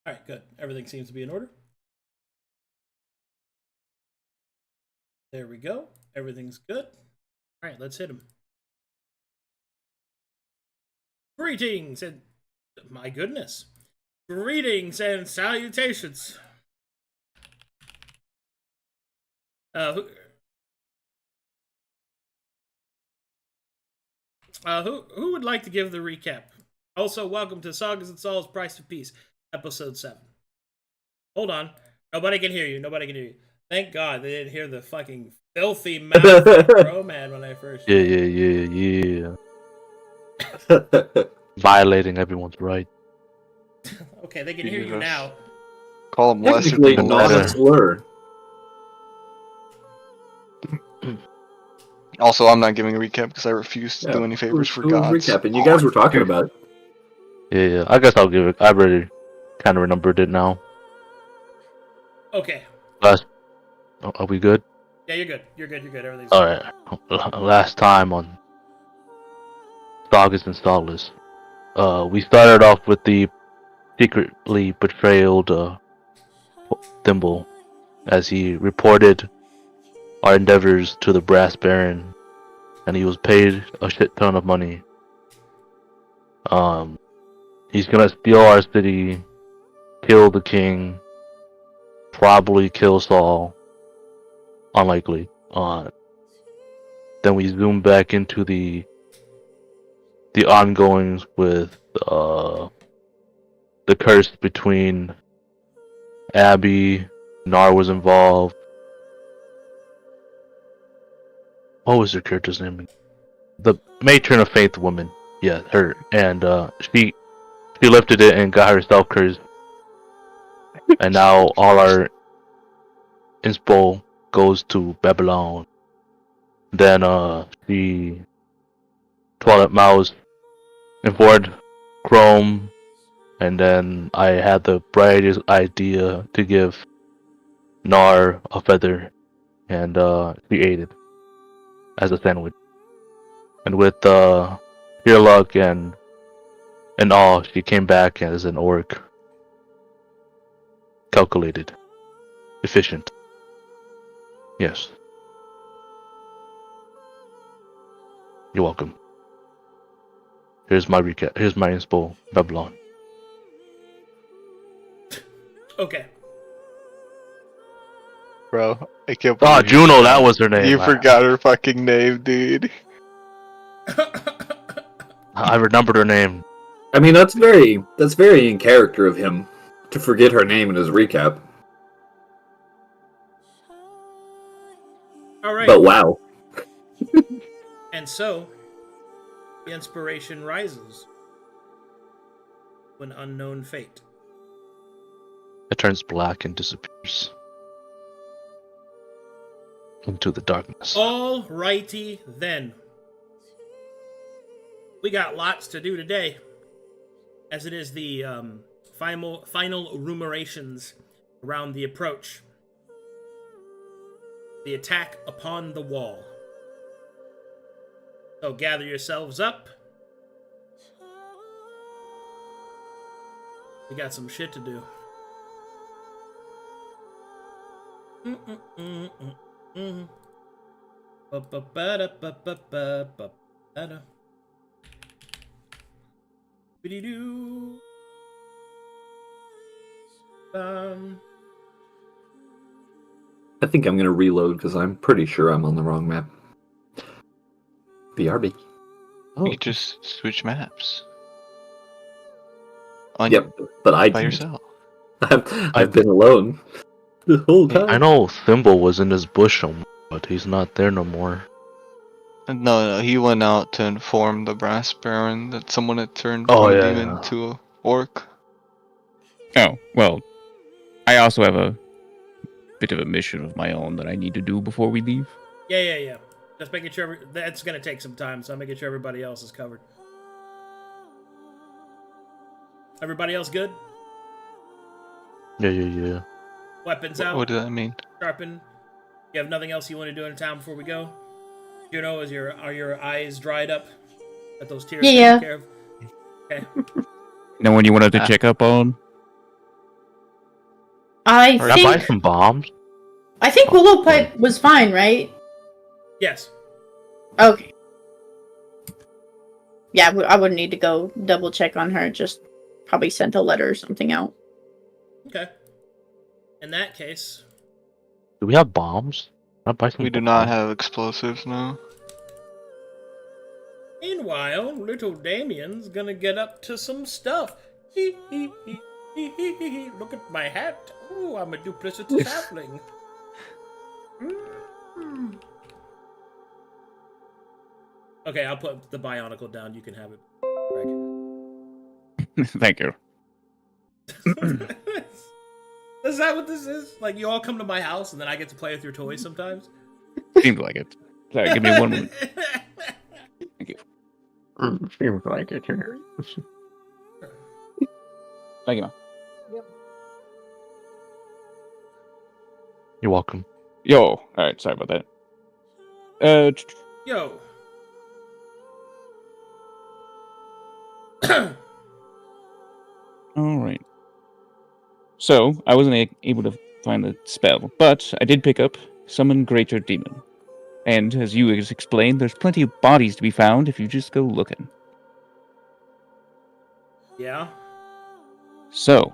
All right, good. Everything seems to be in order. There we go. Everything's good. All right, let's hit him. Greetings and my goodness. Greetings and salutations. Who would like to give the recap? Also, welcome to Sagas and Solace Price of Peace, episode 7. Hold on. Nobody can hear you. Nobody can hear you. Thank God they didn't hear the fucking filthy mouth that Chrome had when I first. Yeah. Violating everyone's right. Okay, they can hear you now. Call him lesser Technically than not a slur. Also, I'm not giving a recap because I refuse to do any favors for gods. Recapping. You guys were talking about it. Yeah. I guess I'll give it. I already kind of remembered it now. Okay. Are we good? Yeah, you're good. You're good. Everything's All right. Last time on Sagas and Solace, we started off with the secretly betrayed Thimble, as he reported our endeavors to the Brass Baron, and he was paid a shit ton of money. He's gonna steal our city, kill the king, probably kill Saul. Unlikely. Then we zoom back into the ongoings with the curse between Abby, Nar was involved. What was her character's name? The matron of faith woman. Yeah, her. And she lifted it and got herself cursed. And now all our inspo goes to Babylon. Then the Twilight Mouse informed Chrome, and then I had the brightest idea to give Nar a feather, and she ate it as a sandwich. And with pure luck and all, she came back as an orc. Calculated. Efficient. Yes. You're welcome. Here's my recap. Here's my inspo, Babylon. okay. Bro, I can't Ah, believe Juno, that was her name. you forgot her fucking name, dude. I remembered her name. I mean, that's very in character of him to forget her name in his recap. All right. But wow. And so, the inspiration rises to an unknown fate. It turns black and disappears into the darkness. All righty then. We got lots to do today, as it is the final rumorations around the approach. The attack upon the wall. So gather yourselves up. We got some shit to do. I think I'm gonna reload because I'm pretty sure I'm on the wrong map. BRB. You could just switch maps. Yep, but I by didn't. yourself. I've been alone the whole time. I know Thimble was in this bush somewhere, but he's not there no more. No, he went out to inform the Brass Baron that someone had turned demon to a orc. Oh, well, I also have a bit of a mission of my own that I need to do before we leave. Yeah. Just making sure that's going to take some time, so I'm making sure everybody else is covered. Everybody else good? Yeah. Weapons out. What does that mean? Sharpen. You have nothing else you want to do in town before we go? You know, are your eyes dried up? That those tears taken care of? Okay. No one you wanted to check up on? Can I buy some bombs? I think Willow Pipe was fine, right? Yes. Okay. Yeah, I wouldn't need to go double check on her. Just probably sent a letter or something out. Okay. In that case, Do we have bombs? Can I buy some We do bombs? not have explosives now. meanwhile, little Damien's gonna get up to some stuff. Look at my hat. Oh, I'm a duplicitous halfling. Okay, I'll put the Bionicle down. You can have it, Greg. Thank you. Is that what this is? Like, you all come to my house and then I get to play with your toys sometimes? Seems like it. Sorry, give me 1 moment. Thank you. Seems like it here. Thank you, man. You're welcome. Yo, alright, sorry about that. Yo. Alright. So, I wasn't able to find the spell, but I did pick up Summon Greater Demon. And, as you explained, there's plenty of bodies to be found if you just go looking. Yeah? So,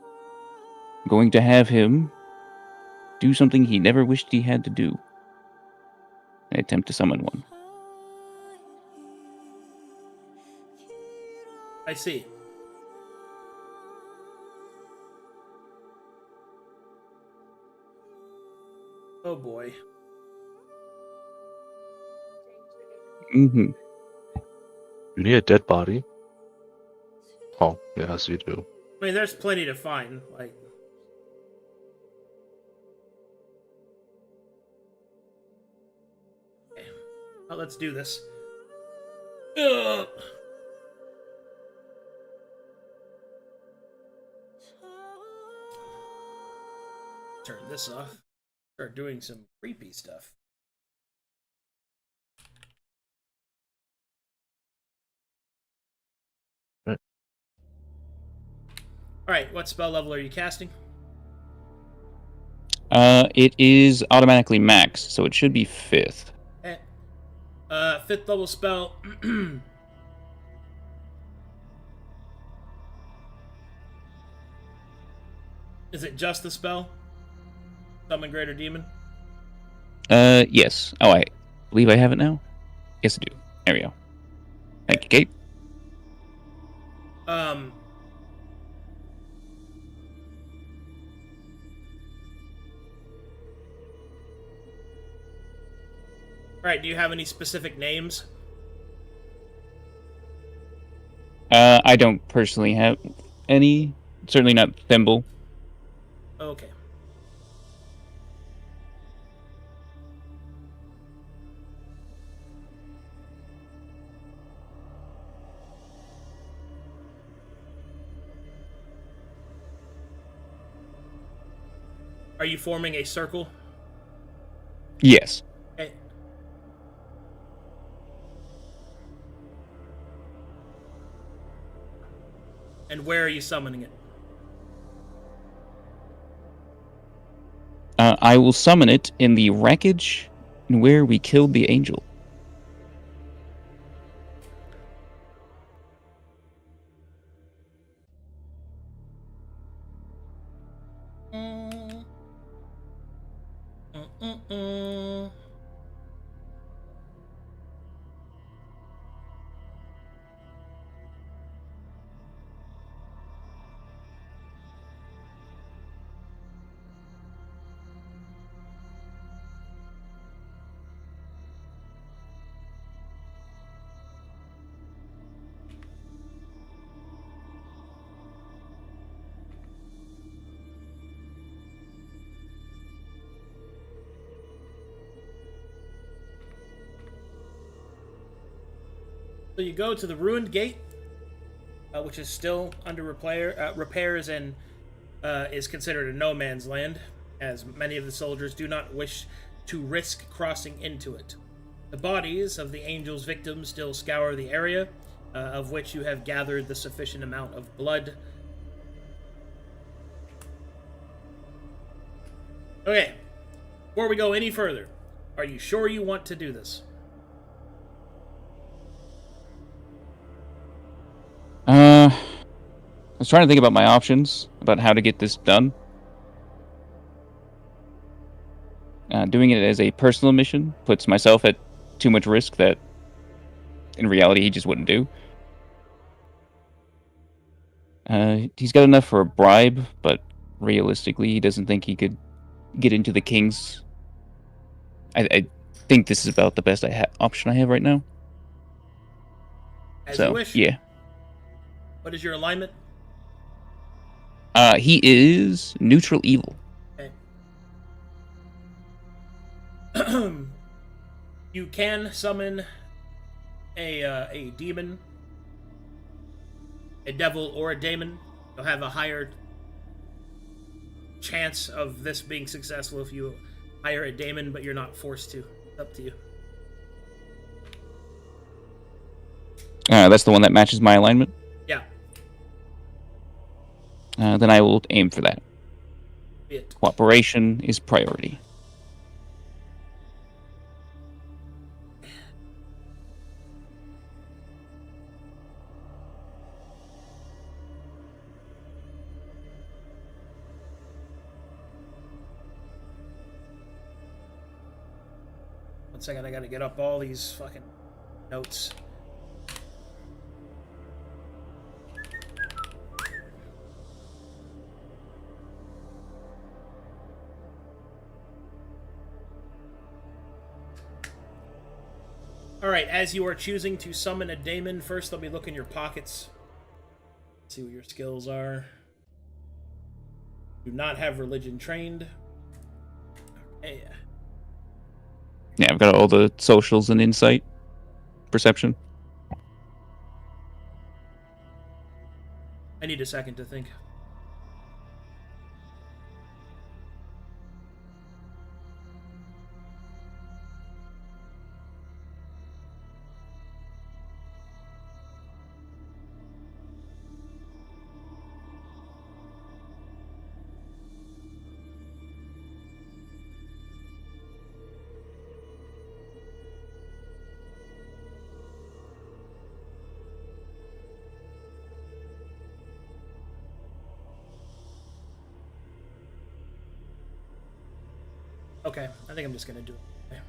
I'm going to have him do something he never wished he had to do. An attempt to summon one. I see. Oh boy. Mm-hmm. You need a dead body? Oh, yes, you do. I mean, there's plenty to find. Like, okay. Well, let's do this. Ugh. Turn this off. Start doing some creepy stuff. Right. Alright, what spell level are you casting? It is automatically max, so it should be 5th. Okay. 5th level spell. Is it just the spell? Summon Greater Demon? Yes. Oh, I believe I have it now? Yes, I do. There we go. Thank you, Kate. Alright, do you have any specific names? I don't personally have any. Certainly not Thimble. Okay. Are you forming a circle? Yes. Okay. And where are you summoning it? I will summon it in the wreckage where we killed the angel. So you go to the ruined gate, which is still under repairs and is considered a no man's land, as many of the soldiers do not wish to risk crossing into it. The bodies of the angel's victims still scour the area, of which you have gathered the sufficient amount of blood Okay. Before we go any further, are you sure you want to do this? I was trying to think about my options, about how to get this done. Doing it as a personal mission puts myself at too much risk that, in reality, he just wouldn't do. He's got enough for a bribe, but realistically, he doesn't think he could get into the king's. I think this is about the best option I have right now. As you wish. Yeah. What is your alignment? He is neutral evil. Okay. You can summon a demon, a devil, or a daemon. You'll have a higher chance of this being successful if you hire a daemon, but you're not forced to. It's up to you. That's the one that matches my alignment? Yeah. Then I will aim for that. Be it. Cooperation is priority. One second, I gotta get up all these fucking notes. Alright, as you are choosing to summon a daemon, first let me look in your pockets. See what your skills are. Do not have religion trained. Okay. Yeah, I've got all the socials and insight. Perception. I need a second to think. Okay, I think I'm just gonna do it. Okay.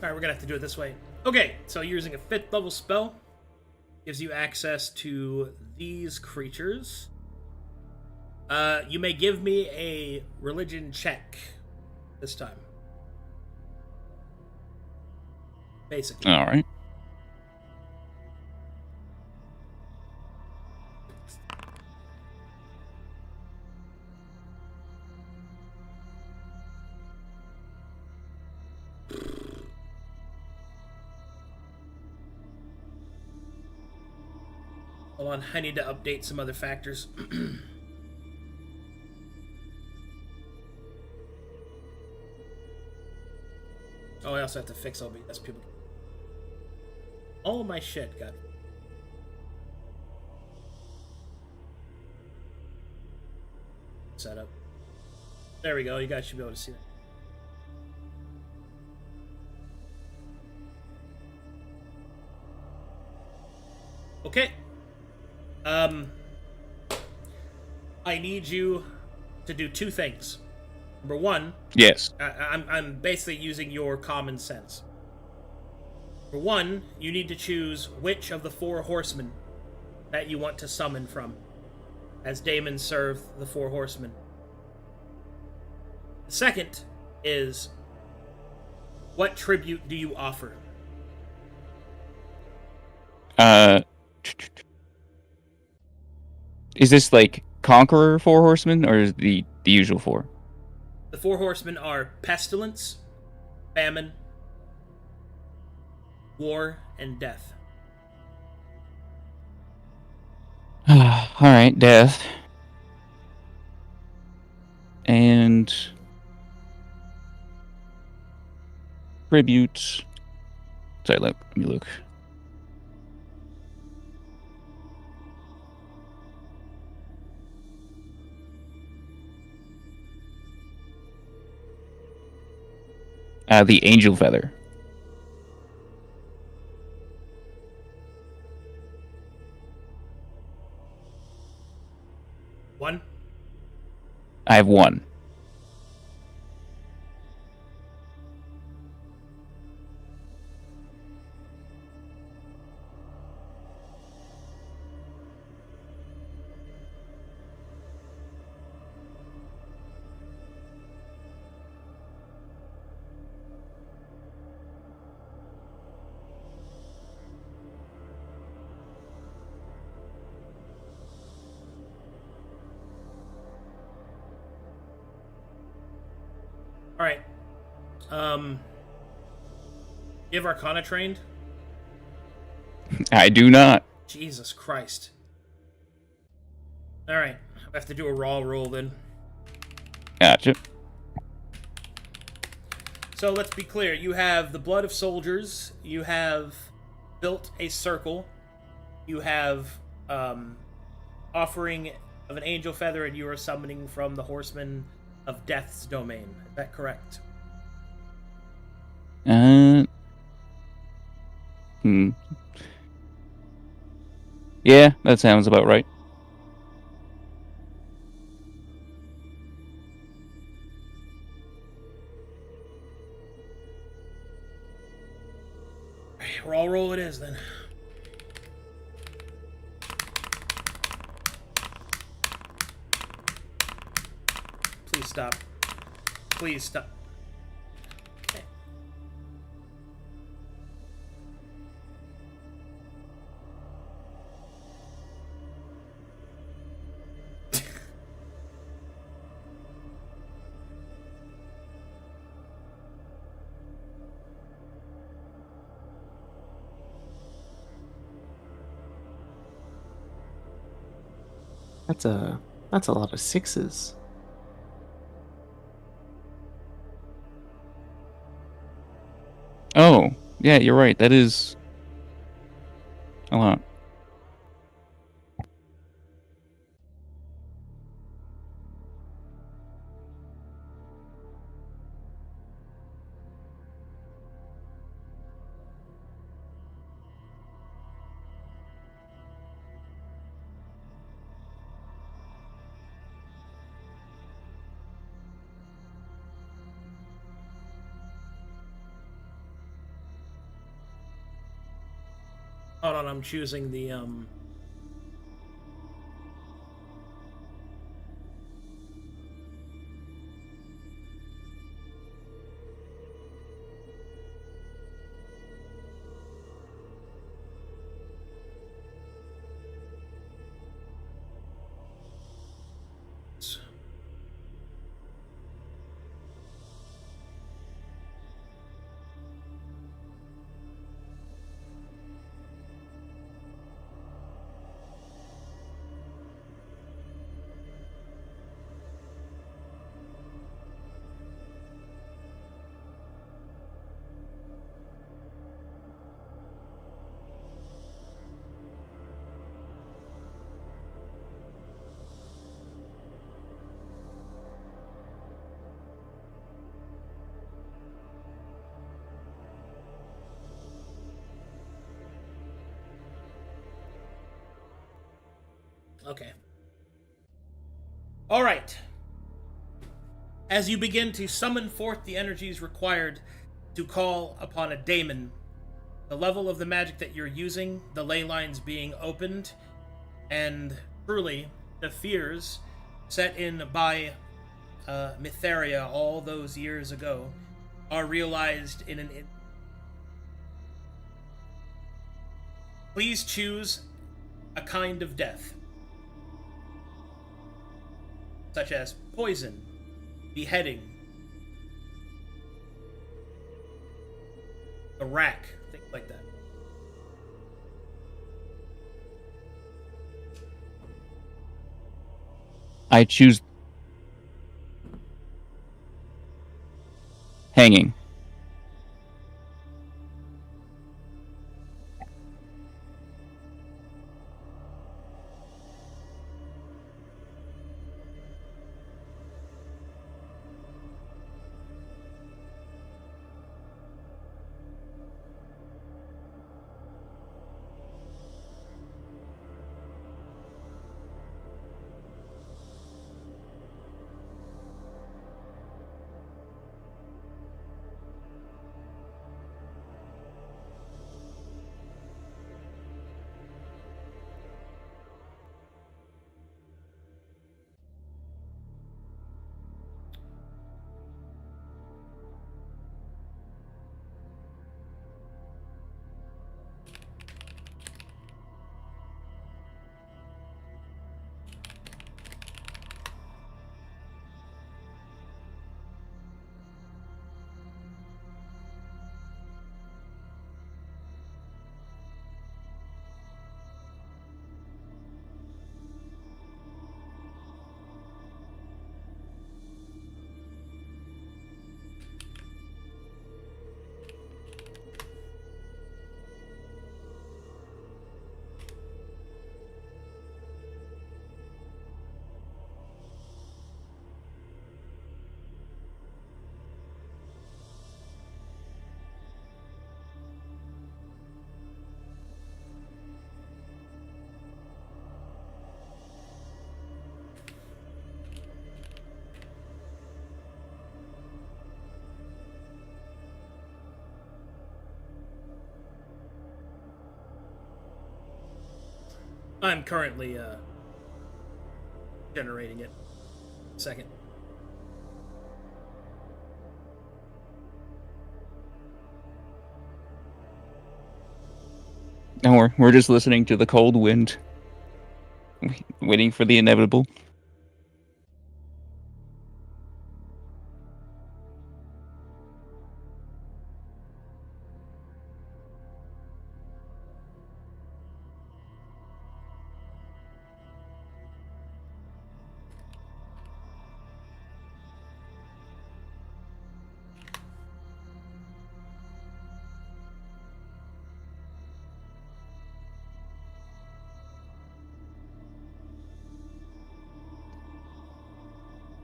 Alright, we're gonna have to do it this way. Okay, so using a 5th level spell gives you access to these creatures. You may give me a religion check this time. Basically. Alright. Hold on, I need to update some other factors. Oh, I also have to fix OBS people. All of my shit got set up. There we go, you guys should be able to see that. Okay. I need you to do 2 things. Number 1. Yes. I'm basically using your common sense. Number 1, you need to choose which of the 4 horsemen that you want to summon from, as daemons serve the 4 horsemen. The second is, what tribute do you offer? Is this like Conqueror 4 horsemen, or is the usual 4? The 4 horsemen are pestilence, famine, war, and death. Alright, death. And tribute. Sorry, let me look. The Angel Feather. One. I have 1. All right. You have Arcana trained? I do not. Jesus Christ. All right. I have to do a raw roll then. Gotcha. So let's be clear. You have the blood of soldiers. You have built a circle. You have offering of an angel feather, and you are summoning from the horseman of death's domain. Is that correct? Yeah, that sounds about right. Raw roll it is then. Please stop. Please stop. Okay. That's a lot of 6s. Oh, yeah, you're right. That is a lot. Hold on, I'm choosing the Okay. All right. As you begin to summon forth the energies required to call upon a daemon, the level of the magic that you're using, the ley lines being opened, and truly the fears set in by Mytheria all those years ago are realized in an. Please choose a kind of death. such as poison, beheading, the rack, things like that. I choose hanging. I'm currently generating it. Second. No, we're just listening to the cold wind, waiting for the inevitable.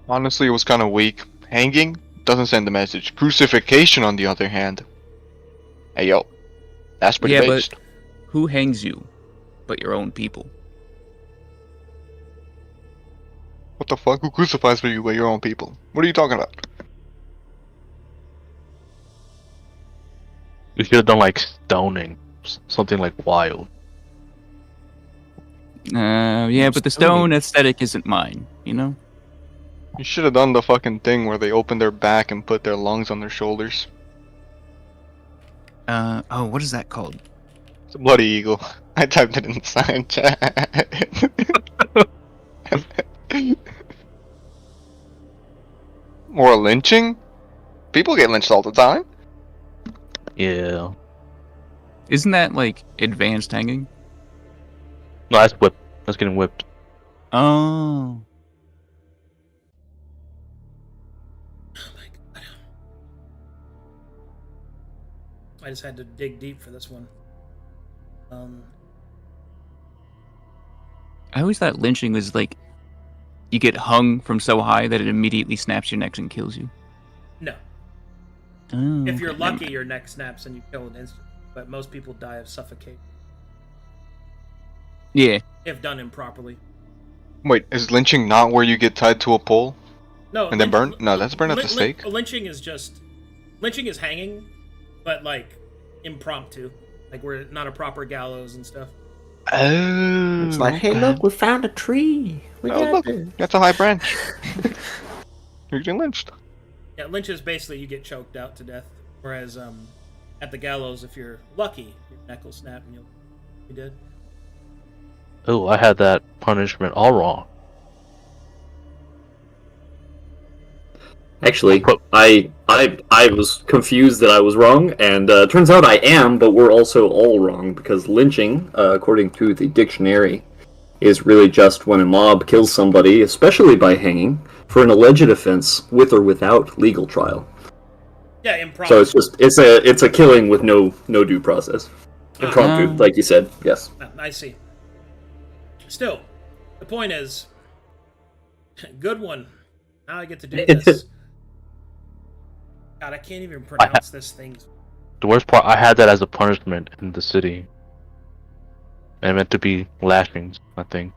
Honestly, it was kind of weak. Hanging doesn't send the message. Crucifixion, on the other hand. Hey, yo. That's pretty based. But who hangs you but your own people? What the fuck? Who crucifies for you by your own people? What are you talking about? You should have done like stoning, something like wild. Yeah, but the stone aesthetic isn't mine, you know? You should have done the fucking thing where they open their back and put their lungs on their shoulders. What is that called? It's a bloody eagle. I typed it in the sign chat. Or a lynching? People get lynched all the time. Yeah. Isn't that like advanced hanging? No, that's whipped. That's getting whipped. Oh. I just had to dig deep for this one. I always thought lynching was like you get hung from so high that it immediately snaps your neck and kills you. No. Oh, If you're okay, lucky, your neck snaps and you kill it instantly. But most people die of suffocation yeah. if done improperly. Wait, is lynching not where you get tied to a pole? No. And then burn? No, that's burn at the stake. Lynching is hanging, but like impromptu. Like we're not a proper gallows and stuff. Oh. It's like, hey, look, we found a tree. We got look, this. that's a high branch. You're getting lynched. Yeah, lynch is basically you get choked out to death. Whereas at the gallows, if you're lucky, your neck will snap and you'll be dead. Oh, I had that punishment all wrong. Actually, Put- I was confused that I was wrong, and turns out I am, but we're also all wrong, because lynching, according to the dictionary, is really just when a mob kills somebody, especially by hanging, for an alleged offense with or without legal trial. Yeah, impromptu. So it's a killing with no due process. Impromptu, like you said, yes. I see. Still, the point is, good one. Now I get to do this. God, I can't even pronounce this thing. The worst part, I had that as a punishment in the city. And it meant to be lashings, I think.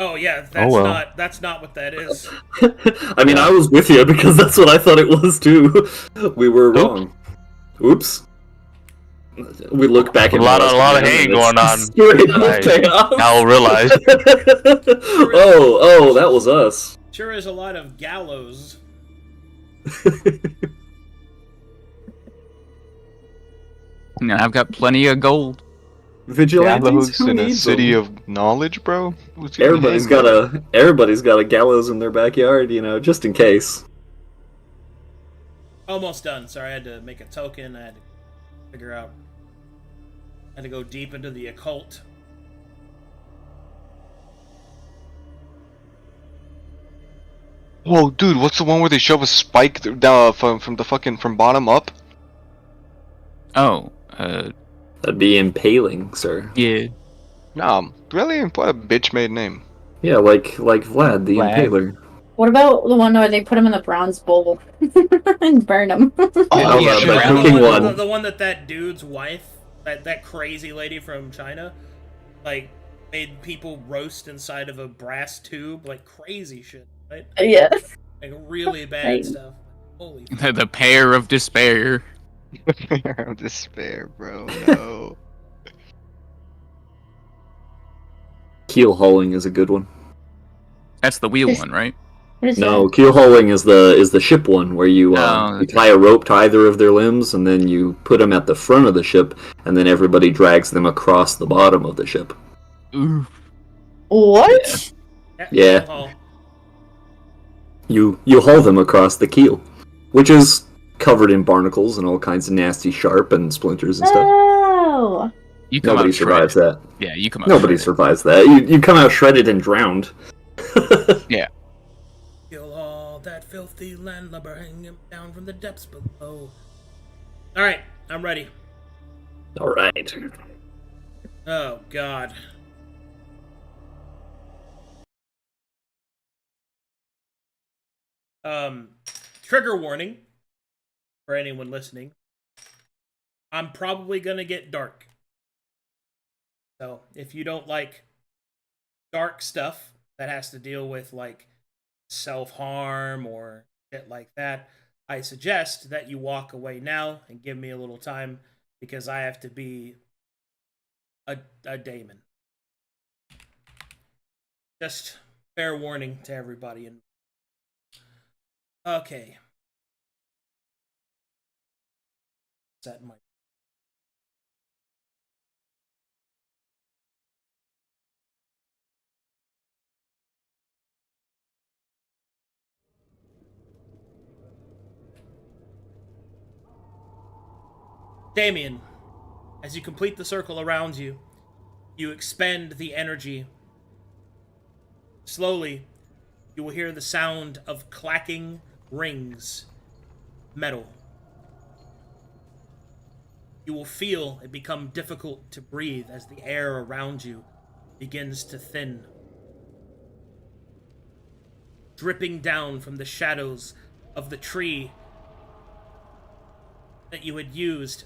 Oh yeah, well. that's not what that is. I mean, I was with you because that's what I thought it was too. We were wrong. Oops. We look back at a lot of hanging going on. Now I'll realize. Oh, that was us. Sure is a lot of gallows. No, I've got plenty of gold. Vigilantes Gallows in a city of knowledge, bro. Everybody's got a gallows in their backyard, just in case. Almost done. Sorry, I had to make a token. I had to figure out. I had to go deep into the occult. Whoa, dude, what's the one where they shove a spike down from bottom up? Oh, That'd be impaling, sir. yeah. Nah, really? What a bitch-made name. Yeah, like Vlad the Vlad. Impaler. What about the one where they put him in the bronze bowl and burn him? Oh, yeah, the sure. cooking one. The one that dude's wife, that crazy lady from China, like, made people roast inside of a brass tube, like crazy shit, right? Yeah. Like really bad stuff. Holy The pair of despair. Despair, bro. No. Keel hauling is a good one. That's the wheel one, right? What is No, that? keel hauling is the ship one where you Oh, you tie a rope to either of their limbs and then you put them at the front of the ship and then everybody drags them across the bottom of the ship. Ooh. What? Yeah. Oh, You haul them across the keel, which is covered in barnacles and all kinds of nasty sharp and splinters and stuff. Oh. You come Nobody out survives shredded. that. Yeah, you come out Nobody shredded. survives that. You come out shredded and drowned. Yeah. kill all that filthy landlubber, hang him down from the depths below. All right, I'm ready. All right. Oh God. Trigger warning for anyone listening. I'm probably gonna get dark. So if you don't like dark stuff that has to deal with like self-harm or shit like that, I suggest that you walk away now and give me a little time because I have to be a daemon. Just fair warning to everybody. Okay. Set my Damien, as you complete the circle around you, you expend the energy. Slowly, you will hear the sound of clacking rings, metal. You will feel it become difficult to breathe as the air around you begins to thin. Dripping down from the shadows of the tree that you had used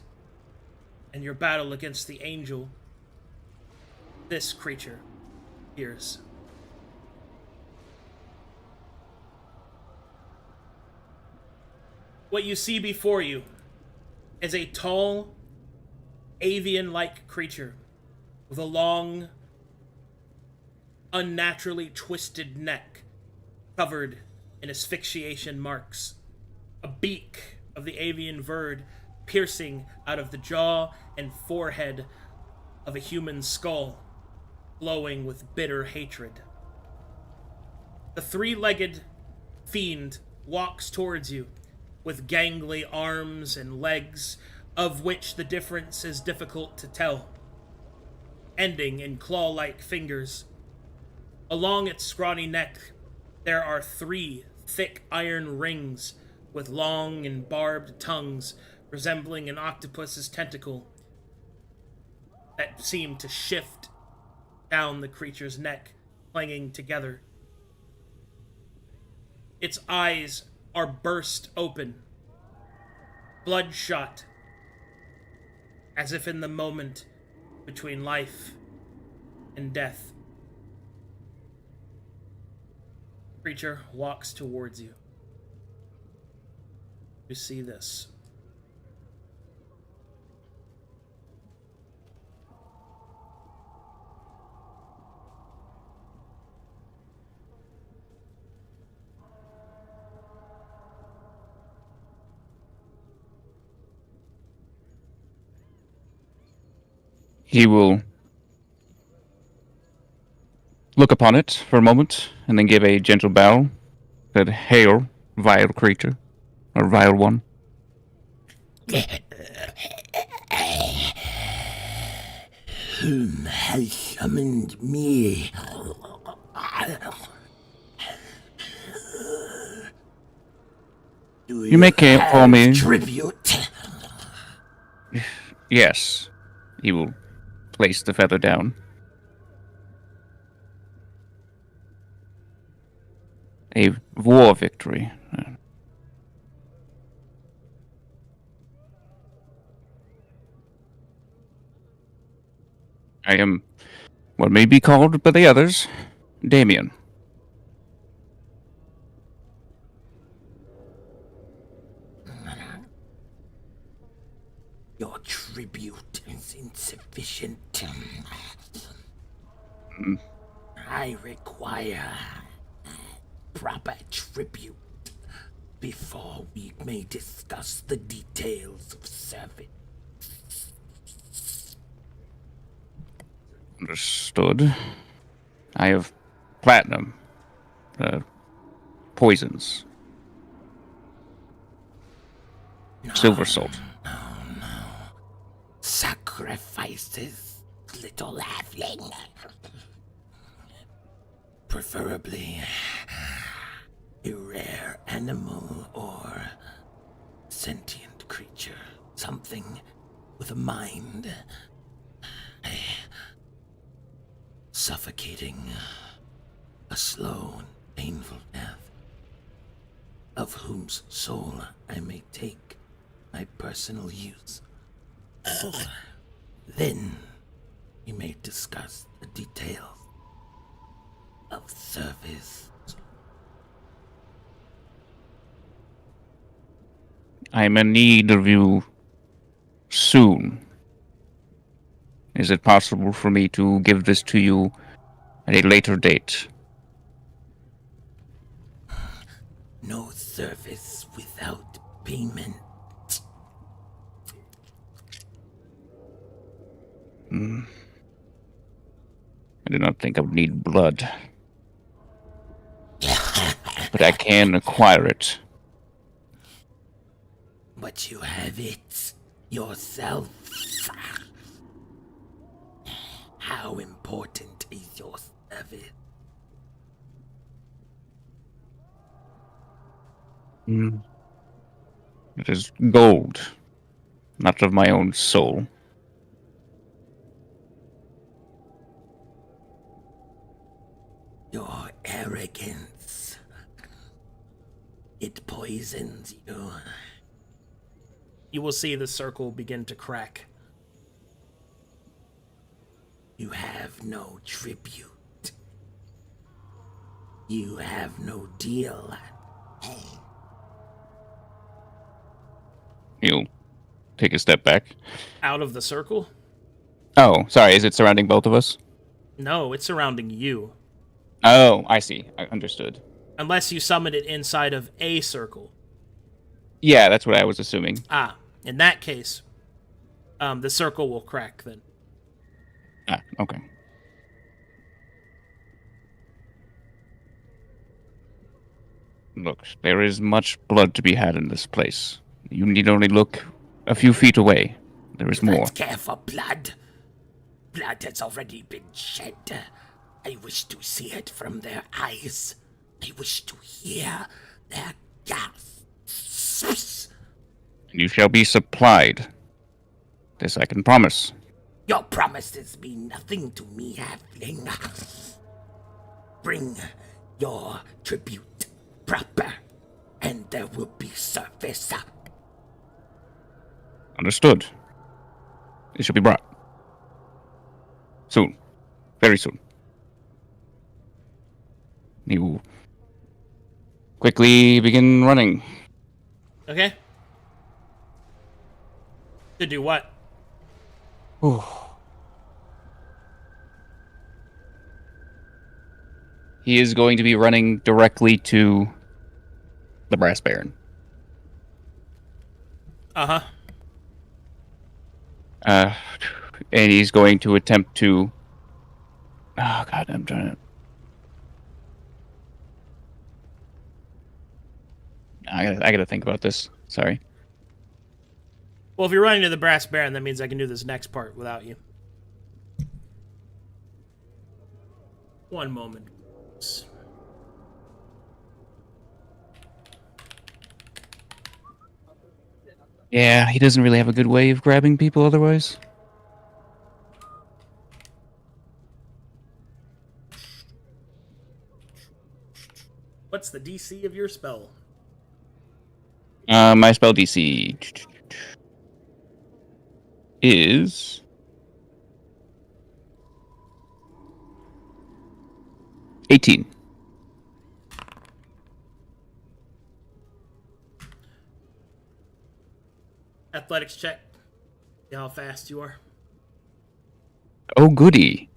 in your battle against the angel, this creature appears. What you see before you is a tall, avian-like creature with a long, unnaturally twisted neck covered in asphyxiation marks, a beak of the avian bird piercing out of the jaw and forehead of a human skull, glowing with bitter hatred. The three-legged fiend walks towards you with gangly arms and legs, of which the difference is difficult to tell, ending in claw-like fingers. Along its scrawny neck, there are 3 thick iron rings with long and barbed tongues resembling an octopus's tentacle that seem to shift down the creature's neck, clinging together. Its eyes are burst open, bloodshot, as if in the moment between life and death. Creature walks towards you. You see this. He will look upon it for a moment, and then give a gentle bow. Said, "Hail, vile creature, or vile one." Whom has summoned me? Do You may care for have me. Tribute. Yes. He will place the feather down. A war victory. I am what may be called by the others, Damien. Your tribute is insufficient. I require proper tribute before we may discuss the details of service. Understood. I have platinum. Poisons. Silver salt. Sacrifices, little halfling. Preferably a rare animal or sentient creature. Something with a mind. Suffocating, a slow and painful death, of whose soul I may take my personal use. Then we may discuss the details of service. I'm in need of you soon. Is it possible for me to give this to you at a later date? No service without payment. I do not think I would need blood. But I can acquire it. But you have it yourself. How important is your service? It is gold, not of my own soul. Your arrogance. It poisons you. You will see the circle begin to crack. You have no tribute. You have no deal. He'll take a step back. Out of the circle? Oh, sorry, is it surrounding both of us? No, it's surrounding you. Oh, I see. I understood. Unless you summon it inside of a circle. Yeah, that's what I was assuming. Ah, in that case, the circle will crack then. Ah, okay. Look, there is much blood to be had in this place. You need only look a few feet away. There is Do more. not care for blood. Blood has already been shed. I wish to see it from their eyes. I wish to hear their gasps. You shall be supplied. This I can promise. Your promises mean nothing to me, halfling. Bring your tribute proper, and there will be service. Understood. It shall be brought. Soon. Very soon. You quickly begin running. Okay. To do what? He is going to be running directly to the Brass Baron. Uh-huh. And he's going to attempt to... Oh, God, I'm trying to... I gotta think about this. Sorry. Well, if you're running to the Brass Baron, that means I can do this next part without you. One moment. Yeah, he doesn't really have a good way of grabbing people otherwise. What's the DC of your spell? My spell DC is 18. Athletics check. See how fast you are. Oh, goody.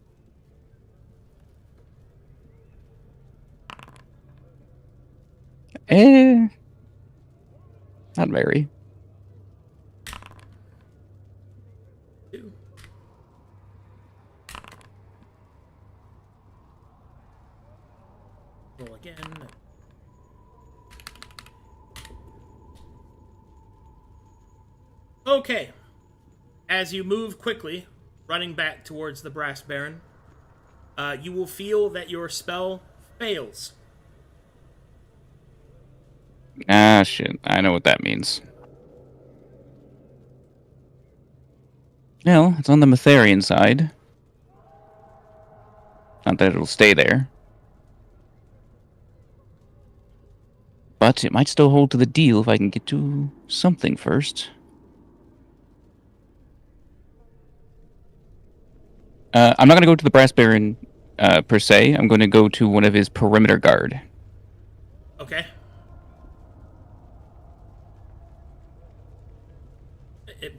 Not very. Two. Roll again. Okay. As you move quickly, running back towards the Brass Baron, you will feel that your spell fails. Ah, shit. I know what that means. Well, it's on the Matharian side. Not that it'll stay there. But it might still hold to the deal if I can get to something first. I'm not going to go to the Brass Baron per se. I'm going to go to one of his perimeter guard. Okay.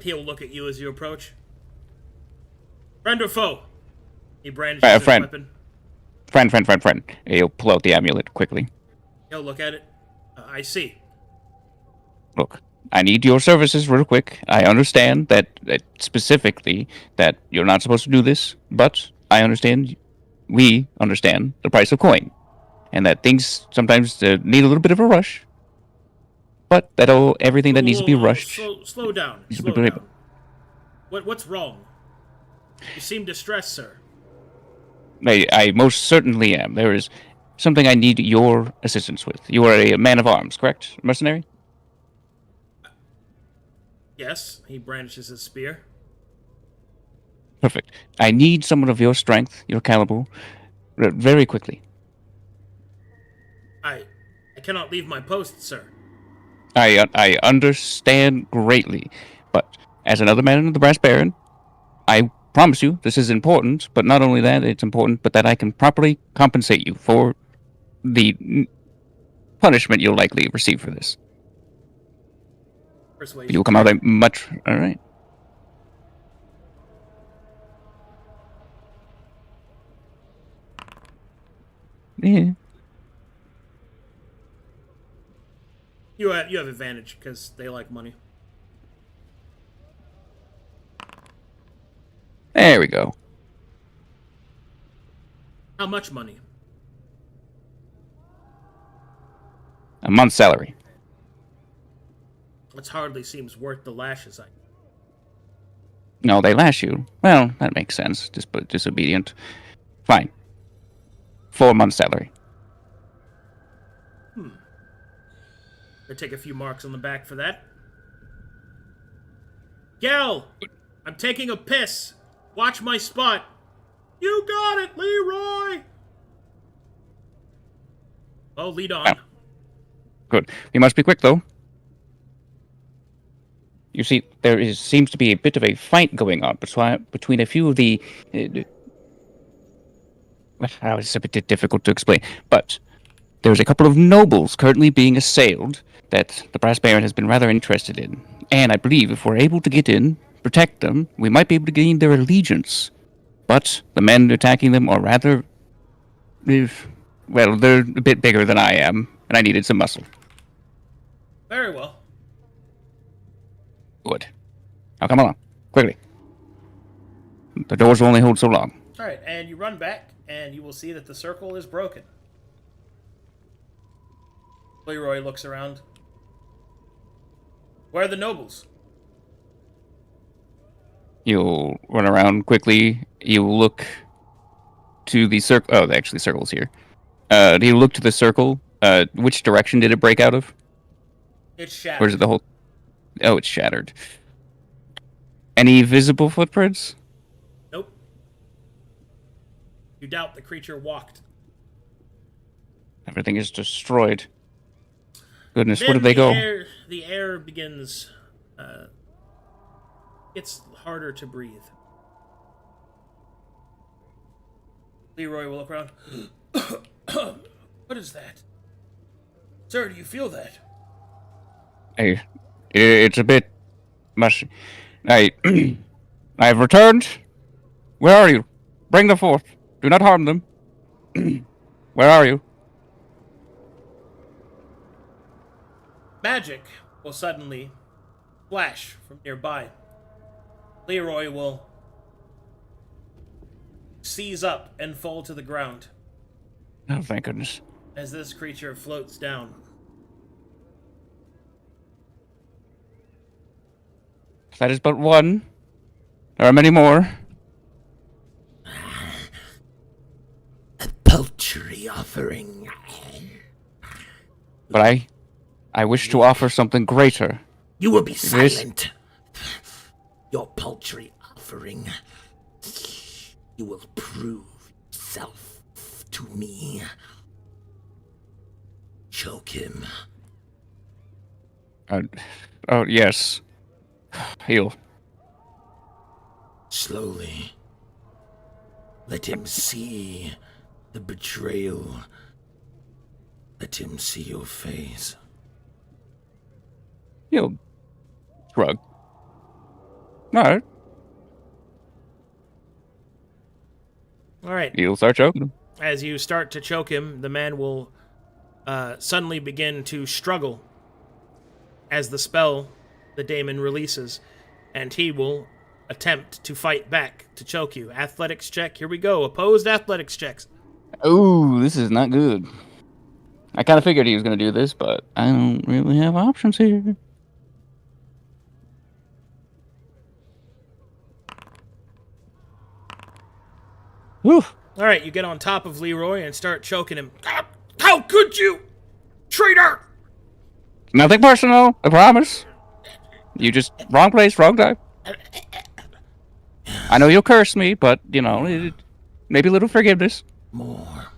He'll look at you as you approach. Friend or foe? He brandishes his friend. weapon. Friend. He'll pull out the amulet quickly. He'll look at it. I see. Look, I need your services real quick. I understand that specifically that you're not supposed to do this, but I understand, we understand the price of coin, and that things sometimes need a little bit of a rush. But everything that needs to be rushed. Slow down. needs to Slow be down. What's wrong? You seem distressed, sir. I most certainly am. There is something I need your assistance with. You are a man of arms, correct? Mercenary? Yes, he brandishes his spear. Perfect. I need someone of your strength, your caliber, very quickly. I cannot leave my post, sir. I understand greatly, but as another man of the Brass Baron, I promise you this is important, but not only that, it's important, but that I can properly compensate you for the punishment you'll likely receive for this. Persuasion. You'll come out a much... Alright. Yeah. You have advantage because they like money. There we go. How much money? A month's salary. Which hardly seems worth the lashes. No, they lash you. Well, that makes sense. Disobedient. Fine. 4 months' salary. They take a few marks on the back for that. Gal, I'm taking a piss. Watch my spot. You got it, Leroy. Oh, lead on. Oh. Good. We must be quick, though. You see, seems to be a bit of a fight going on between a few of the... it's a bit difficult to explain, but there's a couple of nobles currently being assailed that the Brass Baron has been rather interested in. And I believe if we're able to get in, protect them, we might be able to gain their allegiance. But the men attacking them are rather... well, they're a bit bigger than I am, and I needed some muscle. Very well. Good. Now come along, quickly. The doors will only hold so long. Alright, and you run back, and you will see that the circle is broken. Leroy looks around. Where are the nobles? You'll run around quickly. You'll look to the circle. Oh, actually, the circle's here. Do you look to the circle? Which direction did it break out of? It's shattered. Where's the whole... Oh, it's shattered. Any visible footprints? Nope. You doubt the creature walked. Everything is destroyed. Goodness, Then where did they go? The air begins... it's harder to breathe. Leroy will look around. What is that? Sir, do you feel that? Hey, it's a bit mushy. I've returned. Where are you? Bring them forth. Do not harm them. Where are you? Magic will suddenly flash from nearby. Leroy will seize up and fall to the ground Oh, thank goodness. as this creature floats down. That is but one. There are many more. A paltry offering. But I wish to offer something greater. You will be This- silent. Your paltry offering. You will prove yourself to me. Choke him. Oh, yes. Heal. Slowly. Let him see the betrayal. Let him see your face. Heal. Shrug. Alright. Alright, You'll start choking him. as you start to choke him, the man will suddenly begin to struggle as the spell the daemon releases, and he will attempt to fight back to choke you. Athletics check, here we go. Opposed athletics checks. Oh, this is not good. I kind of figured he was going to do this, but I don't really have options here. Whew. Alright, you get on top of Leroy and start choking him. How could you? Traitor! Nothing personal, I promise. You just wrong place, wrong time. I know you'll curse me, but, you know, maybe a little forgiveness. More.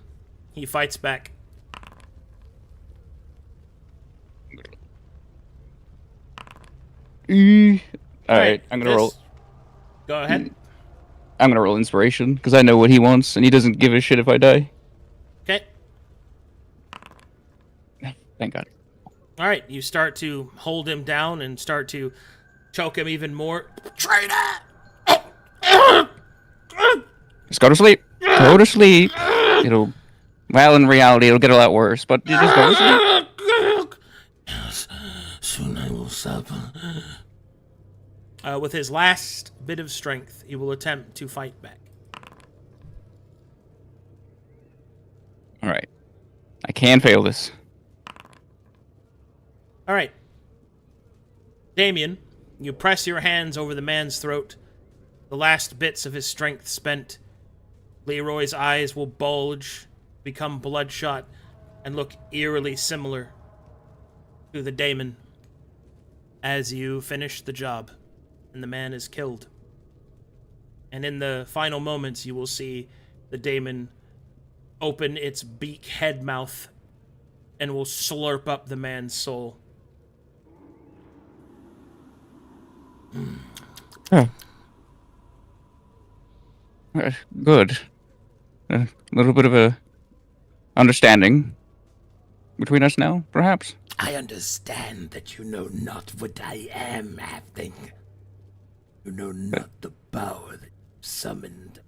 He fights back. Alright, I'm gonna roll. Go ahead. I'm gonna roll inspiration because I know what he wants, and he doesn't give a shit if I die. Okay. Thank God. Alright, you start to hold him down and start to choke him even more. Traitor! Just go to sleep. Go to sleep. Well, in reality, it'll get a lot worse, but you just go to sleep. Yes, soon I will stop. With his last bit of strength, he will attempt to fight back. Alright. I can fail this. All right. Damien, you press your hands over the man's throat. The last bits of his strength spent. Leroy's eyes will bulge, become bloodshot, and look eerily similar to the daemon as you finish the job, and the man is killed. And in the final moments, you will see the daemon open its beak head mouth and will slurp up the man's soul. Good. A little bit of a understanding between us now, perhaps? I understand that you know not what I am, halfling. You know not the power that you summoned.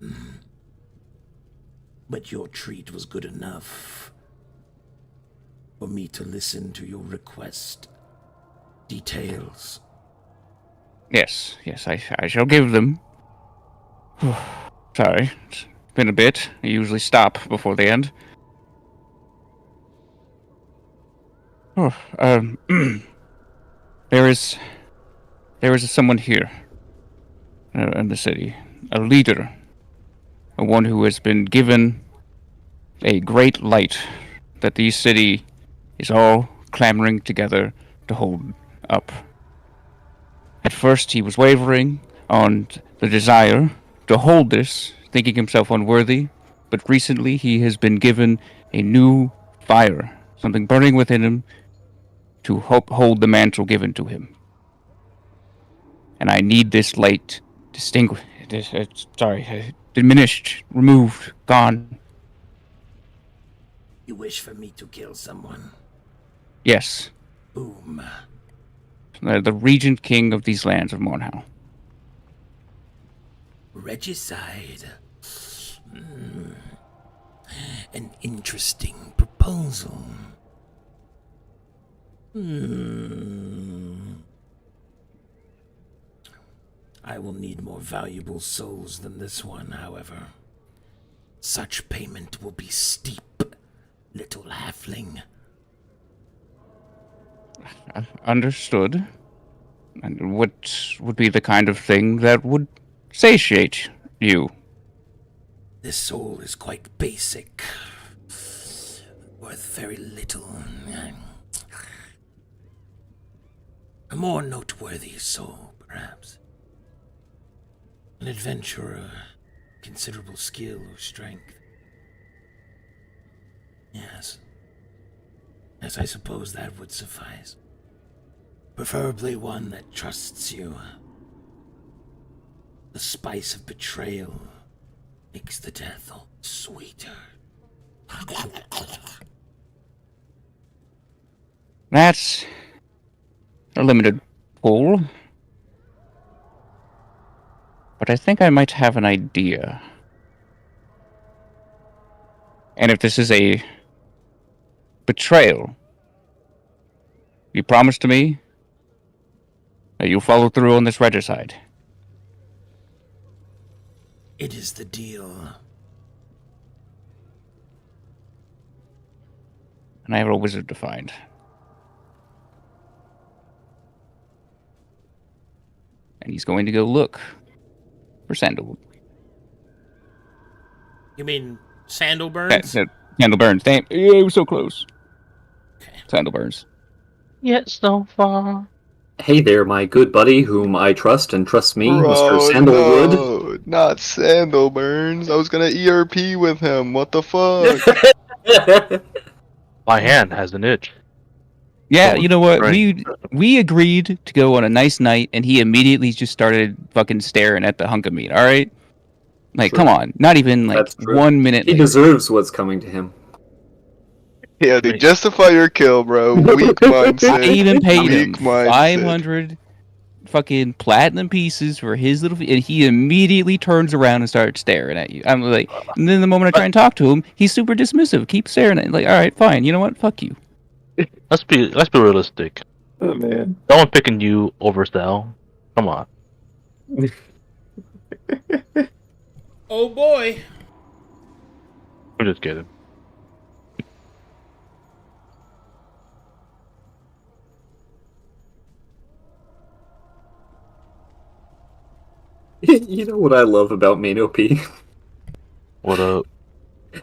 But your treat was good enough for me to listen to your request. Details. Yes, I shall give them. Sorry, it's been a bit. I usually stop before the end. There is someone here in the city, a leader, one who has been given a great light that the city is all clamoring together to hold up. At first, he was wavering on the desire to hold this, thinking himself unworthy, but recently he has been given a new fire, something burning within him to hold the mantle given to him. And I need this light diminished, removed, gone. You wish for me to kill someone? Yes. Whom? The regent king of these lands of Mornhow. Regicide. An interesting proposal. I will need more valuable souls than this one, however. Such payment will be steep, little halfling. Understood. And what would be the kind of thing that would satiate you? This soul is quite basic. Worth very little. A more noteworthy soul, perhaps. An adventurer, considerable skill or strength. Yes. Yes, I suppose that would suffice. Preferably one that trusts you. The spice of betrayal makes the death all sweeter. That's a limited pool. But I think I might have an idea. And if this is a betrayal, you promise to me that you'll follow through on this regicide. It is the deal. And I have a wizard to find. And he's going to go look for sandalwood. You mean Sandalburns? Sandalburns. Damn, yeah, it was so close. Okay. Sandalburns. Yet so far. Hey there, my good buddy, whom I trust and trusts me, Mr. Sandalwood. No, not Sandalburns. I was gonna ERP with him. What the fuck? My hand has an itch. Yeah, Oh, you know what? right. We agreed to go on a nice night, and he immediately just started fucking staring at the hunk of meat. All right, like, True. come on, not even like That's true. 1 minute. He later. deserves what's coming to him. Yeah, to justify your kill, bro. Weak mindset. I even paid him Weak mindset. 500 fucking platinum pieces for his little, and he immediately turns around and starts staring at you. I'm like, and then the moment I try and talk to him, he's super dismissive. Keep staring at me. Like, all right, fine. You know what? Fuck you. Let's be realistic. Oh, man. No one picking you over Sal. Come on. Oh boy. I'm just kidding. You know what I love about Main OP? What up?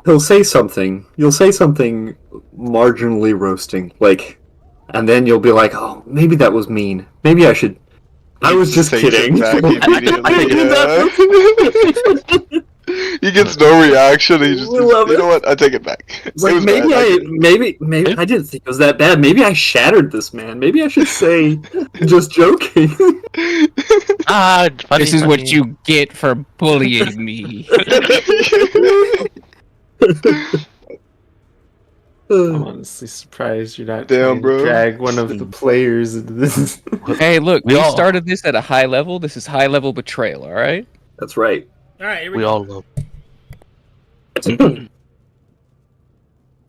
He'll say something. You'll say something marginally roasting, like, and then you'll be like, "Oh, maybe that was mean. Maybe I should." I was just Takes it kidding. back immediately, I did that. He gets no reaction. He just, We love you it. know what? I take it back. It's like, maybe I didn't think it was that bad. Maybe I shattered this man. Maybe I should say, just joking. Ah, funny, This is funny. what you get for bullying me. I'm honestly surprised you're not Damn, trying to bro. drag one of the players into this. Hey, look, We we all- started this at a high level. This is high level betrayal, all right? That's right. All right, here we We go. all love. Sorry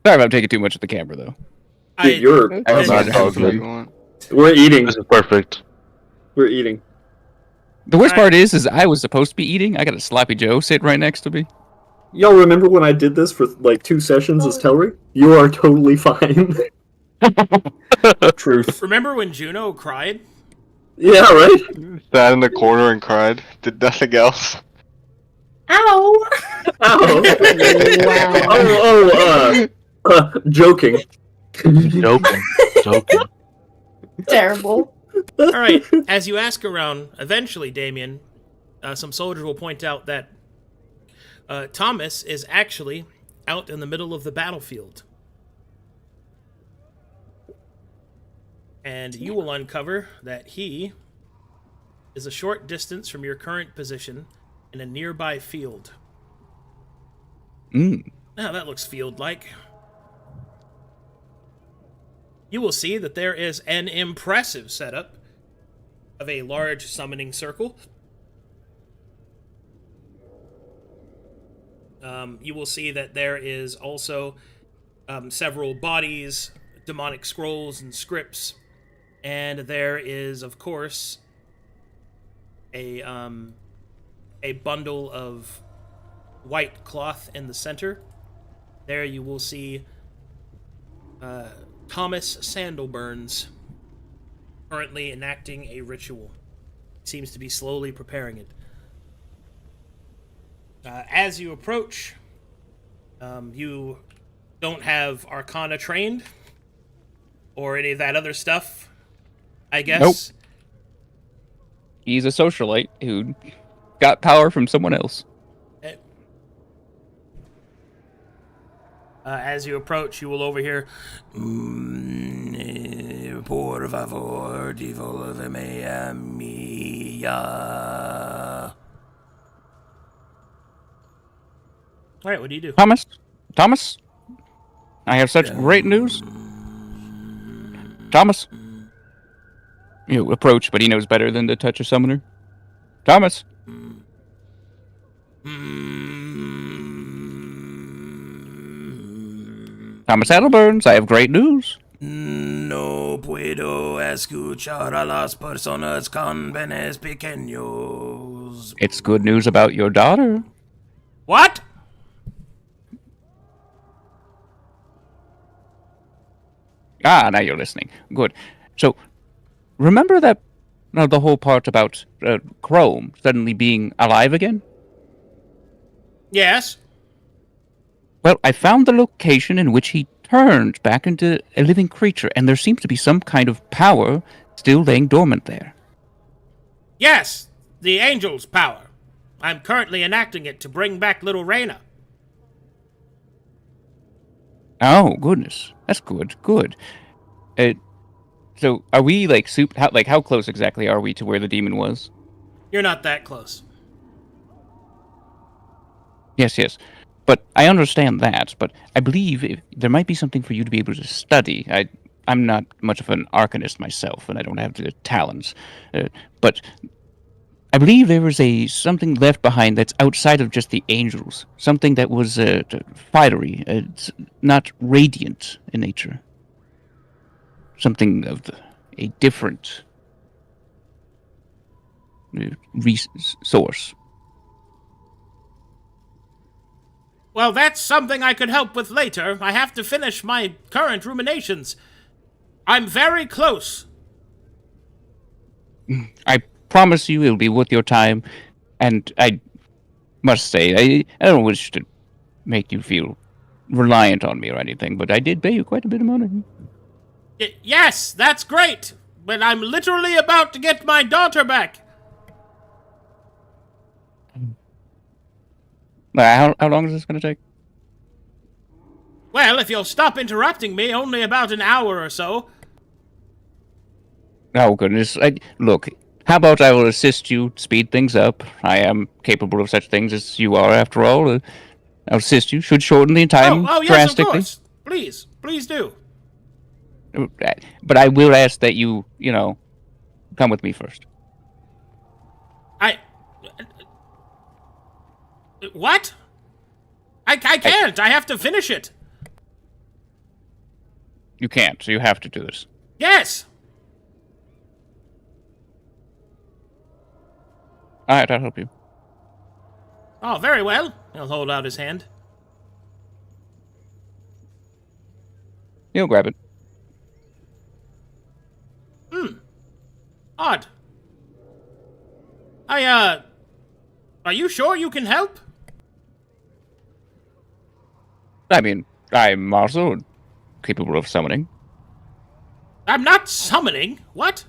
about taking too much of the camera, though. Dude, you're. I That's was not all good. We're eating. This is perfect. We're eating. The worst Alright. part is I was supposed to be eating. I got a sloppy Joe sitting right next to me. Y'all remember when I did this for like 2 sessions as Telri? You are totally fine. Truth. Remember when Juno cried? Yeah, right? Sat in the corner and cried. Did nothing else. Ow! Ow. Joking. Joking. Joking. Terrible. All right, as you ask around, eventually, Damien, some soldiers will point out that Thomas is actually out in the middle of the battlefield. And you will uncover that he is a short distance from your current position in a nearby field. Mm. Now that looks field-like. You will see that there is an impressive setup of a large summoning circle. You will see that there is also several bodies, demonic scrolls, and scripts. And there is, of course, a bundle of white cloth in the center. There you will see Thomas Sandalburns currently enacting a ritual. He seems to be slowly preparing it. As you approach, you don't have Arcana trained or any of that other stuff, I guess. Nope. He's a socialite who got power from someone else. As you approach, you will overhear, por favor, devolveme a mía. All right, what do you do? Thomas, I have such great news. Thomas, you approach, but he knows better than to touch a summoner. Thomas, Thomas Adelburns, I have great news. No puedo escuchar a las personas con penes pequeños. It's good news about your daughter. What? Ah, now you're listening. Good. So, remember that the whole part about Chrome suddenly being alive again? Yes. Well, I found the location in which he turned back into a living creature, and there seems to be some kind of power still laying dormant there. Yes, the angel's power. I'm currently enacting it to bring back little Raina. Oh, goodness. That's good. Good. So, are we, how close exactly are we to where the demon was? You're not that close. Yes. But I understand that, but I believe there might be something for you to be able to study. I'm not much of an arcanist myself, and I don't have the talents. But I believe there was something left behind that's outside of just the angels. Something that was fiery, not radiant in nature. Something of a different source. Well, that's something I could help with later. I have to finish my current ruminations. I'm very close. I promise you it'll be worth your time. And I must say, I don't wish to make you feel reliant on me or anything, but I did pay you quite a bit of money. Yes, that's great. But I'm literally about to get my daughter back. How long is this going to take? Well, if you'll stop interrupting me, only about an hour or so. Oh, goodness. Look, how about I will assist you speed things up? I am capable of such things as you are, after all. I'll assist you. Should shorten the time Oh, yes, drastically. of course. Please do. But I will ask that you come with me first. What? I can't. I have to finish it. You can't, so you have to do this. Yes. All right, I'll help you. Oh, very well. He'll hold out his hand. You'll grab it. Odd. Are you sure you can help? I mean, I'm also capable of summoning. I'm not summoning. What?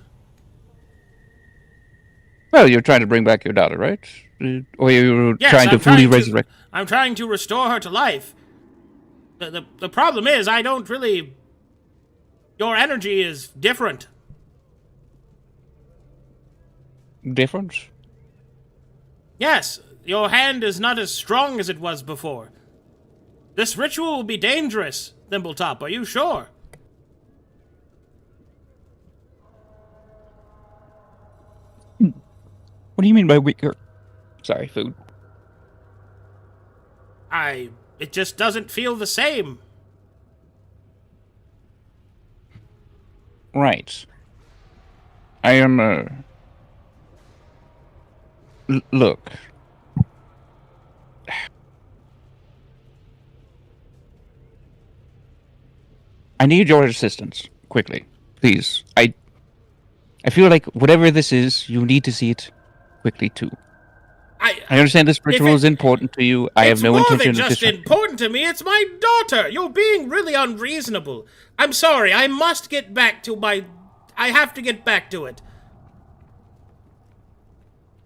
Well, you're trying to bring back your daughter, right? Or you're trying to fully resurrect. I'm trying to restore her to life. The problem is, I don't really... Your energy is different. Different? Yes, your hand is not as strong as it was before. This ritual will be dangerous, Thimbletop. Are you sure? What do you mean by weaker? Sorry, food. It just doesn't feel the same. Right. I am, look. I need your assistance, quickly. Please. I feel like whatever this is, you need to see it quickly, too. I understand this ritual is important to you. I have no intention of It's more than just important to me. It's my daughter. You're being really unreasonable. I'm sorry. I must get back to my... I have to get back to it.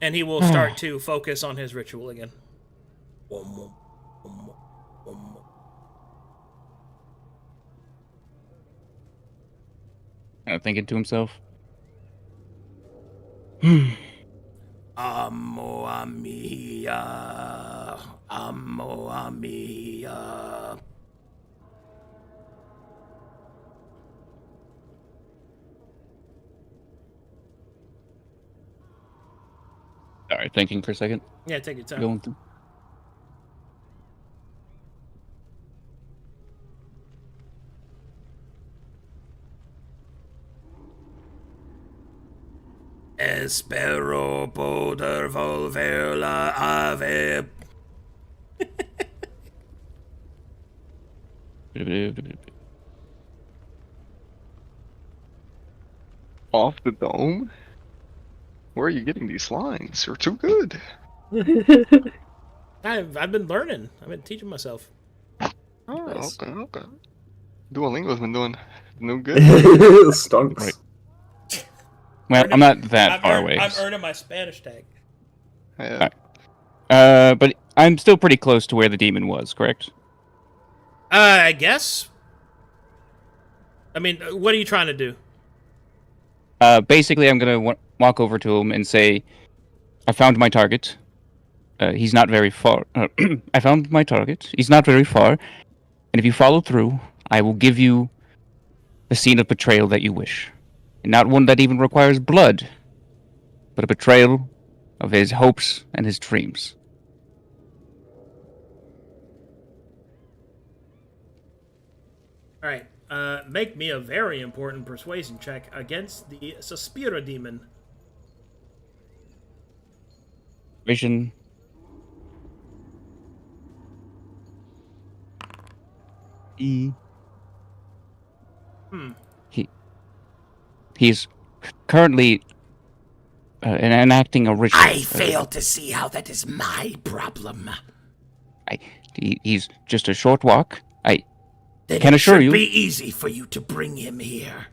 And he will start to focus on his ritual again. Thinking to himself. Amo Amia. Amo Amia. All right, thinking for a second. Yeah, take your time. Going through. Espero poder volverla a ver. Off the dome? Where are you getting these lines? You're too good. I've been learning. I've been teaching myself. Oh, Nice. okay. Duolingo's been doing no good. Stunks. Right. Well, I'm not that far away. I'm earning my Spanish tag. Yeah. But I'm still pretty close to where the demon was, correct? I guess. I mean, what are you trying to do? Basically, I'm gonna walk over to him and say, I found my target. He's not very far. I found my target. He's not very far. And if you follow through, I will give you the scene of betrayal that you wish. And not one that even requires blood, but a betrayal of his hopes and his dreams. All right. Make me a very important persuasion check against the Suspira demon. Vision. E. He's currently enacting a ritual. I fail to see how that is my problem. He's just a short walk. I Then can it assure should you, be easy for you to bring him here.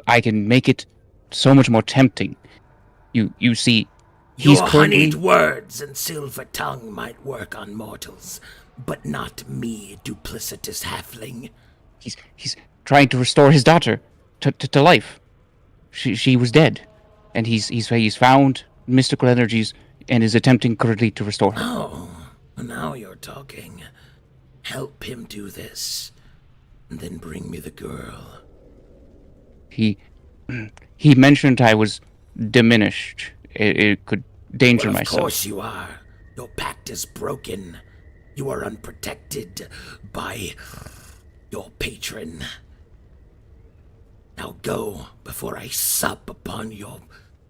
I can make it so much more tempting. You see, he's Your currently... honeyed words and silver tongue might work on mortals, but not me, duplicitous halfling. He's trying to restore his daughter to life. She was dead, and he's found mystical energies and is attempting currently to restore her. Oh, now you're talking. Help him do this, and then bring me the girl. He mentioned I was diminished. It could danger Well, of myself. course you are. Your pact is broken. You are unprotected by your patron. Now go before I sup upon your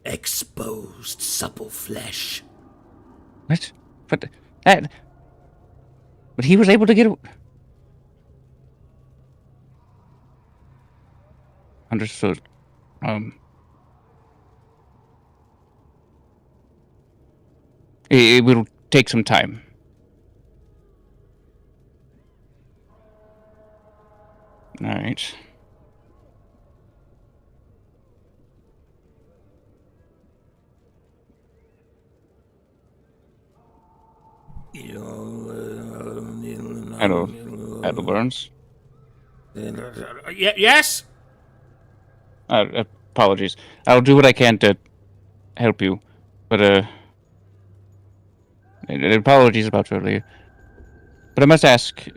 exposed supple flesh. What? But that... But he was able to get... Understood. It will take some time. All right. Hello, Burns. Yes? Apologies. I'll do what I can to help you, but apologies about earlier. But I must ask,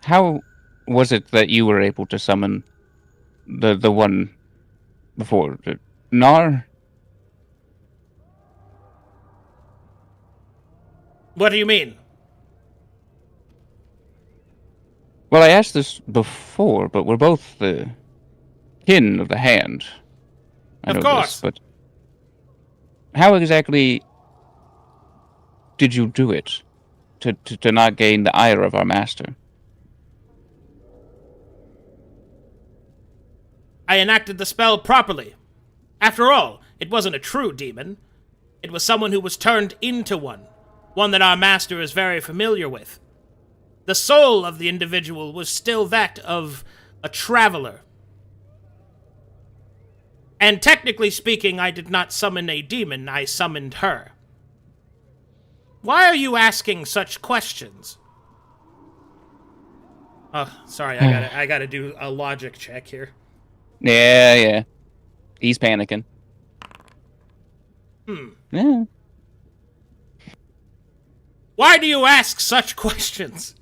how was it that you were able to summon the one before? Nar? What do you mean? Well, I asked this before, but we're both the kin of the hand. I Of know course. this, but how exactly did you do it to not gain the ire of our master? I enacted the spell properly. After all, it wasn't a true demon. It was someone who was turned into one that our master is very familiar with. The soul of the individual was still that of a traveler. And technically speaking, I did not summon a demon, I summoned her. Why are you asking such questions? Oh, sorry, I gotta do a logic check here. Yeah. He's panicking. Yeah. Why do you ask such questions?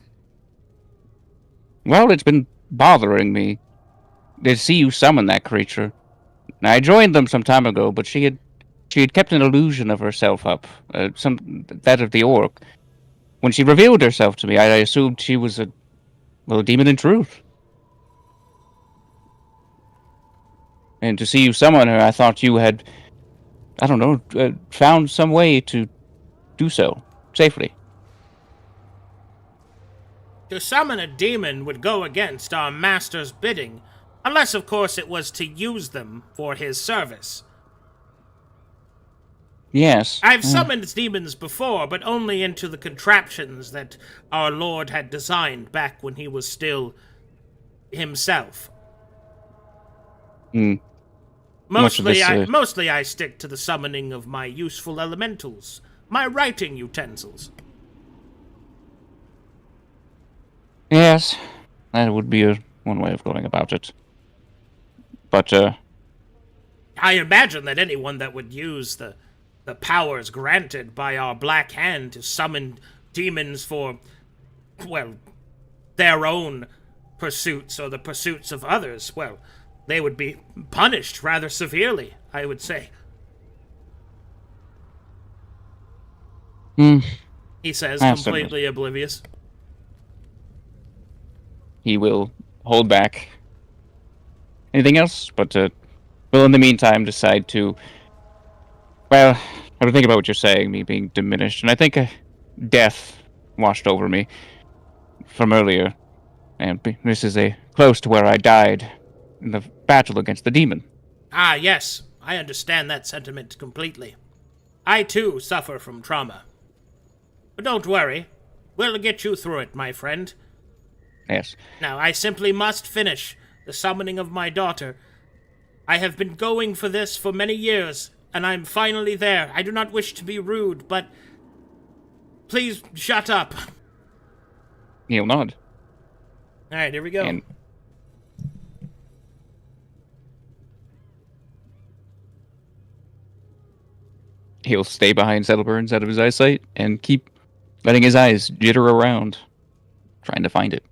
Well, it's been bothering me to see you summon that creature. Now, I joined them some time ago, but she had kept an illusion of herself up, that of the orc. When she revealed herself to me, I assumed she was a demon in truth. And to see you summon her, I thought you had, found some way to do so safely. To summon a demon would go against our master's bidding, unless, of course, it was to use them for his service. Yes. I've summoned demons before, but only into the contraptions that our Lord had designed back when he was still himself. Mostly I stick to the summoning of my useful elementals, my writing utensils. Yes, that would be one way of going about it. But, I imagine that anyone that would use the powers granted by our Black Hand to summon demons for, well, their own pursuits or the pursuits of others, well, they would be punished rather severely, I would say. He says, completely oblivious. He will hold back. Anything else? But, will in the meantime decide to... Well, I would think about what you're saying, me being diminished, and I think death washed over me from earlier. And this is close to where I died in the battle against the demon. Ah, yes. I understand that sentiment completely. I, too, suffer from trauma. But don't worry. We'll get you through it, my friend. Yes. Now, I simply must finish the summoning of my daughter. I have been going for this for many years, and I'm finally there. I do not wish to be rude, but please shut up. He'll nod. All right, here we go. And he'll stay behind Settleburns out of his eyesight and keep letting his eyes jitter around, trying to find it.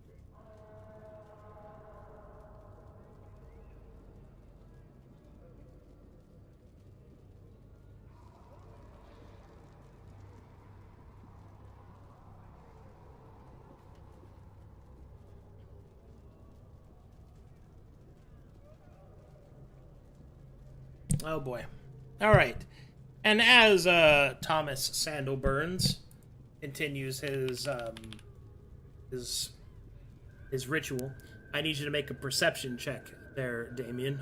Oh boy. All right. And as Thomas Sandalburns continues his ritual, I need you to make a perception check there, Damien.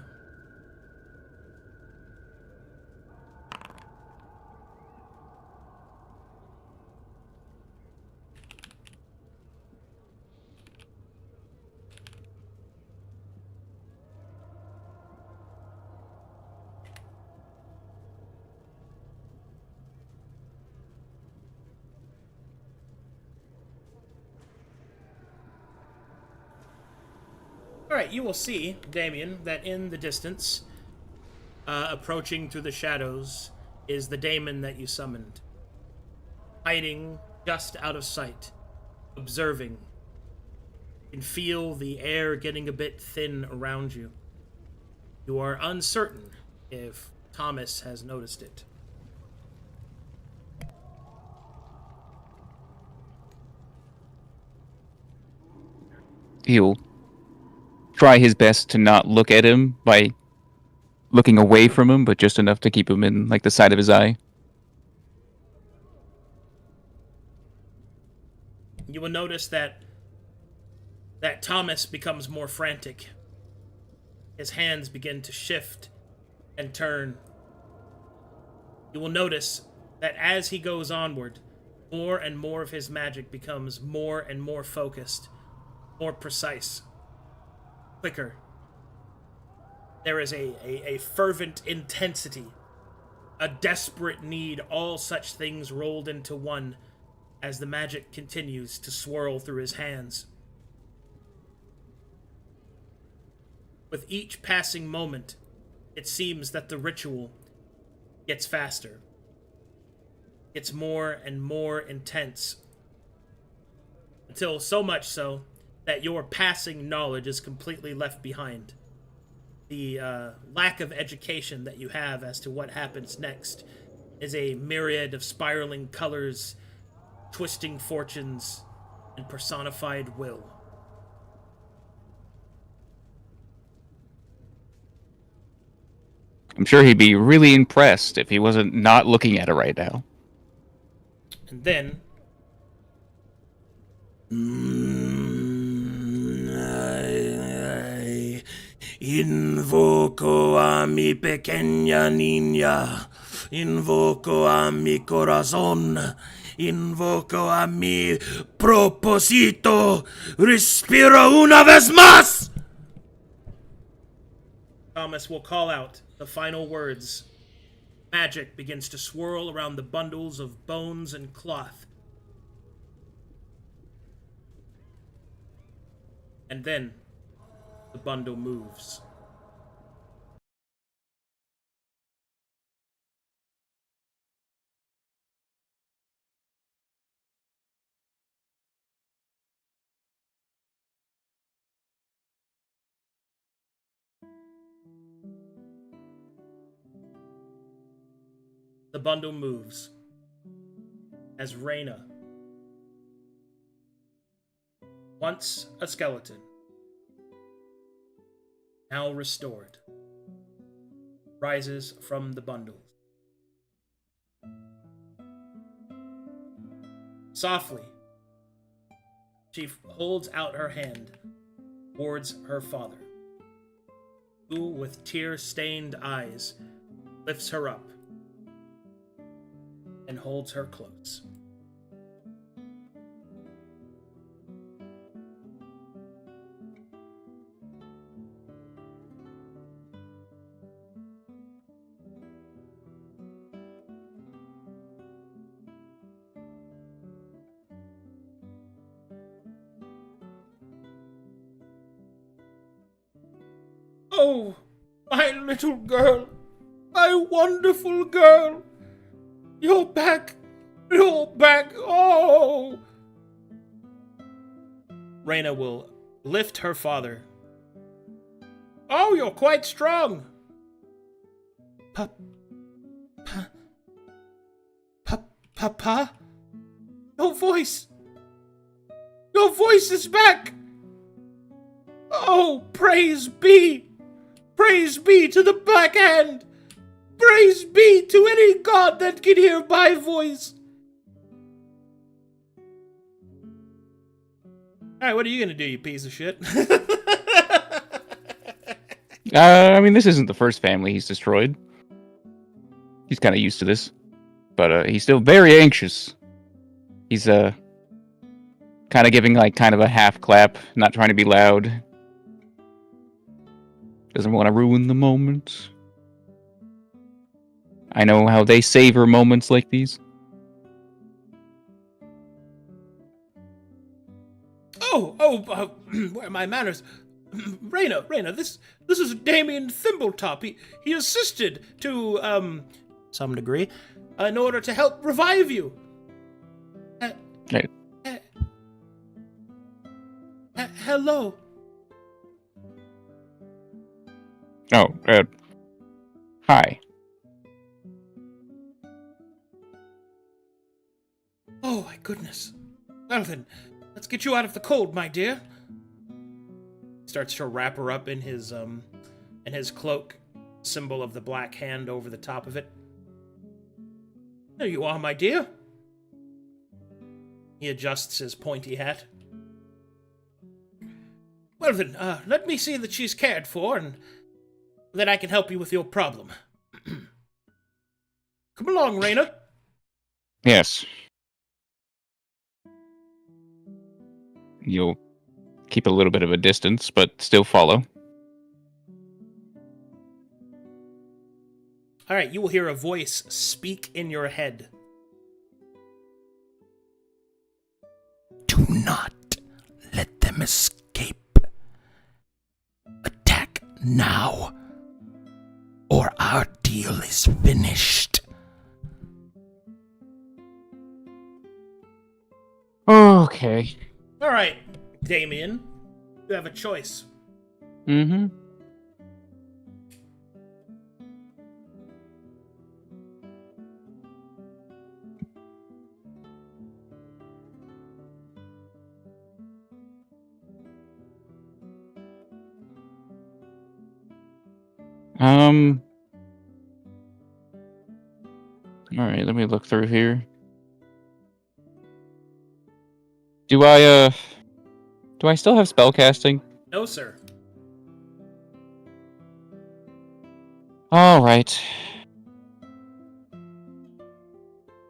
All right, you will see, Damien, that in the distance, approaching through the shadows, is the daemon that you summoned. Hiding just out of sight, observing. You can feel the air getting a bit thin around you. You are uncertain if Thomas has noticed it. He'll try his best to not look at him by looking away from him, but just enough to keep him in like the side of his eye. You will notice that Thomas becomes more frantic. His hands begin to shift and turn. You will notice that as he goes onward, more and more of his magic becomes more and more focused, more precise, quicker. There is a fervent intensity, a desperate need, all such things rolled into one as the magic continues to swirl through his hands. With each passing moment, it seems that the ritual gets faster, gets more and more intense, until so much so that your passing knowledge is completely left behind. The lack of education that you have as to what happens next is a myriad of spiraling colors, twisting fortunes, and personified will. I'm sure he'd be really impressed if he wasn't not looking at it right now. And then I invoco a mi pequeña niña, invoco a mi corazón, invoco a mi propósito, respiro una vez más! Thomas will call out the final words. Magic begins to swirl around the bundles of bones and cloth. And then the bundle moves. The bundle moves as Reyna, once a skeleton, now restored, rises from the bundle. Softly, she holds out her hand towards her father, who, with tear-stained eyes, lifts her up and holds her close. Oh, my little girl, my wonderful girl, you're back, oh! Reyna will lift her father. Oh, you're quite strong. Papa? Your voice is back! Oh, praise be! Praise be to the Black Hand! Praise be to any god that can hear my voice! Alright, what are you gonna do, you piece of shit? I mean, this isn't the first family he's destroyed. He's kind of used to this. But he's still very anxious. He's kind of giving like kind of a half clap, not trying to be loud. Doesn't want to ruin the moment. I know how they savor moments like these. Where are my manners? Reyna, this is Damien Thimbletop. He assisted to, some degree, in order to help revive you. Hey. Hello. Oh, hi. Oh, my goodness. Well then, let's get you out of the cold, my dear. Starts to wrap her up in his cloak, symbol of the Black Hand over the top of it. There you are, my dear. He adjusts his pointy hat. Well then, let me see that she's cared for, and that I can help you with your problem. Come along, Reyna. Yes. You'll keep a little bit of a distance, but still follow. Alright, you will hear a voice speak in your head. Do not let them escape. Attack now, or our deal is finished. Okay. Alright, Damien, you have a choice. Mm-hmm. Alright, let me look through here. Do I still have spellcasting? No, sir. Alright.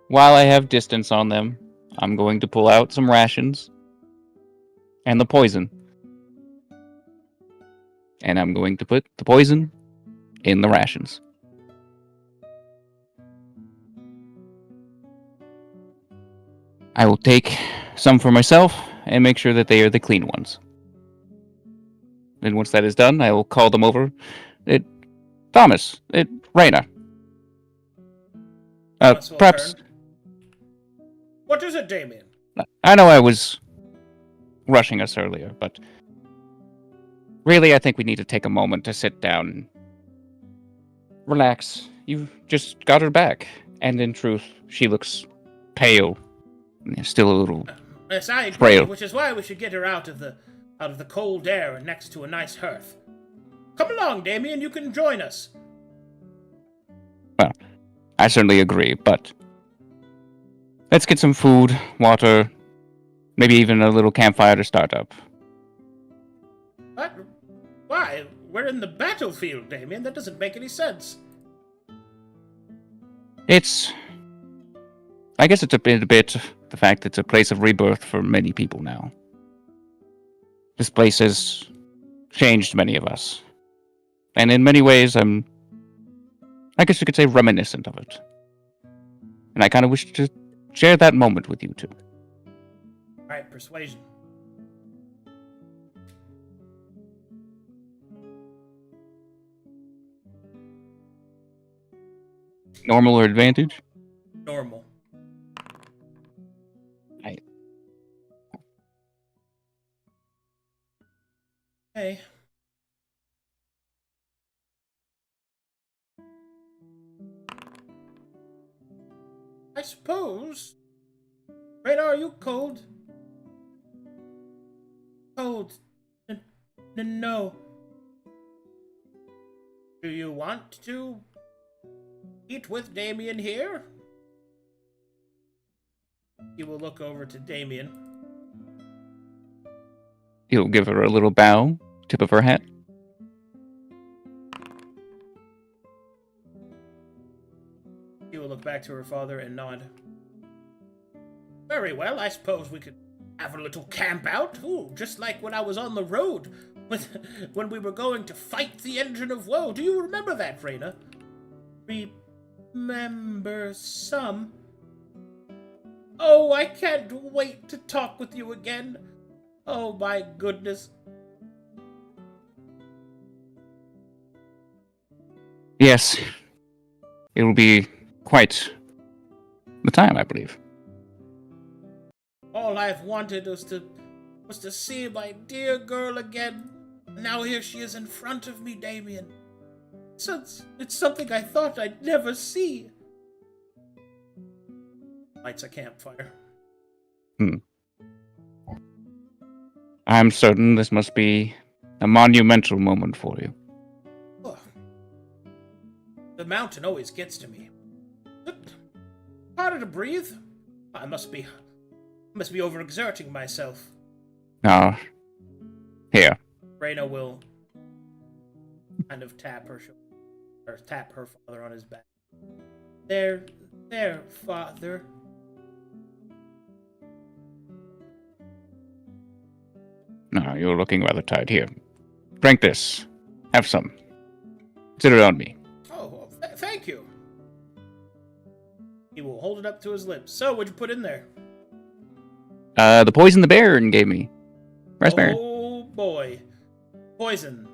While I have distance on them, I'm going to pull out some rations. And the poison. And I'm going to put the poison in the rations. I will take some for myself and make sure that they are the clean ones. And once that is done, I will call them over. Thomas, Reyna. Thomas will Perhaps. turn. What is it, Damien? I know I was rushing us earlier, but really I think we need to take a moment to sit down and relax. You just got her back. And in truth, she looks pale. Still a little Yes, I agree, frail. which is why we should get her out of the cold air and next to a nice hearth. Come along, Damien, you can join us. Well, I certainly agree, but let's get some food, water, maybe even a little campfire to start up. What? Why? We're in the battlefield, Damien. That doesn't make any sense. I guess it's a bit the fact it's a place of rebirth for many people now. This place has changed many of us. And in many ways, I guess you could say reminiscent of it. And I kind of wish to share that moment with you two. Alright, persuasion. Normal or advantage? Normal. Hey. I suppose. Radar, are you cold? Cold. No. Do you want to eat with Damien here? He will look over to Damien. He'll give her a little bow, tip of her hat. She will look back to her father and nod. Very well, I suppose we could have a little camp out. Ooh, just like when I was on the road when we were going to fight the engine of woe. Do you remember that, Reyna? Remember some? Oh, I can't wait to talk with you again. Oh my goodness. Yes. It will be quite the time, I believe. All I've wanted was to see my dear girl again. Now here she is in front of me, Damien. So it's something I thought I'd never see. Lights a campfire. I'm certain this must be a monumental moment for you. Oh. The mountain always gets to me. Harder to breathe. I must be overexerting myself. Now, here. Reyna will kind of tap her shoulder, or tap her father on his back. There, father. No, you're looking rather tired. Here. Drink this. Have some. Consider it on me. Oh, well, thank you. He will hold it up to his lips. So, what'd you put in there? The poison the Baron gave me. Raspberry. Oh, boy. Poison.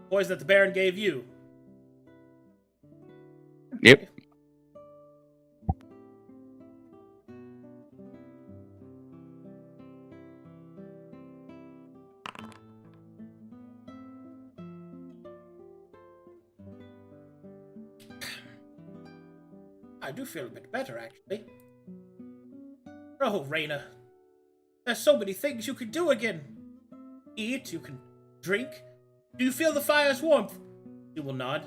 Poison that the Baron gave you. Yep. I do feel a bit better, actually. Oh, Reyna. There's so many things you could do again. Eat, you can drink. Do you feel the fire's warmth? You will nod.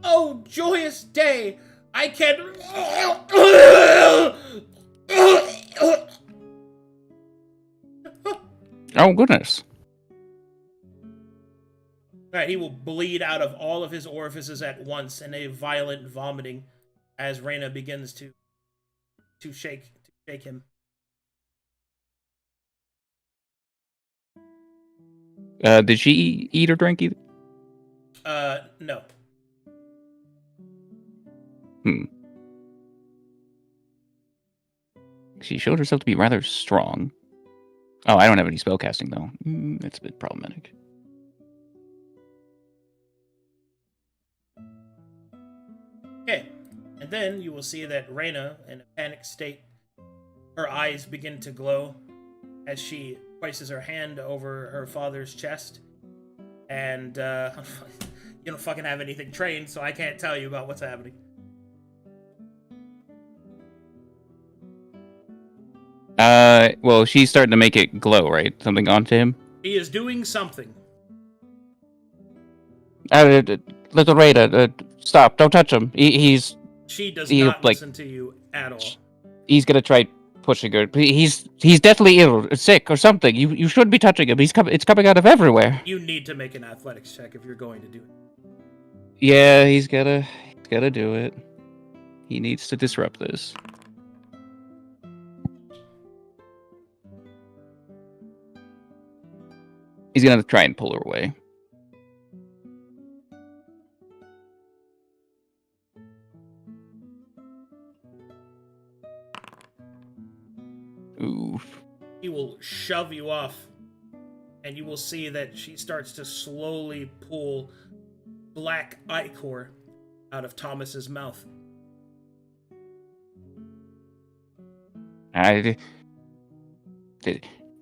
Oh, joyous day! I can... Oh, goodness. Alright, he will bleed out of all of his orifices at once in a violent vomiting as Reyna begins to shake him. Did she eat or drink either? No. She showed herself to be rather strong. Oh, I don't have any spellcasting, though. That's a bit problematic. Okay. And then you will see that Reyna, in a panicked state, her eyes begin to glow as she places her hand over her father's chest. And, you don't fucking have anything trained, so I can't tell you about what's happening. Well, she's starting to make it glow, right? Something onto him? He is doing something. Little Reyna, stop. Don't touch him. She does not listen to you at all. He's gonna try pushing her. He's deathly ill, sick, or something. You shouldn't be touching him. It's coming out of everywhere. You need to make an athletics check if you're going to do it. Yeah, he's gotta do it. He needs to disrupt this. He's gonna try and pull her away. Oof. He will shove you off, and you will see that she starts to slowly pull black ichor out of Thomas's mouth.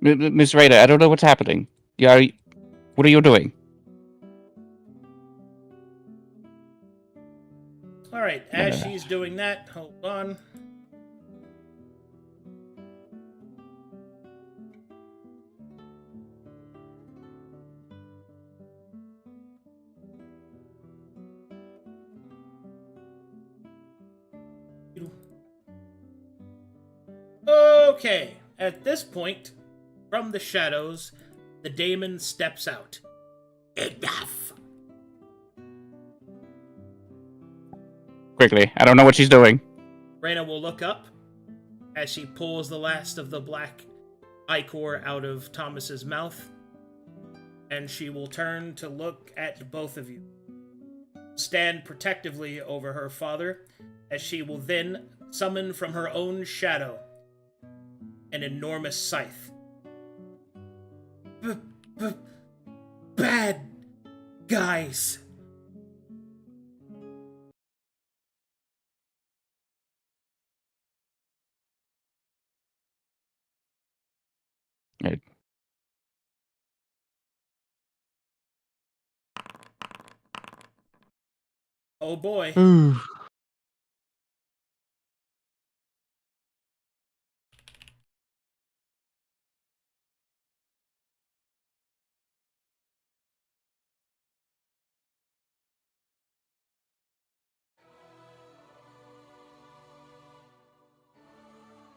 Miss Rada, I don't know what's happening. What are you doing? All right, as she's doing that, hold on. Okay, at this point, from the shadows, the daemon steps out. Enough! Quickly, I don't know what she's doing. Reyna will look up as she pulls the last of the black ichor out of Thomas's mouth, and she will turn to look at both of you. Stand protectively over her father, as she will then summon from her own shadow an enormous scythe. Bad guys. Right. Oh boy.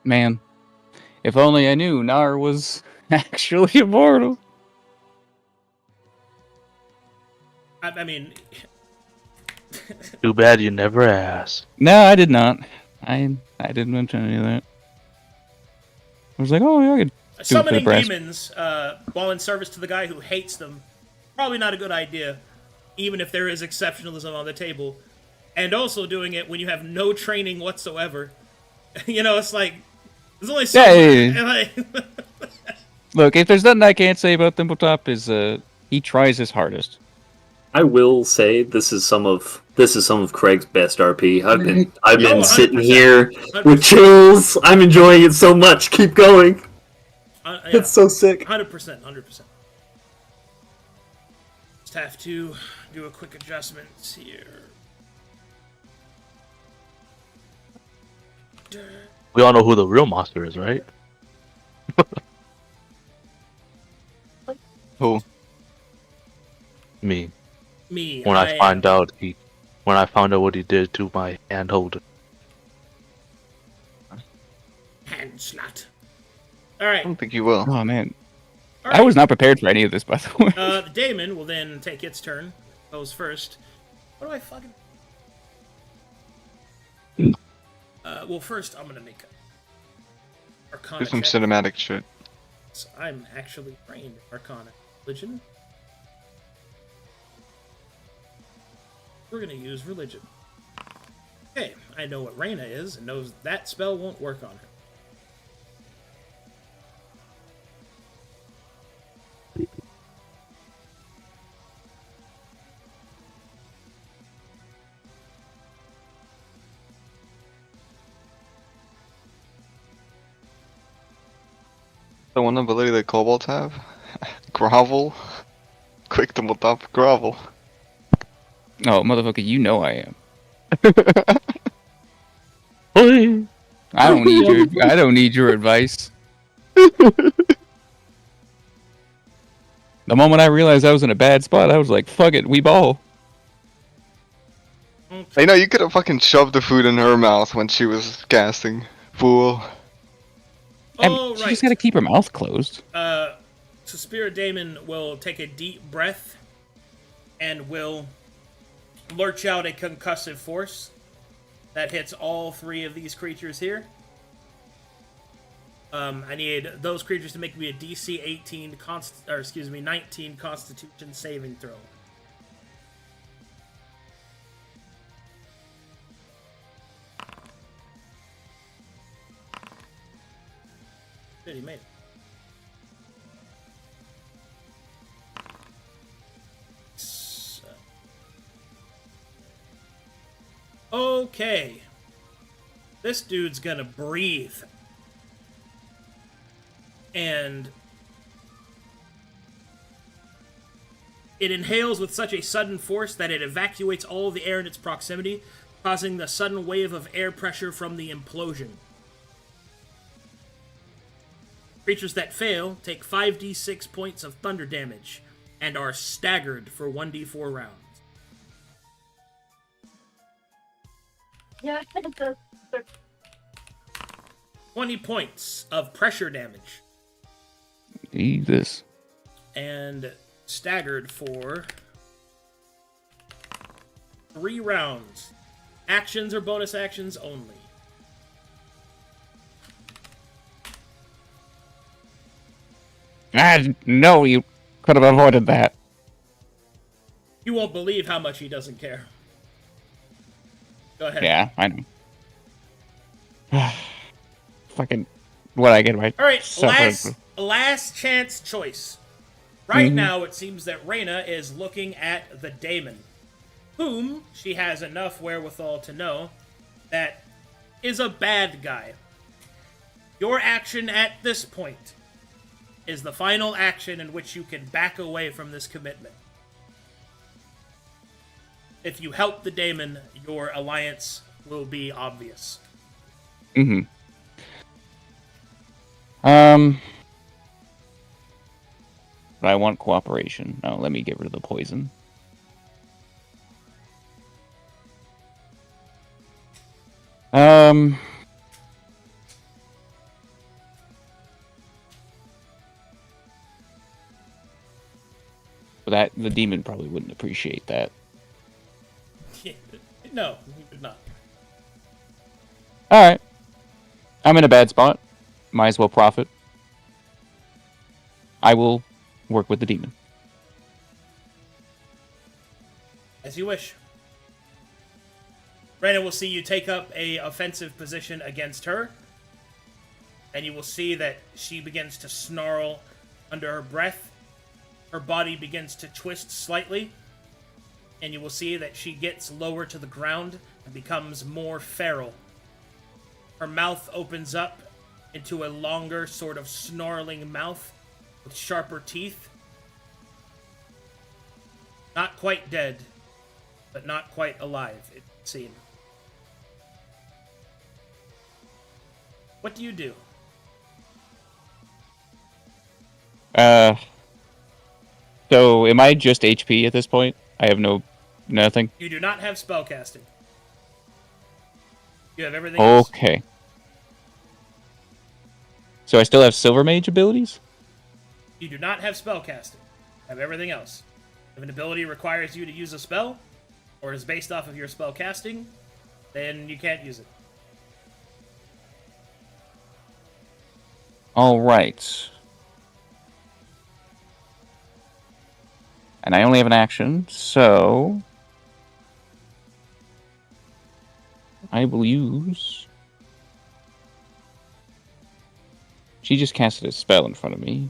Man, if only I knew Nar was actually immortal. I mean, Too bad you never asked. No, I did not. I didn't mention any of that. I was like, oh yeah, I could do it for the summoning brass. demons while in service to the guy who hates them, probably not a good idea, even if there is exceptionalism on the table. And also doing it when you have no training whatsoever. You know, it's like, there's only so Yeah, Look, if there's nothing I can't say about Thimbletop is he tries his hardest. I will say this is some of Craig's best RP. I've been sitting 100%. here with chills. I'm enjoying it so much. Keep going. Yeah, It's so sick. 100%. Just have to do a quick adjustment here. We all know who the real monster is, right? Who? Me. Me. When I found out what he did to my hand holder. Hand slut. Alright. I don't think you will. Oh man, All I was not prepared for any of this, by the way. The daemon will then take its turn. Goes first. What do I fucking... well, first, I'm gonna make a Arcana Do some check. cinematic shit. So I'm actually trained in Arcana. Religion. We're gonna use religion. Okay, I know what Reyna is, and knows that spell won't work on her. The one ability that kobolds have? Grovel? Quick to top grovel. Oh, motherfucker, you know I am. Hey. I don't need your advice. The moment I realized I was in a bad spot, I was like, fuck it, we ball. I know, you could have fucking shoved the food in her mouth when she was casting. Fool. And Oh, she right. just gotta keep her mouth closed. So Spirit Daemon will take a deep breath and will lurch out a concussive force That hits all 3 of these creatures here. I need those creatures to make me a DC 19 Constitution saving throw. Good, he made it. Okay. This dude's gonna breathe. And it inhales with such a sudden force that it evacuates all of the air in its proximity, causing the sudden wave of air pressure from the implosion. Creatures that fail take 5d6 points of thunder damage and are staggered for 1d4 rounds. Yeah, 20 points of pressure damage. Jesus. And staggered for 3 rounds. Actions or bonus actions only. No, you could have avoided that. You won't believe how much he doesn't care. Go ahead. Yeah, I know. Fucking, what I get right. All right, last chance choice. Right now, it seems that Reyna is looking at the daemon, whom she has enough wherewithal to know that is a bad guy. Your action at this point is the final action in which you can back away from this commitment. If you help the daemon, your alliance will be obvious. But I want cooperation. No, let me get rid of the poison. But that the demon probably wouldn't appreciate that. No, he would not. Alright. I'm in a bad spot. Might as well profit. I will work with the demon. As you wish. Reyna will see you take up a offensive position against her, and you will see that she begins to snarl under her breath. Her body begins to twist slightly, and you will see that she gets lower to the ground and becomes more feral. Her mouth opens up into a longer, sort of snarling mouth with sharper teeth. Not quite dead, but not quite alive, it would seem. What do you do? So am I just HP at this point? I have nothing? You do not have spellcasting. You have everything else. Okay. So I still have Silver Mage abilities? You do not have spellcasting. You have everything else. If an ability requires you to use a spell, or is based off of your spellcasting, then you can't use it. Alright. And I only have an action, so I will use... She just casted a spell in front of me.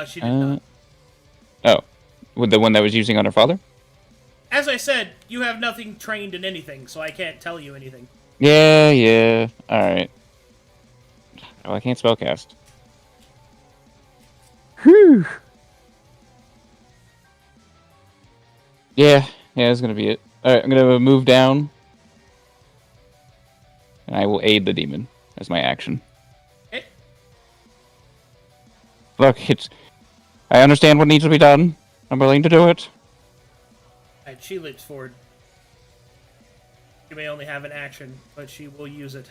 She did not. Oh. With the one that was using on her father? As I said, you have nothing trained in anything, so I can't tell you anything. Yeah. Alright. Oh, I can't spellcast. Whew. Yeah, that's gonna be it. Alright, I'm gonna move down. And I will aid the demon as my action. Okay. Look, I understand what needs to be done. I'm willing to do it. And she leaps forward. She may only have an action, but she will use it.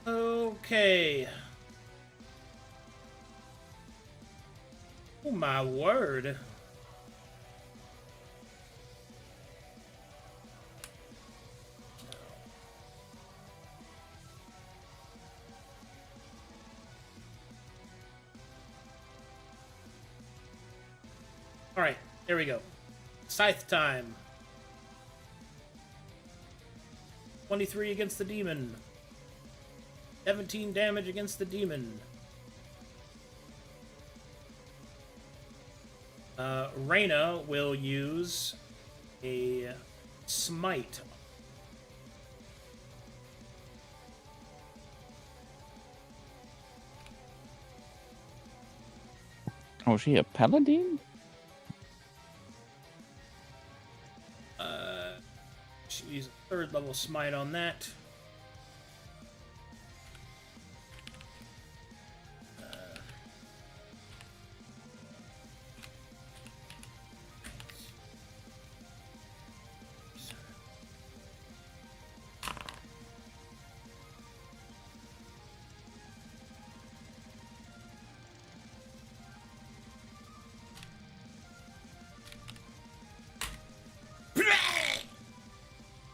Okay. my word. Alright, here we go. Scythe time. 23 against the demon. 17 damage against the demon. Reyna will use a smite. Oh, is she a paladin? She'll use a 3rd level smite on that.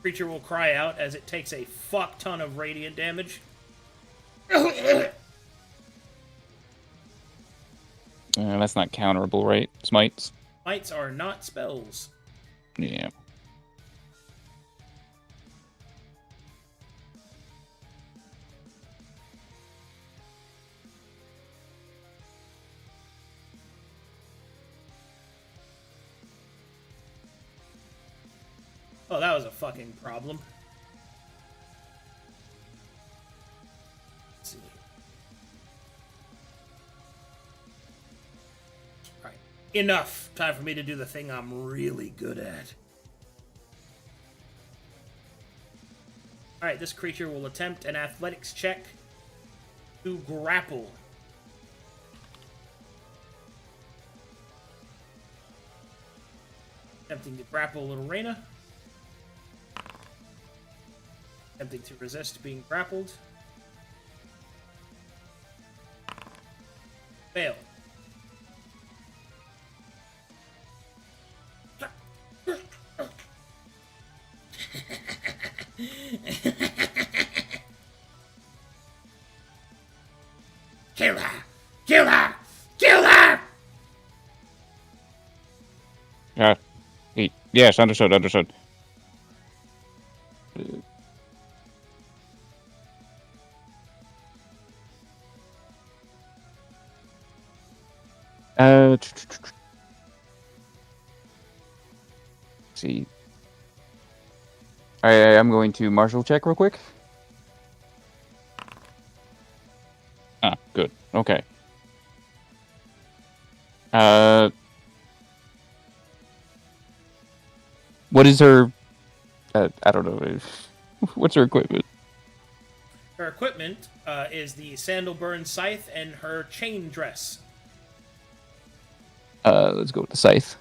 Creature will cry out as it takes a fuck ton of radiant damage. That's not counterable, right? Smites? Smites are not spells. Yeah. Oh, that was a fucking problem. Let's see. Alright. Enough. Time for me to do the thing I'm really good at. Alright, this creature will attempt an athletics check to grapple. Attempting to grapple little Reyna. Attempting to resist being grappled. Fail. Kill her! Kill her! Kill her! Yes, understood, understood. See. I'm going to martial check real quick. Ah, good. Okay. What is her... I don't know. What's her equipment? Her equipment is the Sandalburn Scythe and her chain dress. Let's go with the scythe.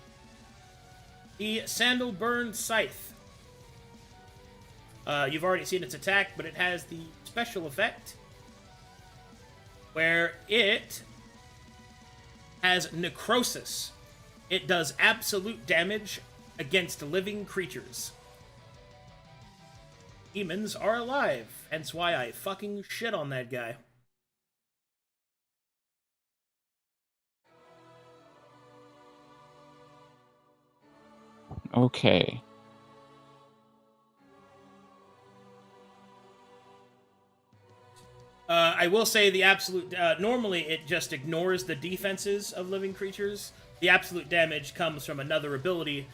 The Sandalburn Scythe. You've already seen its attack, but it has the special effect where it has necrosis. It does absolute damage against living creatures. Demons are alive, hence why I fucking shit on that guy. Okay. I will say the absolute... normally, it just ignores the defenses of living creatures. The absolute damage comes from another ability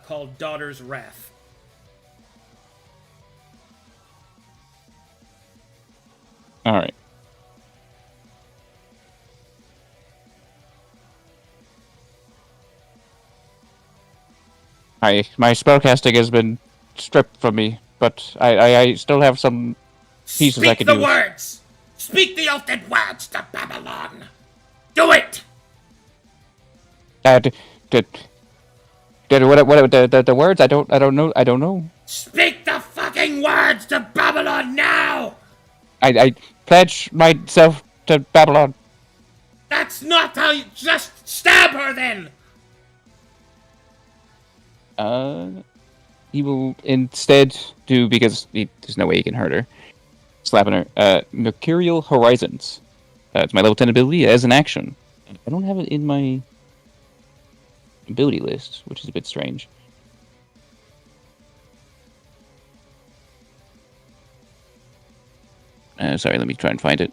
called Daughter's Wrath. Alright. My spellcasting has been stripped from me, but I still have some pieces I can use. Speak the words! Speak the ultimate words to Babylon! Do it! What the words? I don't know. Speak the fucking words to Babylon now! I pledge myself to Babylon. That's not how you... Just Stab her then! He will instead do, because there's no way he can hurt her, slapping her, Mercurial Horizons. It's my level 10 ability as an action. I don't have it in my ability list, which is a bit strange. Sorry, let me try and find it.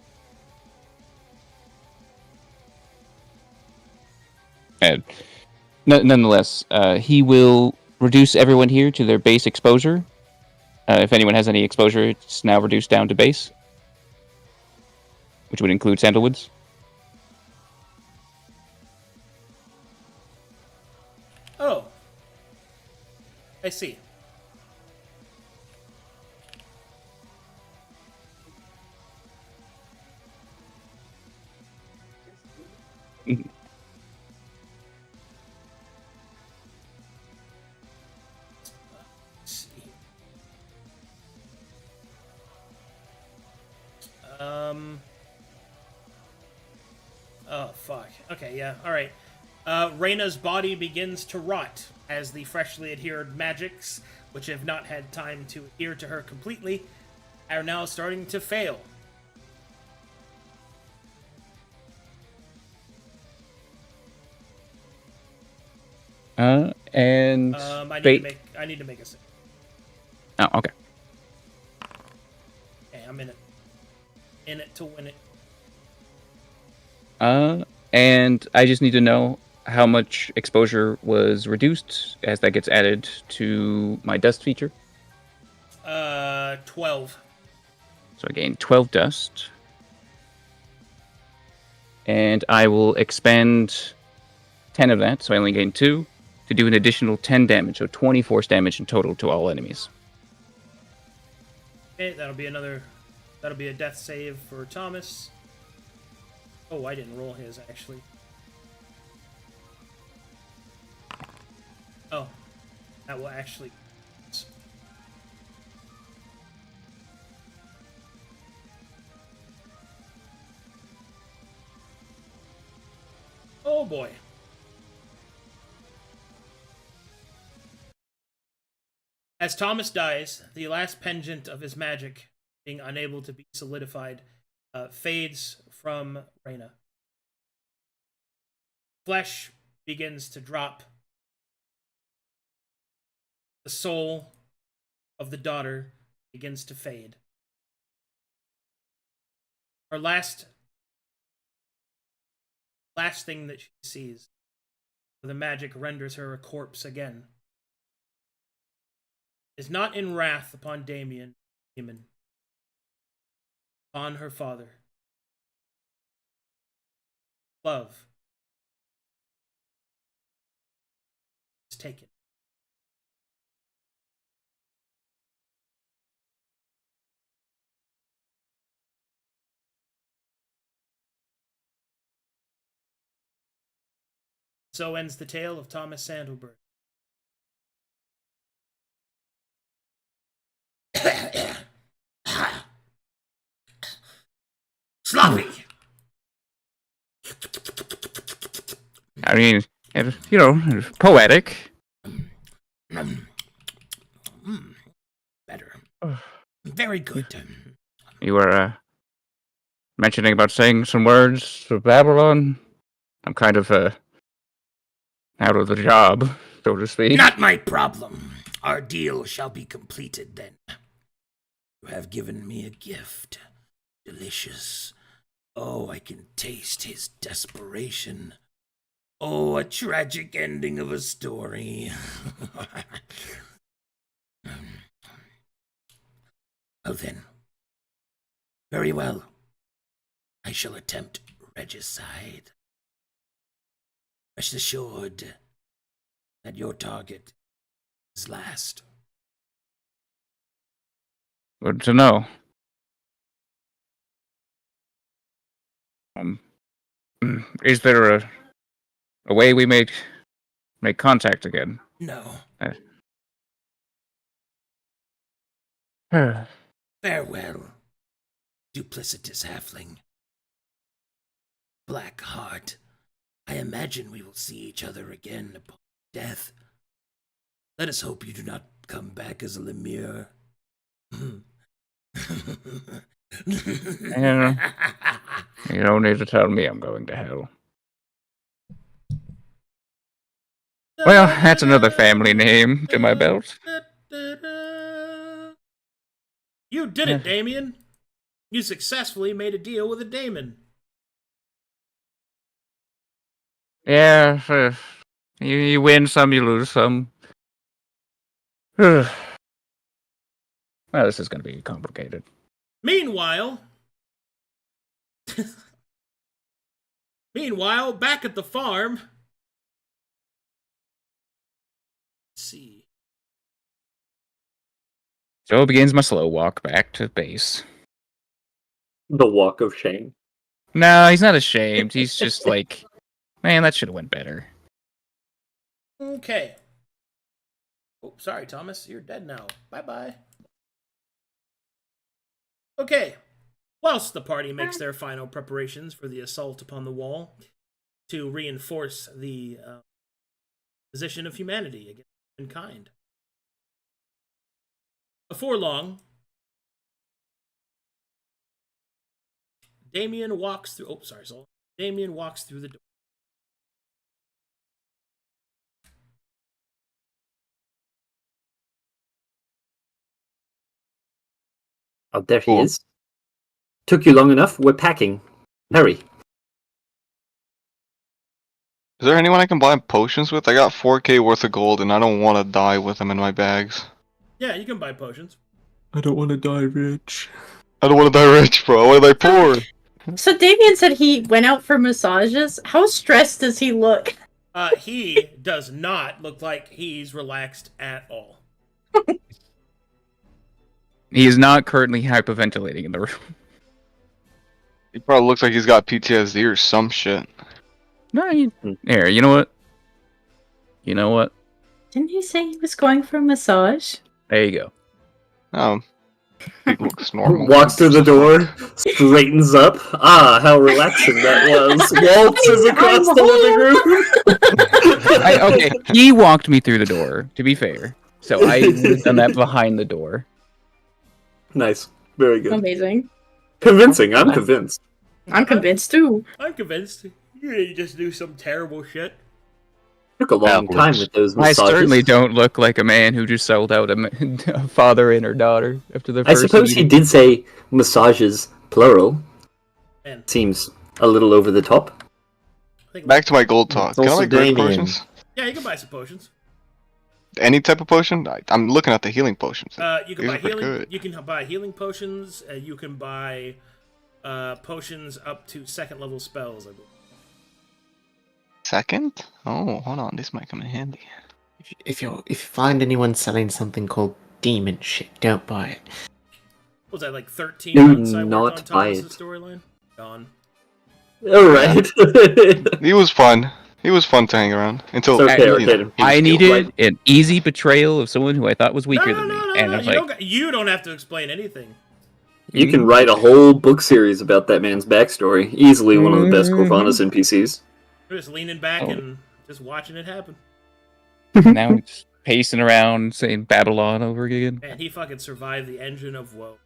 Nonetheless, he will reduce everyone here to their base exposure. If anyone has any exposure, it's now reduced down to base, which would include sandalwoods. Oh. I see. Oh, fuck. Okay, yeah, alright. Reyna's body begins to rot as the freshly adhered magics, which have not had time to adhere to her completely, are now starting to fail. And I need to make a save. Oh, okay. Okay, I'm in it. In it to win it. And I just need to know how much exposure was reduced as that gets added to my dust feature. 12. So I gain 12 dust. And I will expend 10 of that, so I only gain 2, to do an additional 10 damage, so 20 force damage in total to all enemies. Okay, that'll be a death save for Thomas. Oh, I didn't roll his, actually. Oh, that will actually... Oh boy. As Thomas dies, the last pendant of his magic, being unable to be solidified, fades from Reyna. Flesh begins to drop. The soul of the daughter begins to fade. Her last thing that she sees, the magic renders her a corpse again, is not in wrath upon Damien, demon, upon her father. Love is taken. So ends the tale of Thomas Sandalberg. Sloppy! I mean, it's poetic. Better. Very good. You were mentioning about saying some words for Babylon. I'm kind of out of the job, so to speak. Not my problem. Our deal shall be completed then. You have given me a gift. Delicious. Oh, I can taste his desperation. Oh, a tragic ending of a story. Well then. Very well. I shall attempt regicide. Rest assured that your target is last. Good to know. Is there a way we make contact again? No. Uh, Farewell, duplicitous halfling. Black heart I imagine we will see each other again upon death. Let us hope you do not come back as a Lemure. Yeah. You don't need to tell me I'm going to hell. Well, that's another family name to my belt. You did it, Damien. You successfully made a deal with a daemon. Yeah, you win some, you lose some. Well, this is going to be complicated. Meanwhile, back at the farm. Let's see. So begins my slow walk back to base. The walk of shame. No, he's not ashamed. He's just like, man, that should have went better. Okay. Oh, sorry, Thomas. You're dead now. Bye-bye. Okay. Whilst the party makes their final preparations for the assault upon the wall to reinforce the position of humanity against mankind. Before long, Damien walks through... Oh, sorry, Sol. Damien walks through the door. Oh, there he is. Took you long enough. We're packing. Hurry. Is there anyone I can buy potions with? I got 4k worth of gold and I don't want to die with them in my bags. Yeah, you can buy potions. I don't want to die rich. I don't want to die rich, bro. I want to die poor. So Damien said he went out for massages. How stressed does he look? He does not look like he's relaxed at all. He is not currently hyperventilating in the room. He probably looks like he's got PTSD or some shit. No, here, you know what? You know what? Didn't he say he was going for a massage? There you go. He looks normal. Walks through the door, straightens up. Ah, how relaxing that was. Waltzes across the living room. Okay, he walked me through the door, to be fair. So I would have done that behind the door. Nice. Very good. Amazing. Convincing. I'm convinced. I'm convinced too. I'm convinced. You just do some terrible shit. Took a long time with those massages. I certainly don't look like a man who just sold out a father and her daughter after the I first suppose meeting. he did say massages, plural. Man. Seems a little over the top. Back to my gold talk. It's Can I also like great Damien. potions? Yeah, you can buy some potions. Any type of potion? I'm looking at the healing potions. You can These buy are pretty healing. good. You can buy healing potions. You can buy potions up to second level spells. I believe. Second? Oh, hold on. This might come in handy. If you find anyone selling something called demon shit, don't buy it. What was that, like 13 Do months I not worked on buy Thomas's it. storyline? Gone. Alright. He was fun. He was fun to hang around until It's okay, you know, Arcadum. he was I killed. needed an easy betrayal of someone who I thought was weaker No, than me. no, And I no. was You, like, you don't have to explain anything. You can write a whole book series about that man's backstory. Easily one of the best Corvanas NPCs. You're just leaning back Oh. and just watching it happen. now he's pacing around saying Babylon over again. And he fucking survived the engine of woe.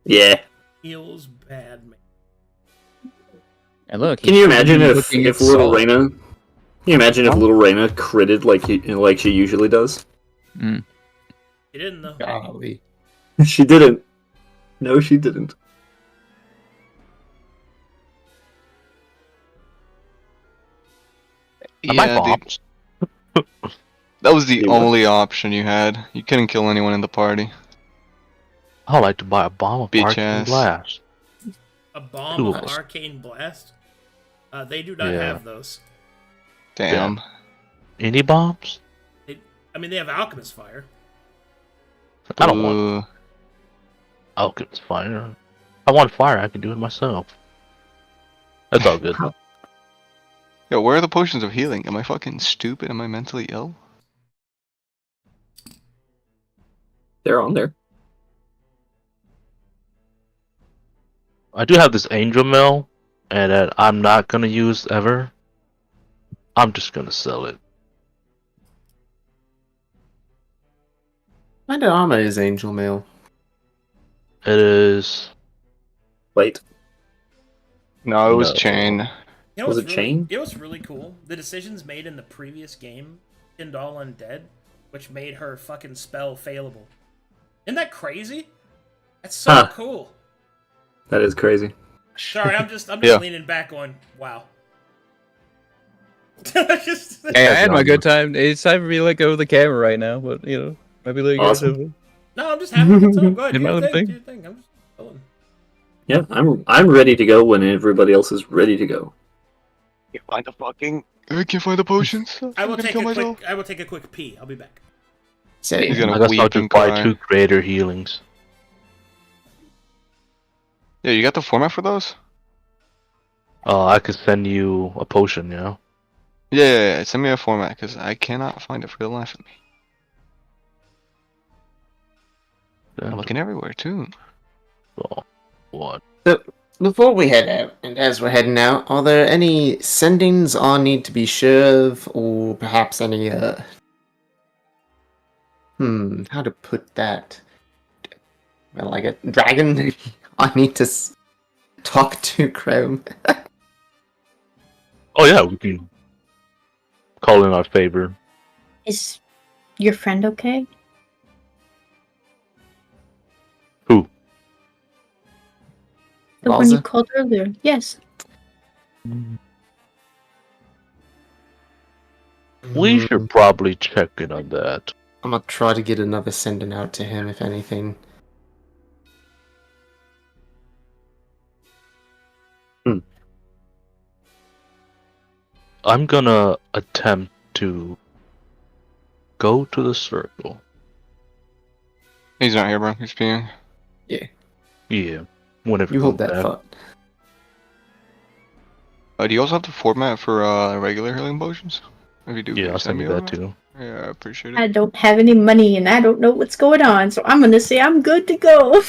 Yeah. Feels bad, man. And look, Can he's you imagine looking if at little Saul. Reyna? Can you imagine if little Reyna critted like she usually does? He didn't, though. Golly. She didn't. No, she didn't. I buy Yeah, dude. bombs. That was the You what? only option you had. You couldn't kill anyone in the party. I like to buy a bomb of Bitch Arcane ass. Blast. A bomb Two of of us. arcane blast? They do not Yeah. have those. Damn. Any bombs? I mean, they have alchemist fire. I don't want alchemist fire. I want fire. I can do it myself. That's all good. Yo, where are the potions of healing? Am I fucking stupid? Am I mentally ill? They're on there. I do have this angel mill, and that I'm not gonna use ever. I'm just gonna sell it. What armor is angel mail? It is. Wait, No, it was No. chain. You know Was what's it really, chain? You know what's really cool? The decisions made in the previous game pinned all undead, which made her fucking spell failable. Isn't that crazy? That's so Huh. cool. that is crazy. Sorry, I'm just Yeah. leaning back going, wow. Just- Hey, I had my John. good time. It's time for me to let go of the camera right now, but maybe let you guys Awesome. have it. No, I'm just having a good time. Go ahead, Did do my your own thing. thing. Do your thing. I'm just chilling. Yeah, I'm ready to go when everybody else is ready to go. Can't find the fucking. I can't find the potions. I will I'm gonna take kill a myself. quick. I will take a quick pee. I'll be back. So, He's gonna I guess I'll weep just and buy cry. 2 greater healings. Yeah, you got the format for those? I could send you a potion, you know? Yeah. Send me a format because I cannot find it for the life of me. I'm And looking everywhere too. so, what? before we head out, and as we're heading out, are there any sendings I need to be sure of, or perhaps any, how to put that? Well, like a dragon I need to talk to, Chrome. Oh yeah, we can call in our favor. Is your friend okay? Who? The one you Balza? called earlier. Yes. We should probably check in on that. I'm gonna try to get another sending out to him, if anything. I'm gonna attempt to go to the circle. He's not here, bro. He's peeing. Yeah, whenever You he hold comes that back. thought. Do you also have the format for regular healing potions? If you do, Yeah, I'll send you over that too. Yeah, I appreciate I it. don't have any money and I don't know what's going on, so I'm gonna say I'm good to go.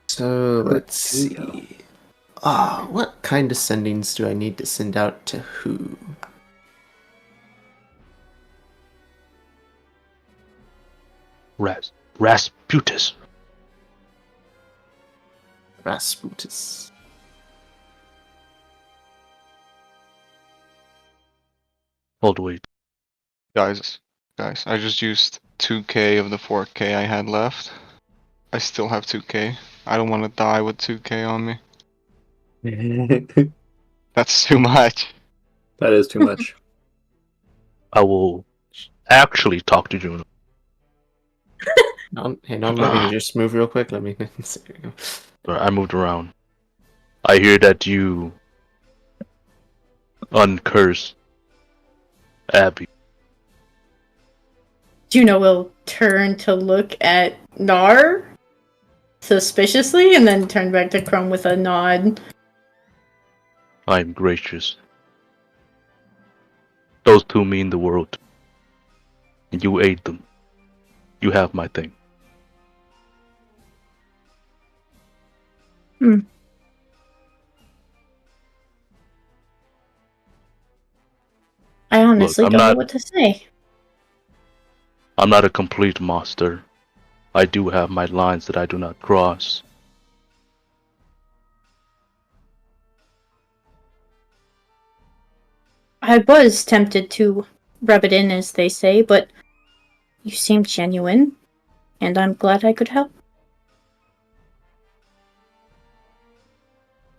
So, let's Good to go. see. What kind of sendings do I need to send out to who? Rasputus. Rasputus. Hold, wait. Guys, I just used 2k of the 4k I had left. I still have 2k. I don't want to die with 2k on me. that That's too much. is too much. I will actually talk to Juno. Hang on, let me just move real quick. Let me. There we go. I moved around. I hear that you uncursed Abby. Juno will turn to look at Nar suspiciously and then turn back to Crumb with a nod. I am gracious. Those two mean the world to me. And you aid them. You have my thing. I honestly I'm don't know not- what to say. I'm not a complete monster. I do have my lines that I do not cross. I was tempted to rub it in, as they say, but you seem genuine, and I'm glad I could help.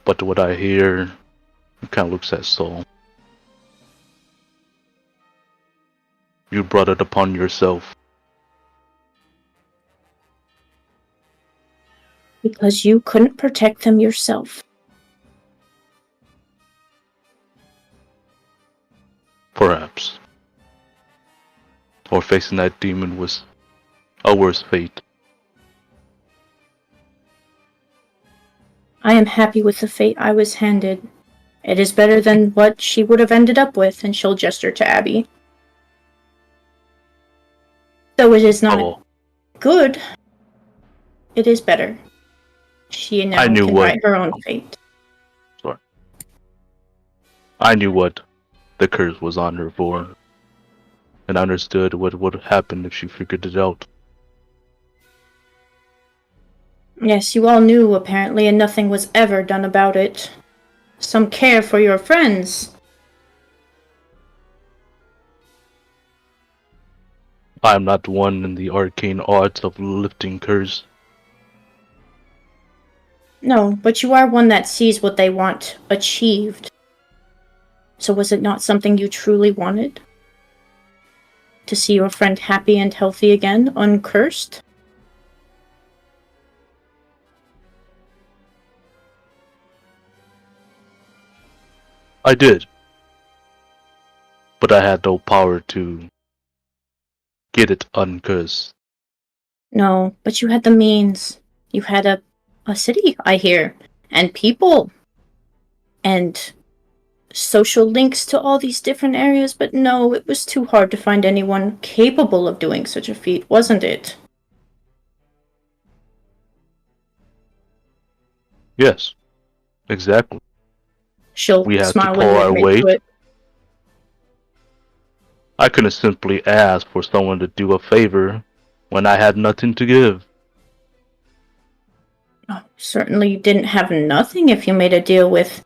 But what I hear, it kind of looks at Soul. You brought it upon yourself. Because you couldn't protect them yourself. Perhaps. Or facing that demon was a worse fate. I am happy with the fate I was handed. It is better than what she would have ended up with, and she'll gesture to Abby. Though it is not Oh, good, it is better. She now I knew can what- write her own fate. I knew what the curse was on her for, and understood what would happen if she figured it out. Yes, you all knew, apparently, and nothing was ever done about it. Some care for your friends. I am not one in the arcane arts of lifting curse. No, but you are one that sees what they want achieved. So was it not something you truly wanted? To see your friend happy and healthy again, uncursed? I did. But I had no power to get it uncursed. No, but you had the means. You had a city, I hear, and people, and social links to all these different areas, but no, it was too hard to find anyone capable of doing such a feat, wasn't it? Yes, exactly. She'll We had to smile pull when you our admit weight. to it. I couldn't simply ask for someone to do a favor when I had nothing to give. Oh, certainly you didn't have nothing if you made a deal with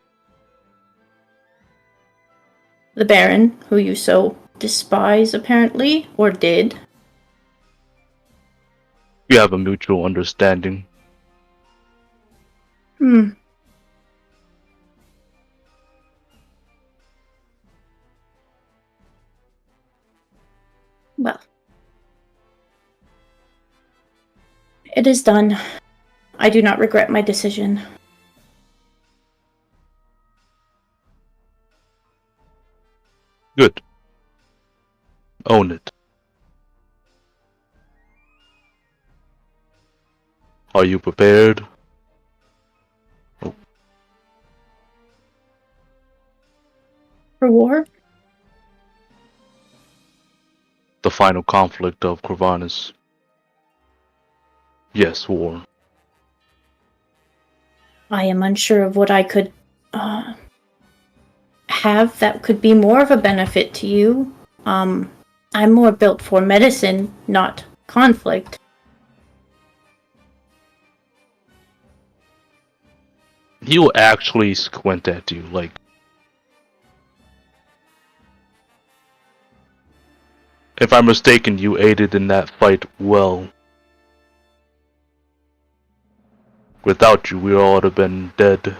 the Baron, who you so despise, apparently, or did. We have a mutual understanding. Hmm. Well. It is done. I do not regret my decision. Good. Own it. Are you prepared? For war? The final conflict of Corvinus. Yes, war. I am unsure of what I could have that could be more of a benefit to you. I'm more built for medicine, not conflict. He will actually squint at you, like... If I'm mistaken, you aided in that fight well. Without you, we all would have been dead.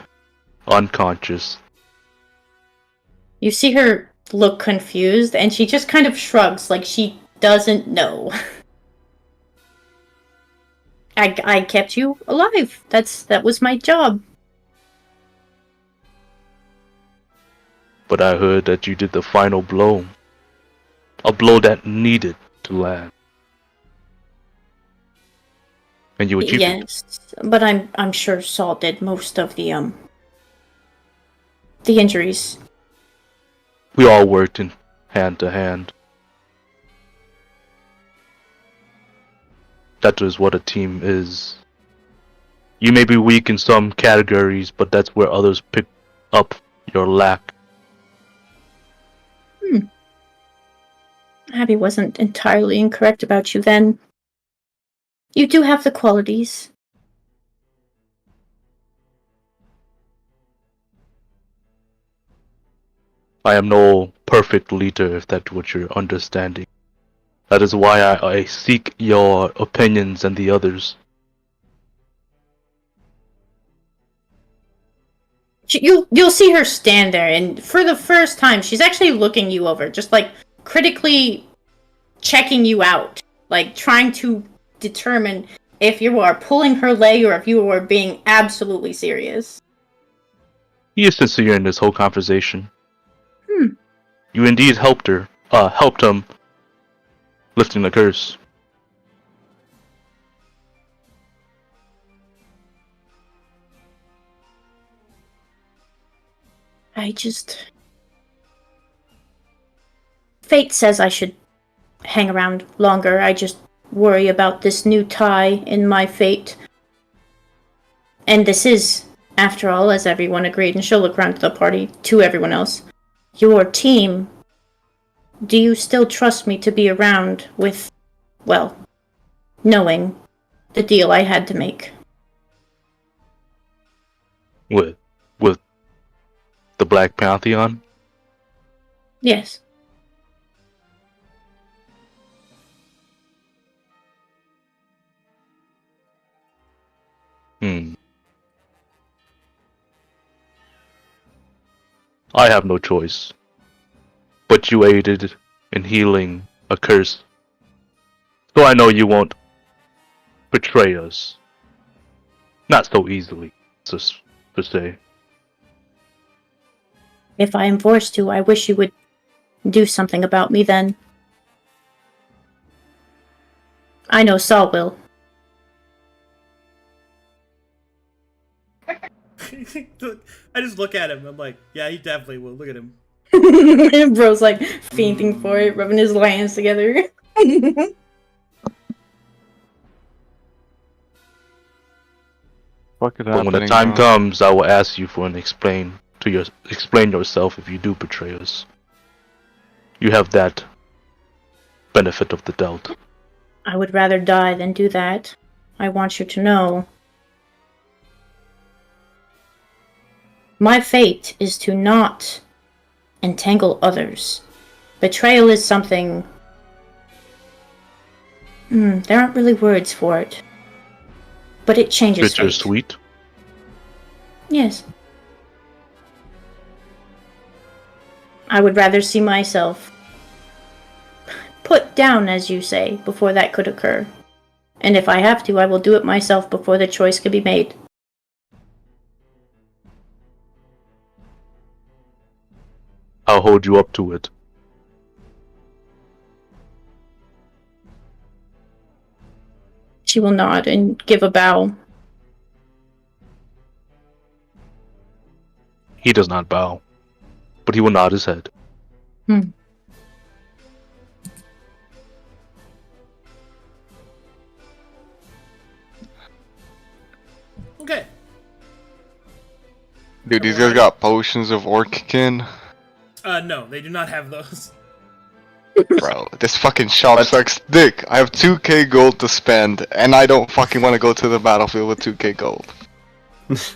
Unconscious. You see her look confused, and she just kind of shrugs like she doesn't know. I kept you alive. That was my job. But I heard that you did the final blow. A blow that needed to land. And you achieved it. Yes, but I'm sure Saul did most of the injuries. We all worked in hand to hand. That is what a team is. You may be weak in some categories, but that's where others pick up your lack. Abby wasn't entirely incorrect about you then. You do have the qualities. I am no perfect leader, if that's what you're understanding. That is why I seek your opinions and the others. You'll see her stand there, and for the first time, she's actually looking you over, just like critically checking you out, like trying to determine if you are pulling her leg or if you are being absolutely serious. He is sincere in this whole conversation. Hmm. You indeed helped him lifting the curse. Fate says I should hang around longer. I just worry about this new tie in my fate. And this is, after all, as everyone agreed, and she'll look around to the party, to everyone else, your team, do you still trust me to be around with, well, knowing the deal I had to make? With the Black Pantheon? Yes. I have no choice. But you aided in healing a curse. So I know you won't betray us. Not so easily, just per se. If I am forced to, I wish you would do something about me then. I know Saul will. I just look at him. I'm like, yeah, he definitely will. Look at him. Bro's like fainting for it, rubbing his hands together. Fuck is But when the happening time now? comes, I will ask you for an explain yourself if you do betray us. You have that benefit of the doubt. I would rather die than do that. I want you to know. My fate is to not entangle others. Betrayal is something... there aren't really words for it. But it changes fate. Bittersweet. Yes. I would rather see myself put down, as you say, before that could occur. And if I have to, I will do it myself before the choice could be made. I'll hold you up to it. She will nod and give a bow. He does not bow, but he will nod his head. Okay. Dude, these guys got potions of Orckin. No, they do not have those. Bro, this fucking shop sucks dick. I have 2k gold to spend, and I don't fucking want to go to the battlefield with 2k gold.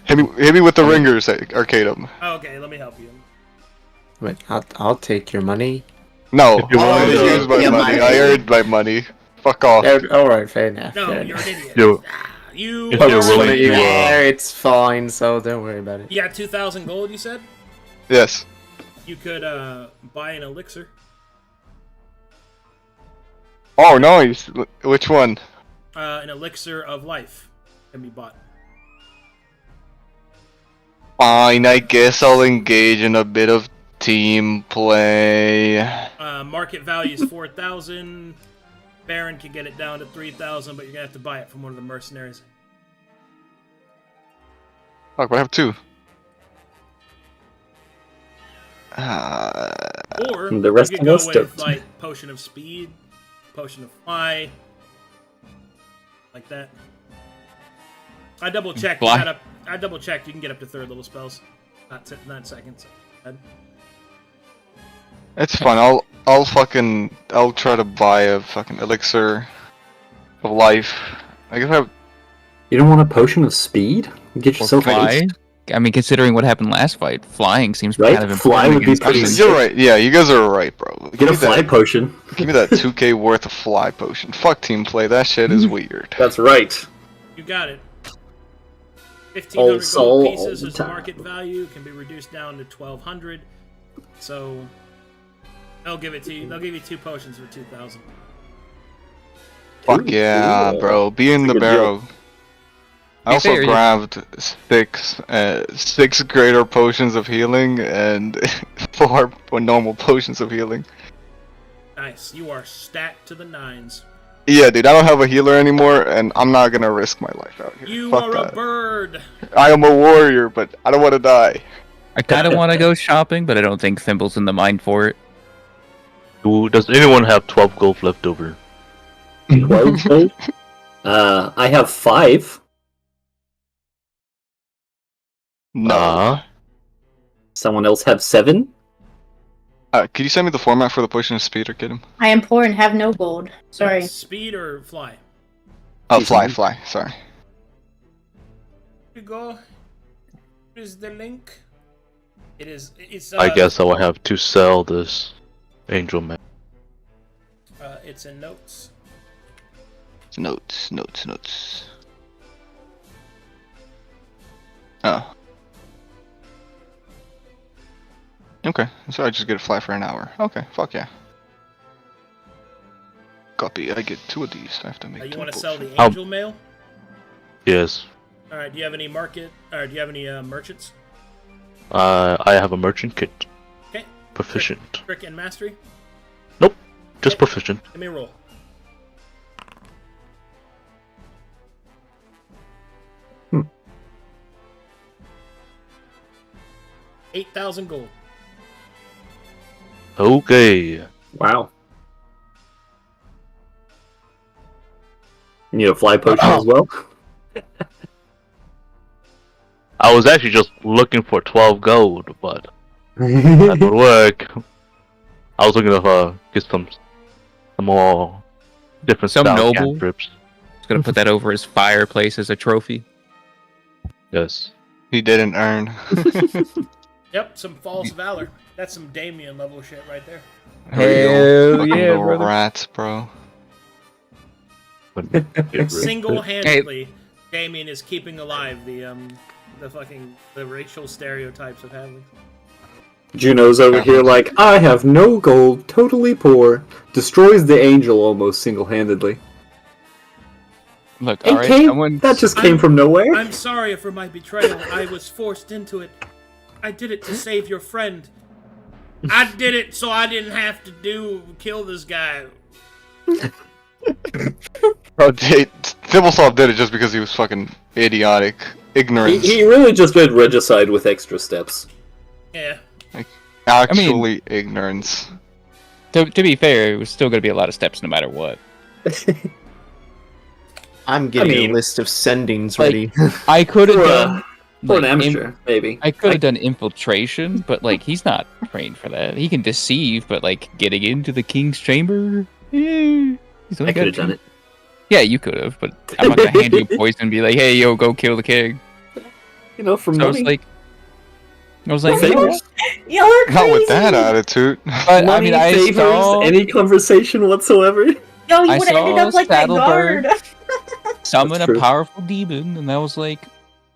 hit me with the ringers, Arcadum. Oh, okay, let me help you. Wait, I'll take your money. No, If you I want to- used my Yeah, money. my- I earned my money. Fuck off. Yeah, alright, fair enough. No, fair you're enough. an idiot. Yo, You If are you're an willing idiot. to, Yeah, it's fine, so don't worry about it. You got 2,000 gold, you said? Yes. You could buy an elixir. Oh, nice. Which one? An elixir of life can be bought. Fine, I guess I'll engage in a bit of team play. Market value is 4,000. Baron can get it down to 3,000, but you're gonna have to buy it from one of the mercenaries. Fuck, but I have 2. Or The rest you of could go us with don't. like potion of speed, potion of fly, like that. I double checked. Fly? I double checked. You can get up to 3rd level spells, not seconds. It's fine. I'll try to buy a fucking elixir of life. I guess I have. You don't want a potion of speed? Get yourself Fly? haste, I mean, considering what happened last fight, flying seems Right? kind of Fly important would be against pretty humans. You're right. Yeah, you guys are right, bro. Get a fly potion. Give me that 2k worth of fly potion. Fuck team play. That shit is weird. That's right. You got it. All 1,500 soul, gold pieces all is the the time. market value. Can be reduced down to 1,200. So they'll give it to you. They'll give you 2 potions for 2,000. Fuck yeah, Ooh. bro. Be in That's a the good deal. barrel. I also fair, grabbed 6 greater potions of healing and 4 normal potions of healing. Nice. You are stacked to the 9s. Yeah, dude, I don't have a healer anymore, and I'm not gonna risk my life out here. You Fuck are that. a bird. I am a warrior, but I don't want to die. I kind of want to go shopping, but I don't think Thimble's in the mind for it. Does anyone have 12 gold left over? 12 gold? I have 5. No. Someone else have 7? Could you send me the format for the potion of speed, Arcadum? I am poor and have no gold. Sorry. Speed or fly? Oh, fly. Sorry. Here you go. Here's the link. It's. I guess I will have to sell this angel man. It's in notes. Notes. Oh. Okay, so I just get a fly for an hour. Okay, fuck yeah. Copy. I get 2 of these. I have to make. You 2 want to sell the potions. angel mail? Yes. All right. Do you have any merchants? I have a merchant kit. Okay. Proficient. Trick and mastery. Just proficient. Give me a roll. Hmm. 8,000 gold. Okay. Wow. You need a fly potion as well? I was actually just looking for 12 gold, but that would work. I was looking to get some more different Some style noble? cantrips. He's gonna put that over his fireplace as a trophy. Yes. He didn't earn. Yep, some false valor. That's some Damien level shit right there. Hell Fucking yeah, little brother. rats, bro. Single-handedly, Damien is keeping alive the racial stereotypes of having. Juno's over here like, I have no gold, totally poor. Destroys the angel almost single-handedly. Look, Hey, alright, Kane, someone... that just came from nowhere. I'm sorry for my betrayal. I was forced into it. I did it to save your friend. I did it so I didn't have to kill this guy. Bro, Thimblesaw did it just because he was fucking idiotic. Ignorance. He really just went regicide with extra steps. Yeah. Actually, ignorance. To be fair, it was still gonna be a lot of steps no matter what. I'm getting mean, a list of sendings like, ready. I could have For, done... For an like, amateur, maybe. I could have done infiltration, but like he's not trained for that. He can deceive, but like getting into the king's chamber, he's only I could have done it. Yeah, you could have, but I'm not gonna hand you poison and be like, "Hey, yo, go kill the king." You know, from So I was like, favors, Y'all are crazy. Not with that attitude. but, I money, mean, I favors, saw any conversation whatsoever. Yo, you I would have ended saw up like that Saddlebird. guard. summon That's a true. powerful demon, and I was like,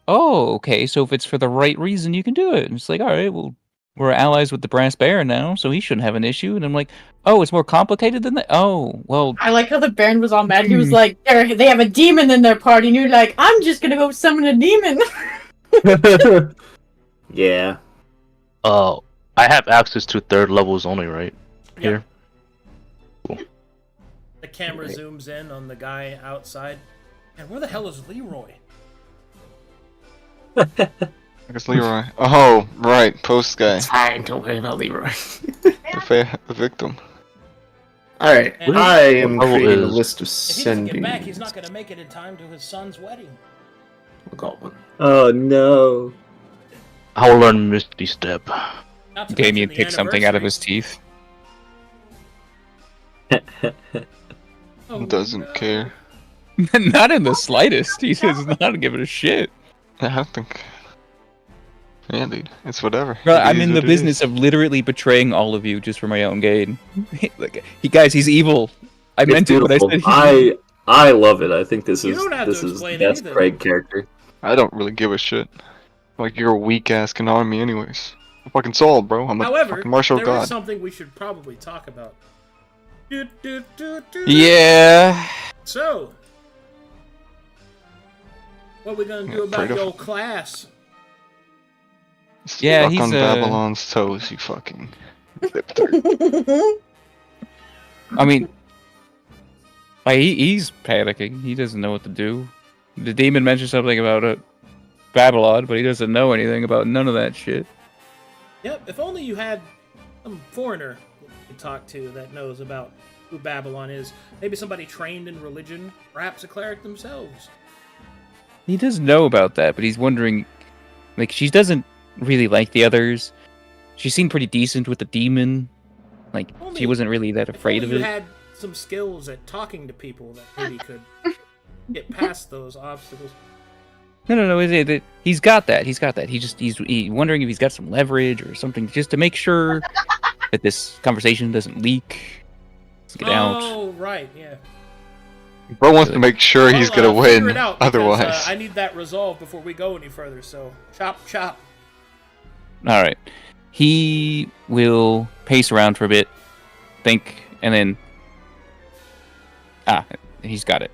"Oh, okay. So if it's for the right reason, you can do it." And it's like, all right, well, we're allies with the Brass Baron now, so he shouldn't have an issue. And I'm like, "Oh, it's more complicated than that." Oh, well, I like how the Baron was all mad. He was like, they have a demon in their party, and you're like, I'm just gonna go summon a demon. Yeah. I have access to 3rd levels only, right? Here. The camera zooms in on the guy outside. And where the hell is Leroy? I guess Leroy. Oh, right, post guy. It's fine, don't worry about Leroy. The victim. Alright, And- I am What level creating a is- list of If he doesn't get sendings. back, he's not gonna make it in time to his son's wedding. I got one. Oh no. I will learn Misty Step. Not to Damien mention the picked something out of his anniversary. teeth. Oh, Doesn't no. care. Not in the slightest. He does not give it a shit. I don't think. Yeah, dude. It's whatever. Bro, It I'm is in the what it business is. of literally betraying all of you just for my own gain. Like, guys, he's evil. I It's meant it when I beautiful. said I love it. I think this You is don't have to the explain best anything. Craig character. I don't really give a shit. Like, you're a weak ass can harm me anyways. I'm fucking Saul, bro. I'm a However, fucking martial there is god. something we should probably talk about. Yeah. So, what we gonna do Yeah, about afraid of- your class? Yeah, Stuck he's, on Babylon's toes, you fucking. I mean, like, he's panicking. He doesn't know what to do. The demon mentioned something about Babylon, but he doesn't know anything about none of that shit. Yep, if only you had some foreigner to talk to that knows about who Babylon is. Maybe somebody trained in religion, perhaps a cleric themselves. He does know about that, but he's wondering, like, she doesn't really like the others. She seemed pretty decent with the demon, Like, Only- she wasn't really that afraid of you it. had some skills at talking to people that maybe could get past those obstacles. No. He's got that. He's wondering if he's got some leverage or something, just to make sure that this conversation doesn't leak. Let's get out. Oh, right, yeah. Bro wants to make sure he's gonna figure win. it out because, Otherwise, I need that resolved before we go any further. So chop. All right. He will pace around for a bit, think, and then he's got it.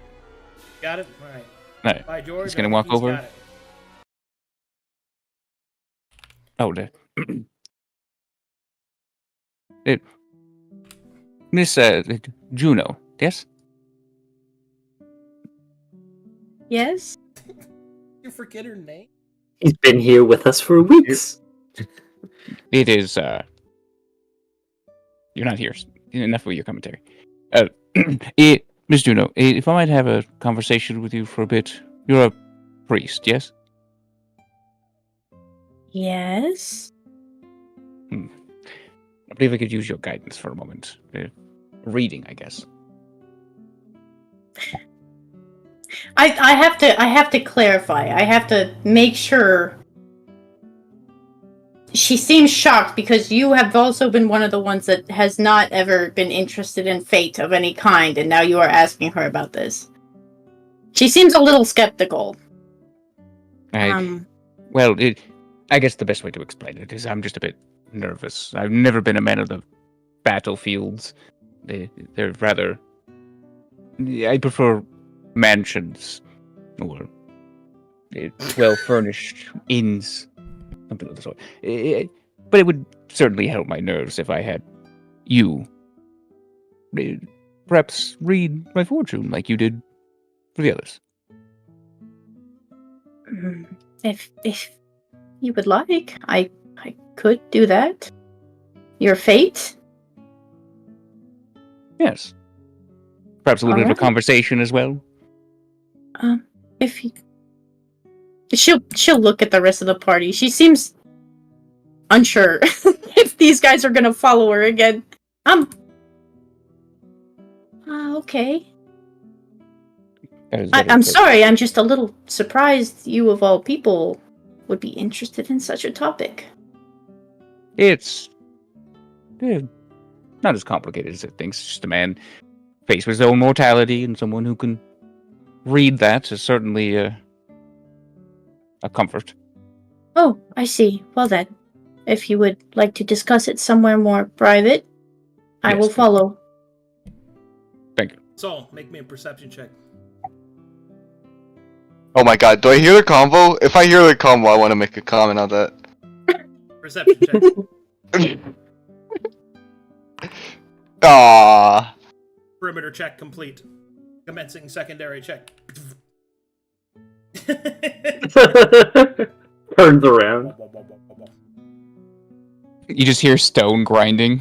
Got it. All right. All right. By George, He's gonna I walk think he's over. got it. Oh, Miss Juno, yes? Yes? You forget her name? He's been here with us for weeks. It is, you're not here. Enough of your commentary. Miss Juno, if I might have a conversation with you for a bit. You're a priest, yes? Yes? I believe I could use your guidance for a moment. Reading, I guess. I have to clarify. I have to make sure. She seems shocked because you have also been one of the ones that has not ever been interested in fate of any kind, and now you are asking her about this. She seems a little skeptical. Well, I guess the best way to explain it is I'm just a bit nervous. I've never been a man of the battlefields. They're rather... I prefer mansions or well-furnished inns, something of the sort. But it would certainly help my nerves if I had you perhaps read my fortune like you did for the others. If you would like, I could do that. Your fate? Yes. Perhaps a little bit of a Alright. conversation as well. If you... She'll look at the rest of the party. She seems unsure if these guys are gonna follow her again. Okay. I'm sorry, I'm just a little surprised you of all people would be interested in such a topic. It's not as complicated as it thinks. It's just a man faced with his own mortality, and someone who can read that is certainly a comfort. Oh, I see. Well then, if you would like to discuss it somewhere more private, I Yes, will thank follow. Thank you. Saul, make me a perception check. oh my god, do I hear the combo? If I hear the combo, I want to make a comment on that. Perception check. Ah, Perimeter check complete. Commencing secondary check. Turns around. You just hear stone grinding.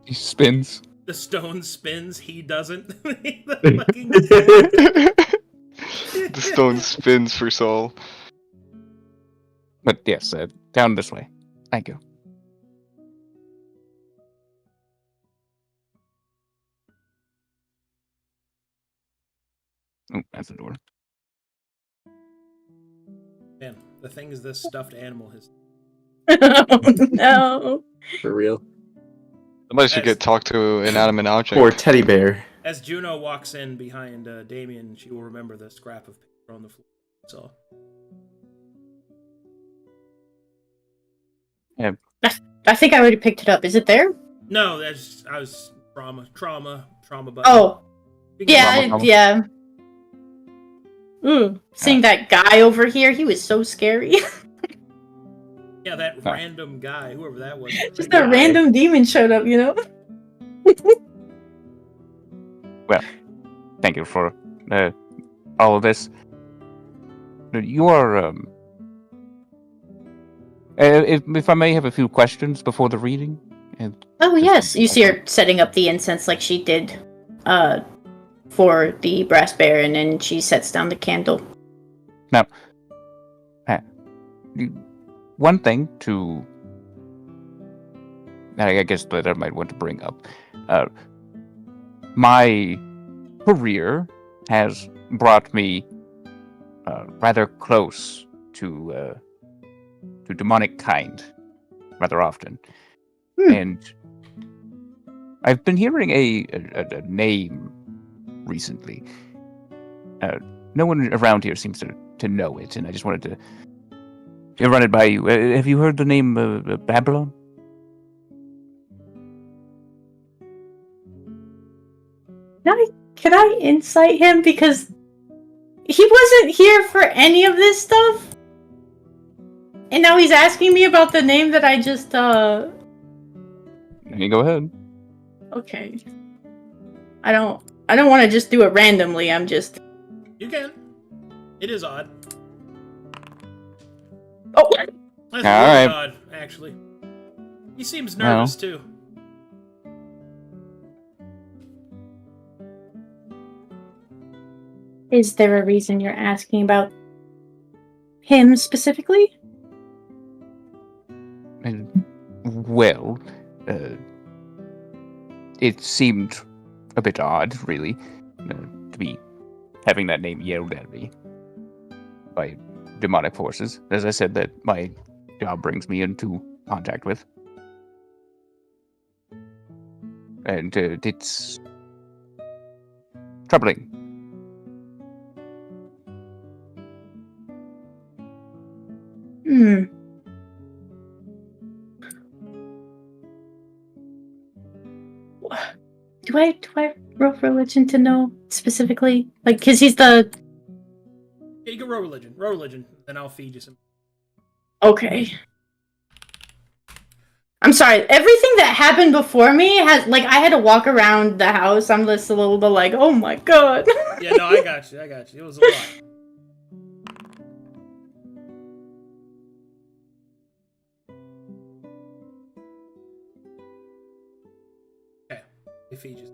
He spins. The stone spins, he doesn't. The fucking the stone spins for Soul. But yes, down this way. Thank you. Oh, that's the door. Man, the things this stuffed animal has. Oh, no. For real. Somebody should get talked to an inanimate object. Poor teddy bear. As Juno walks in behind Damien, she will remember the scrap of paper on the floor. So. Yeah. I think I already picked it up. Is it there? No, I was trauma button. Oh, You can- yeah, Trauma. yeah. Seeing that guy over here, he was so scary. Yeah, that random guy, whoever that was. Just a random demon showed up, you know? Well, thank you for all of this. You are, if I may have a few questions before the reading. Oh, yes. You see her setting up the incense like she did for the brass bear, and then she sets down the candle. Now, one thing to I guess that I might want to bring up. My career has brought me rather close to demonic kind rather often. And I've been hearing a name recently. No one around here seems to know it, and I just wanted to run it by you. Have you heard the name Babylon? Can I insight him? Because he wasn't here for any of this stuff. And now he's asking me about the name that I just, You go ahead. Okay. I don't want to just do it randomly, I'm just... You can. It is odd. Oh! That's really Alright. odd, actually. He seems nervous, too. Is there a reason you're asking about him specifically? Well, it seemed a bit odd, really, to be having that name yelled at me by demonic forces. As I said, that my job brings me into contact with. And it's troubling. Do I roll religion to know specifically? Like, because he's the... Yeah, you can roll religion. Roll religion, then I'll feed you some. Okay. I'm sorry, everything that happened before me has, like, I had to walk around the house. I'm just a little bit like, oh my god. Yeah, no, I got you. It was a lot. Okay, they feed you.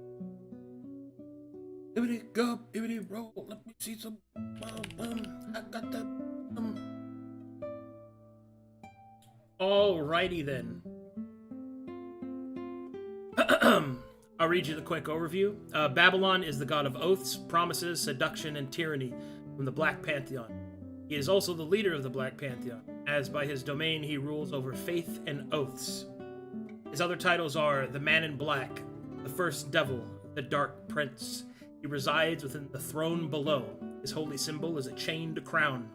Ibbity go, ibbity roll. Let me see some. I got that. Alrighty then. I'll read you the quick overview. Babylon is the god of oaths, promises, seduction, and tyranny from the Black Pantheon. He is also the leader of the Black Pantheon, as by his domain he rules over faith and oaths. His other titles are the Man in Black, the First Devil, the Dark Prince. He resides within the throne below. His holy symbol is a chained crown.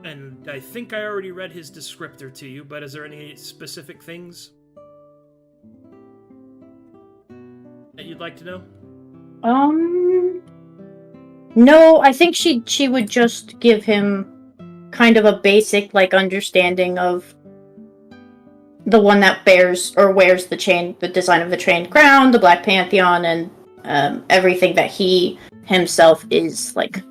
And I think I already read his descriptor to you, but is there any specific things that you'd like to know? No, I think she would just give him kind of a basic, like, understanding of the one that bears or wears the design of the chained crown, the Black Pantheon, and everything that he himself is, like,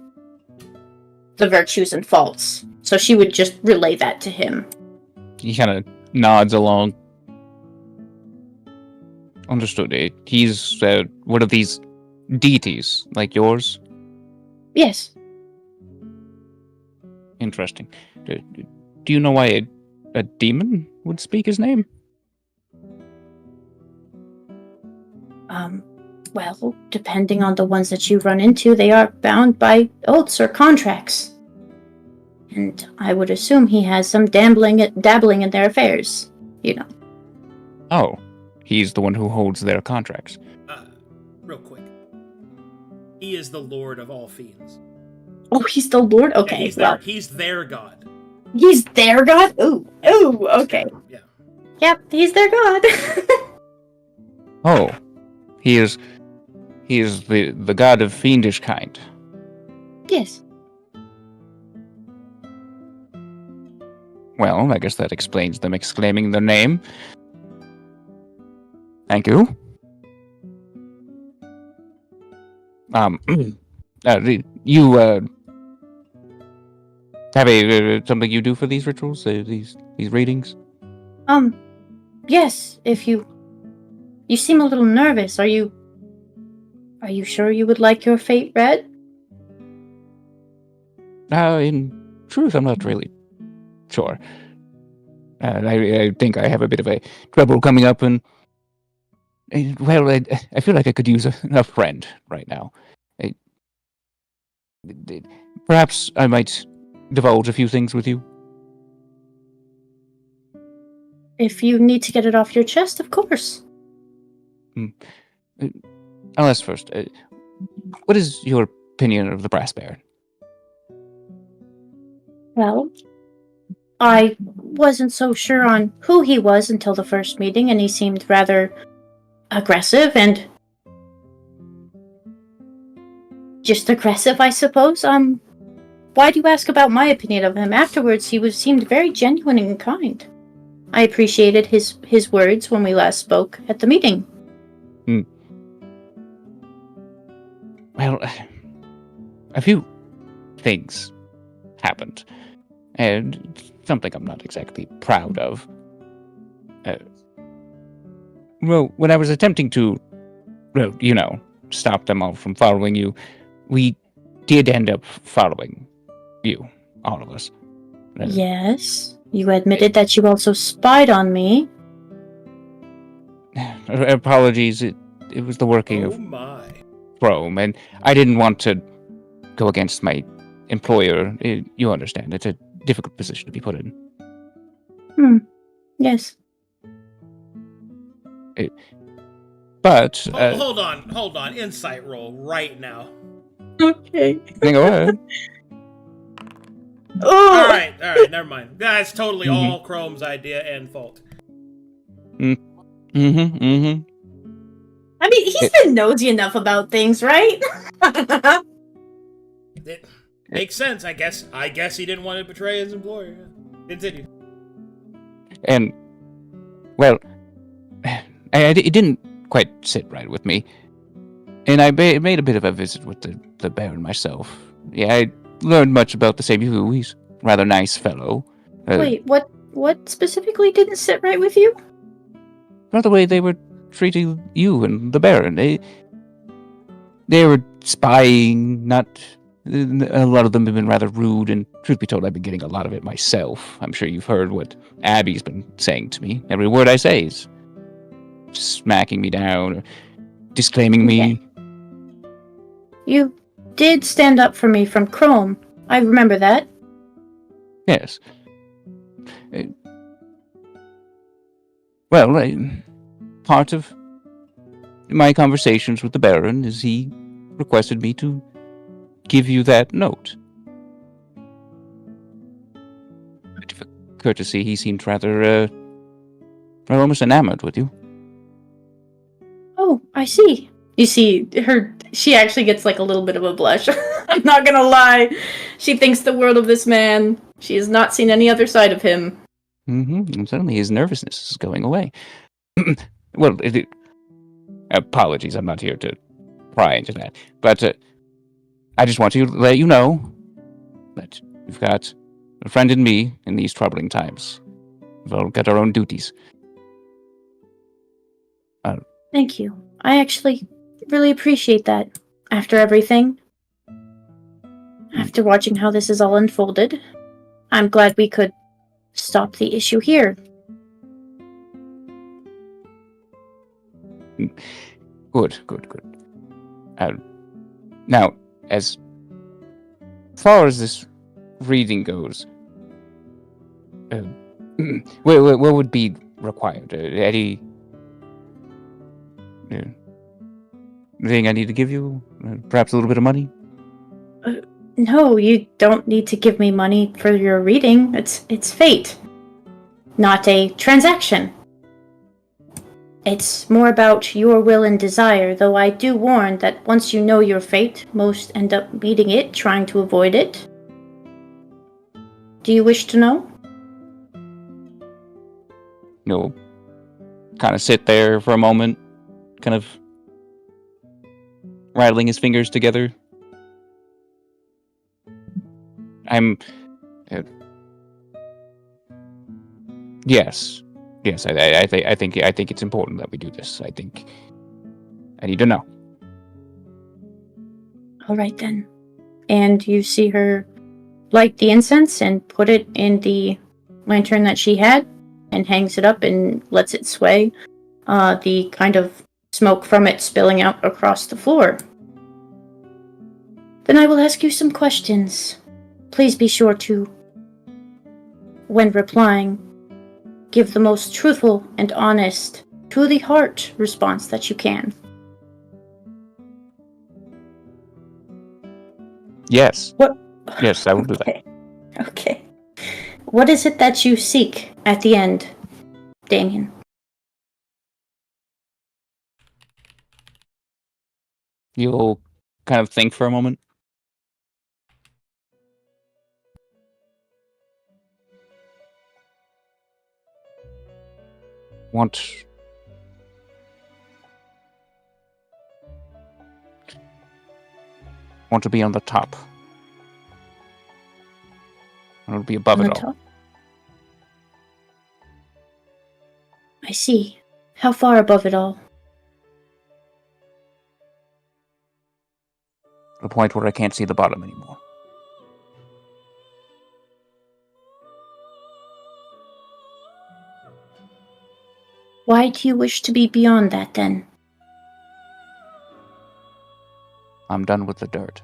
the virtues and faults. So she would just relay that to him. He kind of nods along. Understood. He's one of these deities, like yours? Yes. Interesting. Do you know why a demon would speak his name? Well, depending on the ones that you run into, they are bound by oaths or contracts. And I would assume he has some dabbling in their affairs, you know. Oh, he's the one who holds their contracts. Real quick. He is the Lord of all fiends. Oh, he's the Lord? Okay, Yeah, he's their god. He's their god? Ooh, okay. Yeah. Yep, he's their god. Oh, he is the god of fiendish kind. Yes. Well, I guess that explains them exclaiming their name. Thank you. You have something you do for these rituals, these readings? Yes. If you seem a little nervous. Are you sure you would like your fate read? In truth, I'm not really sure. I think I have a bit of a trouble coming up, and well, I feel like I could use a friend right now. Perhaps I might divulge a few things with you. If you need to get it off your chest, of course. I'll ask first. What is your opinion of the Brass Baron? Well, I wasn't so sure on who he was until the first meeting, and he seemed rather aggressive and just aggressive, I suppose. Why do you ask about my opinion of him? Afterwards, seemed very genuine and kind. I appreciated his words when we last spoke at the meeting. Well, a few things happened, and something I'm not exactly proud of. Well, when I was attempting to, stop them all from following you, we did end up following you, all of us. Yes, you admitted that you also spied on me. Apologies, it was the working of my. Chrome, and I didn't want to go against my employer. You understand, it's a difficult position to be put in. Yes. But Hold on. Insight roll right now. Okay. Go ahead. Oh! All right, never mind. That's totally all Chrome's idea and fault. I mean, he's been nosy enough about things, right? It makes sense, I guess. I guess he didn't want to betray his employer. Continue. And, well, it didn't quite sit right with me. And I made a bit of a visit with the Baron myself. Yeah, I learned much about the same you. He's a rather nice fellow. Wait, what specifically didn't sit right with you? Not the way they were treating you and the Baron. They were spying, not... A lot of them have been rather rude, and truth be told, I've been getting a lot of it myself. I'm sure you've heard what Abby's been saying to me. Every word I say is smacking me down, or disclaiming me. Okay. You did stand up for me from Chrome. I remember that. Yes. Well, part of my conversations with the Baron is he requested me to give you that note. Out of courtesy, he seemed rather almost enamored with you. Oh, I see. You see, she actually gets like a little bit of a blush. I'm not gonna lie. She thinks the world of this man. She has not seen any other side of him. And suddenly his nervousness is going away. Well, apologies, I'm not here to pry into that. But I just want to let you know that you've got a friend in me in these troubling times. We've all got our own duties. Thank you. I actually really appreciate that. After everything, after watching how this is all unfolded, I'm glad we could stop the issue here. Good. Now, as far as this reading goes, what would be required? Any thing I need to give you? Perhaps a little bit of money? No, you don't need to give me money for your reading. It's fate, not a transaction. It's more about your will and desire, though I do warn that once you know your fate, most end up meeting it, trying to avoid it. Do you wish to know? No. Kind of sit there for a moment, kind of rattling his fingers together. Yes. I think it's important that we do this. I think I need to know. All right then. And you see her light the incense and put it in the lantern that she had. and hangs it up and lets it sway, the kind of smoke from it spilling out across the floor. Then I will ask you some questions. Please be sure to, when replying, give the most truthful and honest, to the heart response that you can. Yes. What? Yes, I will do that. Okay. Okay. What is it that you seek at the end, Damien? You'll kind of think for a moment. Want to be on the top. I want to be above On it the all. top? I see. How far above it all? To the point where I can't see the bottom anymore. Why do you wish to be beyond that, then? I'm done with the dirt.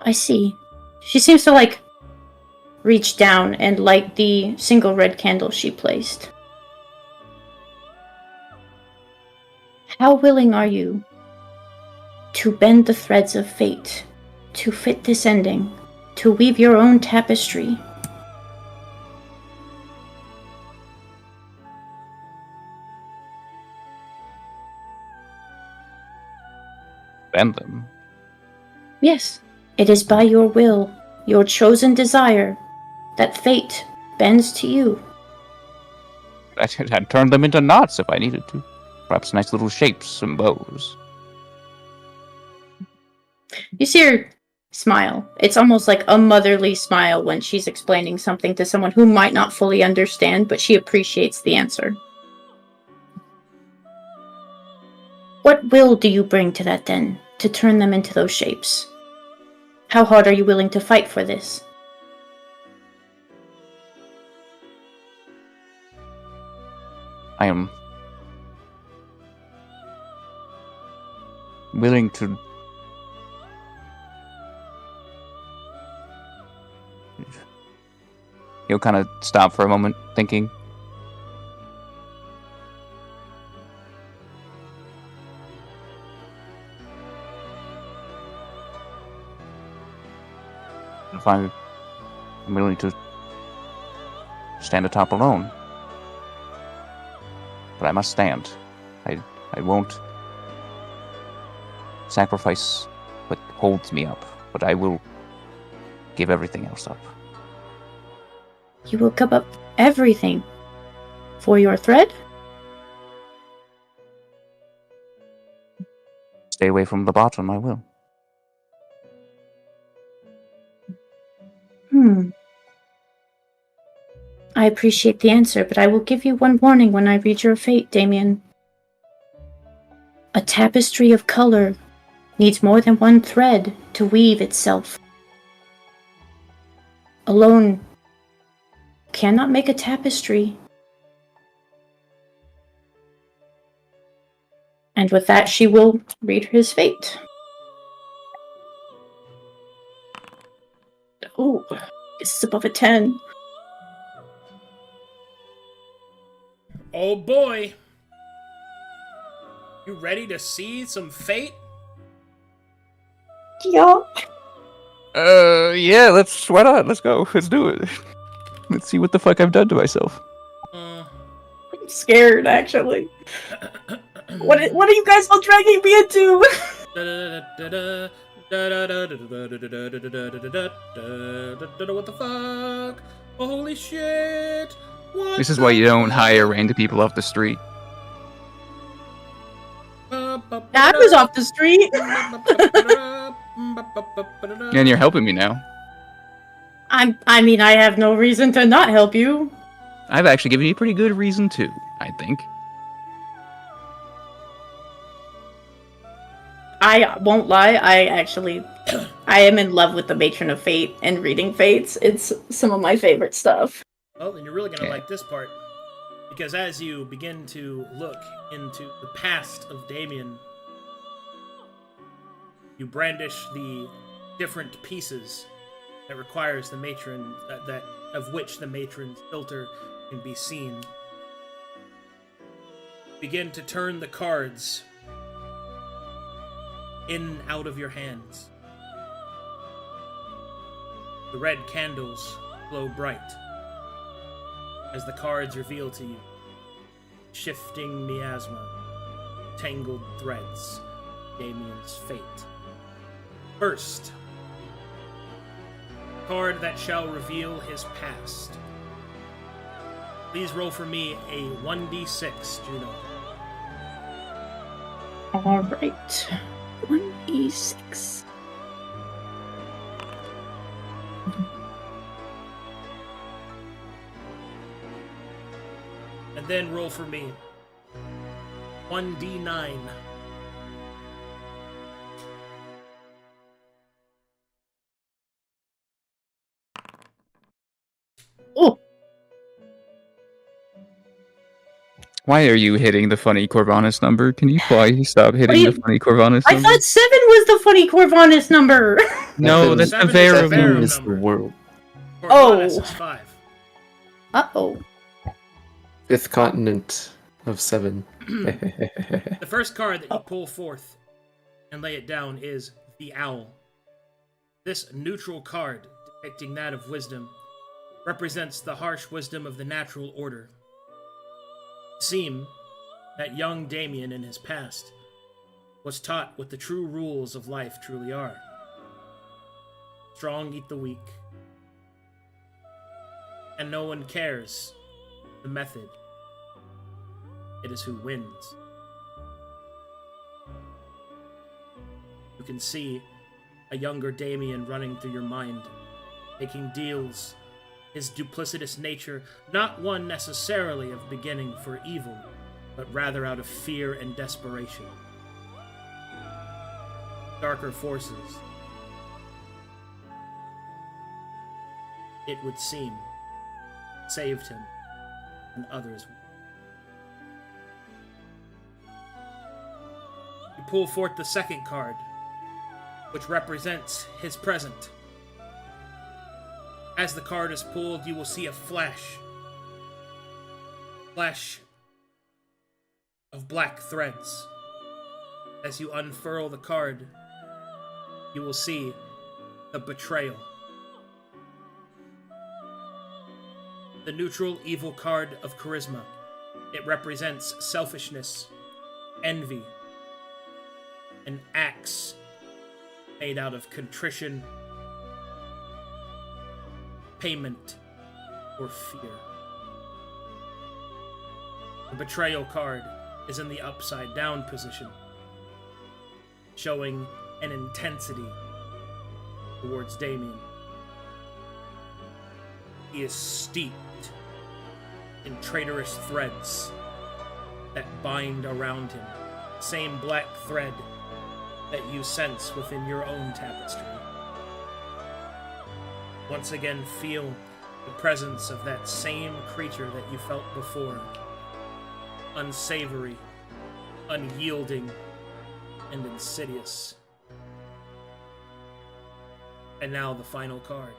I see. She seems to, reach down and light the single red candle she placed. How willing are you to bend the threads of fate, to fit this ending, to weave your own tapestry? Bend them. Yes, it is by your will, your chosen desire, that fate bends to you. I'd turn them into knots if I needed to. Perhaps nice little shapes and bows. You see her smile. It's almost like a motherly smile when she's explaining something to someone who might not fully understand, but she appreciates the answer. What will do you bring to that, then, to turn them into those shapes? How hard are you willing to fight for this? I am willing to He'll kind of stop for a moment, thinking. If I'm willing to stand atop alone. But I must stand. I won't sacrifice what holds me up, but I will give everything else up. You will give up everything for your thread? Stay away from the bottom, I will. I appreciate the answer, but I will give you one warning when I read your fate, Damien. A tapestry of color needs more than one thread to weave itself. Alone cannot make a tapestry. And with that, she will read his fate. Oh, this is above a 10. Oh boy. You ready to see some fate? Yeah. Yeah, why not? Let's go. Let's do it. Let's see what the fuck I've done to myself. I'm scared, actually. What are you guys all dragging me into? What the fuck? Holy shit! What This is why you don't hire random people off the street. I was off the street. And you're helping me now. I mean, I have no reason to not help you. I've actually given you a pretty good reason too, I think. I won't lie, I actually I am in love with the Matron of Fate and reading fates. It's some of my favorite stuff. Well, then you're really going to like this part. Because as you begin to look into the past of Damien, you brandish the different pieces that requires the matron, that of which the matron's filter can be seen. Begin to turn the cards in and out of your hands. The red candles glow bright as the cards reveal to you shifting miasma, tangled threads, Damien's fate. First, card that shall reveal his past. Please roll for me a 1d6, Juno. Alright. 1d6. And then roll for me 1d9. Oh! Why are you hitting the funny Corvallis number? Can you please stop hitting Wait, the funny Corvallis I number? thought 7 was the funny Corvallis number! No, that's Seven the is a Verum Verum number. is the number. world. Corvallis Oh. is 5. Uh-oh. Fifth continent of 7. The first card that you pull forth and lay it down is the Owl. This neutral card, depicting that of wisdom, represents the harsh wisdom of the natural order. It seems that young Damien in his past was taught what the true rules of life truly are. Strong eat the weak, and no one cares the method. It is who wins. You can see a younger Damien running through your mind, making deals, his duplicitous nature not one necessarily of beginning for evil, but rather out of fear and desperation. Darker forces, it would seem, saved him, and others would. You pull forth the second card, which represents his present. As the card is pulled, you will see a flash of black threads. As you unfurl the card, you will see the betrayal. The neutral evil card of charisma. It represents selfishness, envy, an axe made out of contrition, payment, or fear. The betrayal card is in the upside down position, showing an intensity towards Damien. He is steeped in traitorous threads that bind around him, same black thread that you sense within your own tapestry. Once again, feel the presence of that same creature that you felt before. Unsavory, unyielding, and insidious. And now the final card.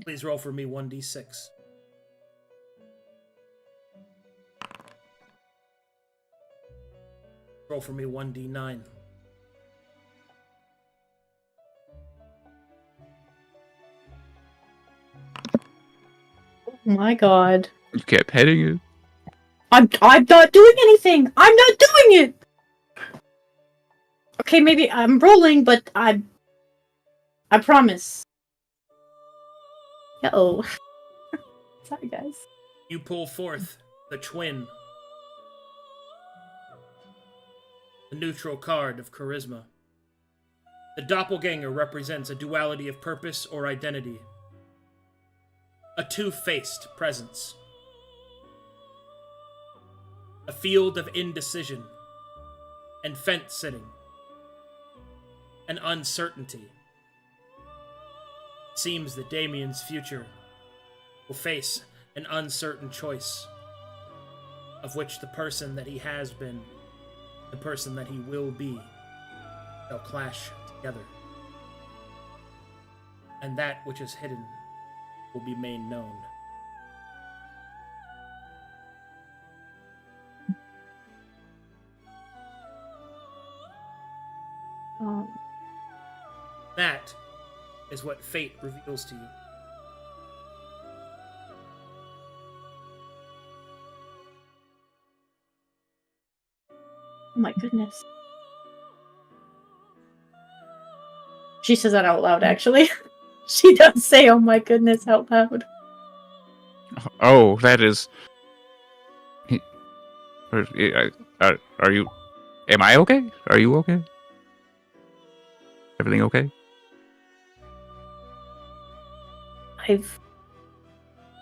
Please roll for me 1d6. Roll for me 1d9. Oh my god. You kept hitting it. I'm not doing anything! I'm not doing it! Okay, maybe I'm rolling, but I promise. Uh-oh. Sorry, guys. You pull forth the twin. The neutral card of charisma. The doppelganger represents a duality of purpose or identity. A two-faced presence. A field of indecision. and fence sitting and uncertainty. It seems that Damien's future will face an uncertain choice, of which the person that he has been, the person that he will be, shall clash together. And that which is hidden will be made known. That is what fate reveals to you. Oh my goodness. She says that out loud, actually. She does say, oh my goodness, out loud. Oh, that is. Are you? Am I okay? Are you okay? Everything okay? I've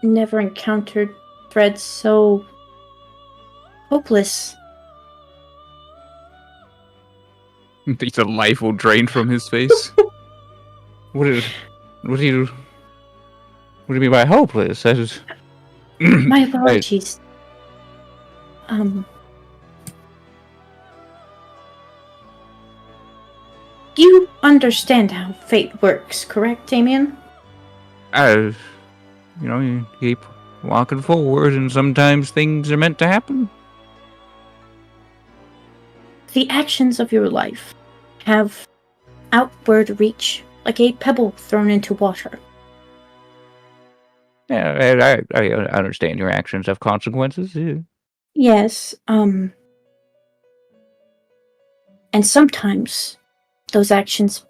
never encountered threads so hopeless. The life will drain from his face. What do you mean by hopeless? That is. My apologies. You understand how fate works, correct, Damien? You keep walking forward, and sometimes things are meant to happen. The actions of your life have outward reach, like a pebble thrown into water. Yeah, I understand your actions have consequences. Yeah. Yes, and sometimes those actions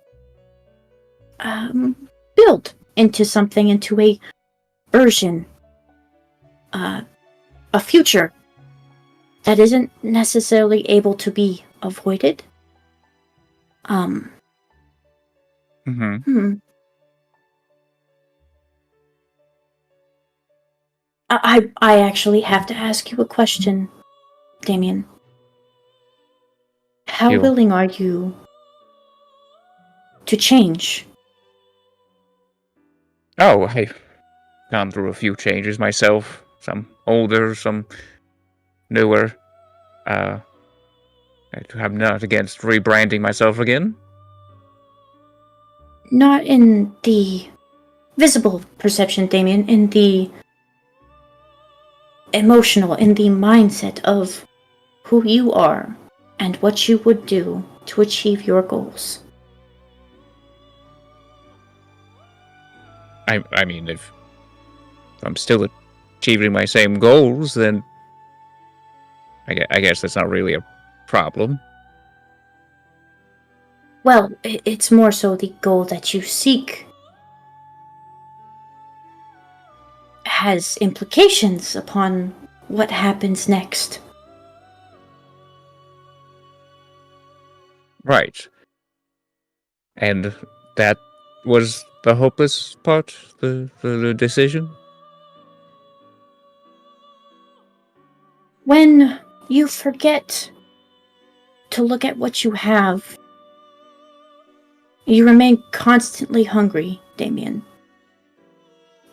build into something, into a version, a future that isn't necessarily able to be avoided. I actually have to ask you a question, Damien. How willing are you to change? Oh, I've gone through a few changes myself. Some older, some newer. I'm not against rebranding myself again. Not in the visible perception, Damien, in the emotional, in the mindset of who you are and what you would do to achieve your goals. I mean, if I'm still achieving my same goals, then I guess that's not really a problem. Well, it's more so the goal that you seek has implications upon what happens next. Right. And that was the hopeless part? The decision? When you forget to look at what you have, you remain constantly hungry, Damien.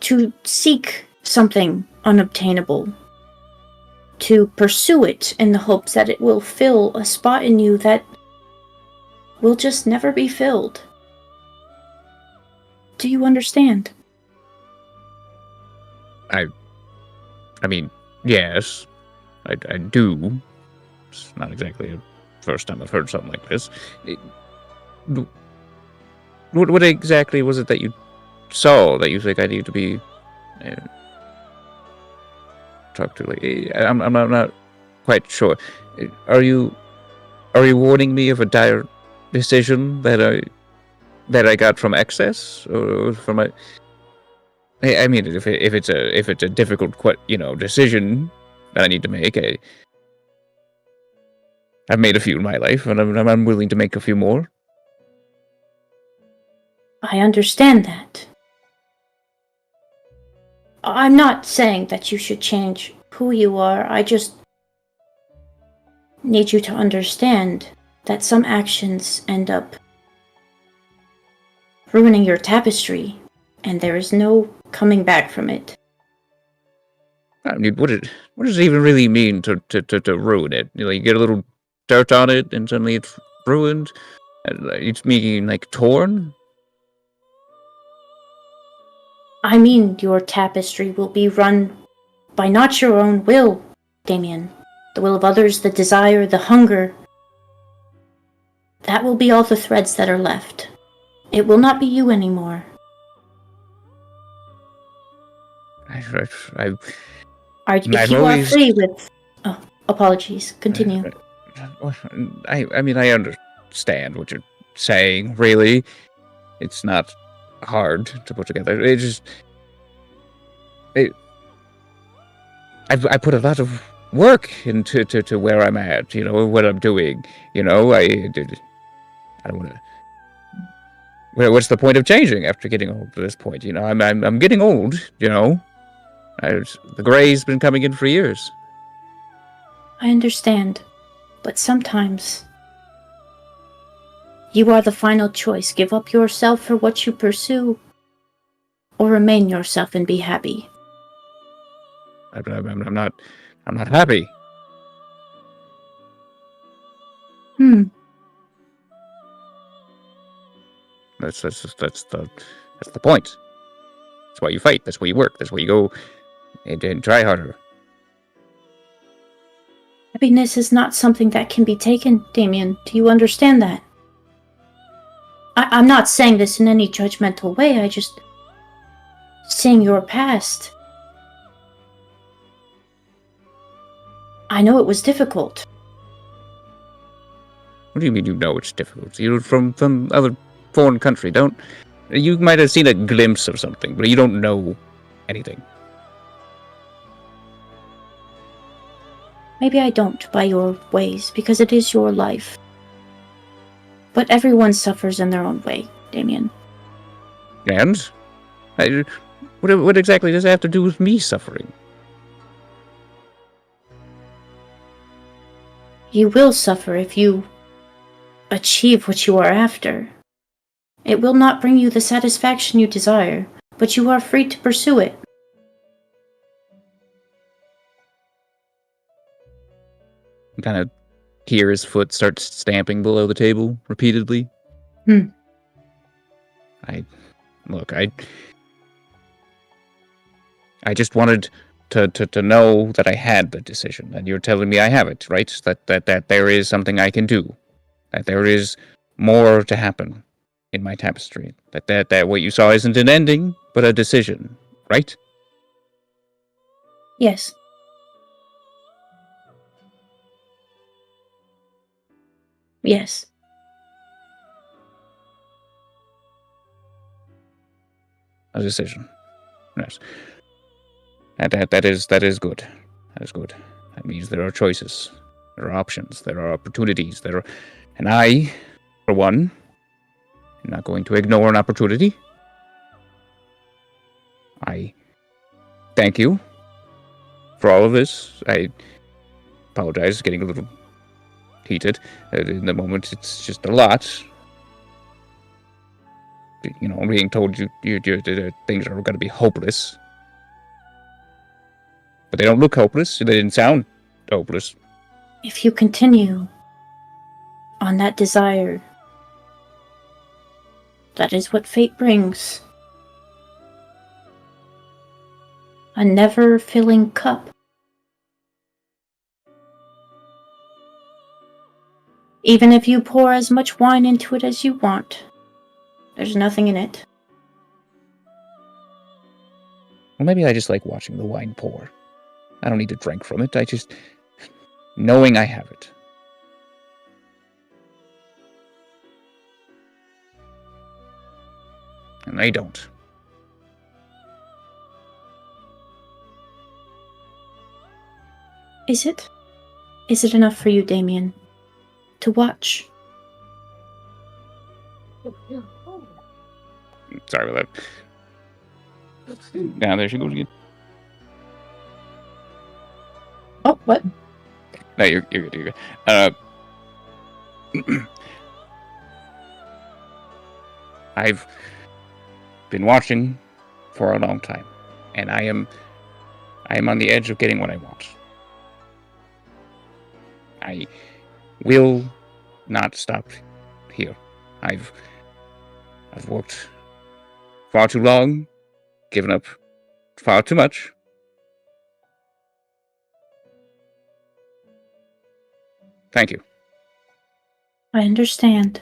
To seek something unobtainable. To pursue it in the hopes that it will fill a spot in you that will just never be filled. Do you understand? I mean, yes, I do. It's not exactly the first time I've heard something like this. What exactly was it that you saw that you think I need to be talked to? Like, I'm not quite sure. Are you warning me of a dire decision that I got from excess, or from a? I mean, if it's a difficult decision that I need to make, I've made a few in my life, and I'm willing to make a few more. I understand that. I'm not saying that you should change who you are. I just need you to understand that some actions end up ruining your tapestry, and there is no coming back from it. I mean, what does it even really mean to ruin it? You get a little dirt on it, and suddenly it's ruined. It's meaning like torn. I mean, your tapestry will be run by not your own will, Damien. The will of others, the desire, the hunger. That will be all the threads that are left. It will not be you anymore. If you are free with... Oh, apologies. Continue. I mean, I understand what you're saying, really. It's not hard to put together. I put a lot of work into to where I'm at, what I'm doing. I don't want to... What's the point of changing after getting old to this point? I'm getting old, the gray's been coming in for years. I understand, but sometimes you are the final choice. Give up yourself for what you pursue, or remain yourself and be happy. I'm not happy. That's the point. That's why you fight. That's why you work. That's why you go and try harder. Happiness is not something that can be taken, Damien. Do you understand that? I'm not saying this in any judgmental way. I just... Seeing your past... I know it was difficult. What do you mean you know it's difficult? You're from some other foreign country. You might have seen a glimpse of something, but you don't know anything. Maybe I don't by your ways, because it is your life. But everyone suffers in their own way, Damien. And? What exactly does that have to do with me suffering? You will suffer if you achieve what you are after. It will not bring you the satisfaction you desire, but you are free to pursue it. You kind of hear his foot start stamping below the table repeatedly. I just wanted to know that I had the decision, and you're telling me I have it, right? That there is something I can do, that there is more to happen in my tapestry, that what you saw isn't an ending, but a decision, right? Yes. Yes. A decision. Yes. That is good. That is good. That means there are choices. There are options. There are opportunities. And I, for one, am not going to ignore an opportunity. I thank you for all of this. I apologize, getting a little heated. In the moment, it's just a lot. Being told you things are going to be hopeless. But they don't look hopeless. They didn't sound hopeless. If you continue on that desire, that is what fate brings. A never-filling cup. Even if you pour as much wine into it as you want, there's nothing in it. Well, maybe I just like watching the wine pour. I don't need to drink from it. I just... knowing I have it. And I don't. Is it? Is it enough for you, Damien? To watch? Sorry about that. Yeah, there she goes again. Oh, what? No, you're good. You're good. I've been watching for a long time, and I am on the edge of getting what I want. I will not stop here. I've worked far too long, given up far too much. Thank you. I understand.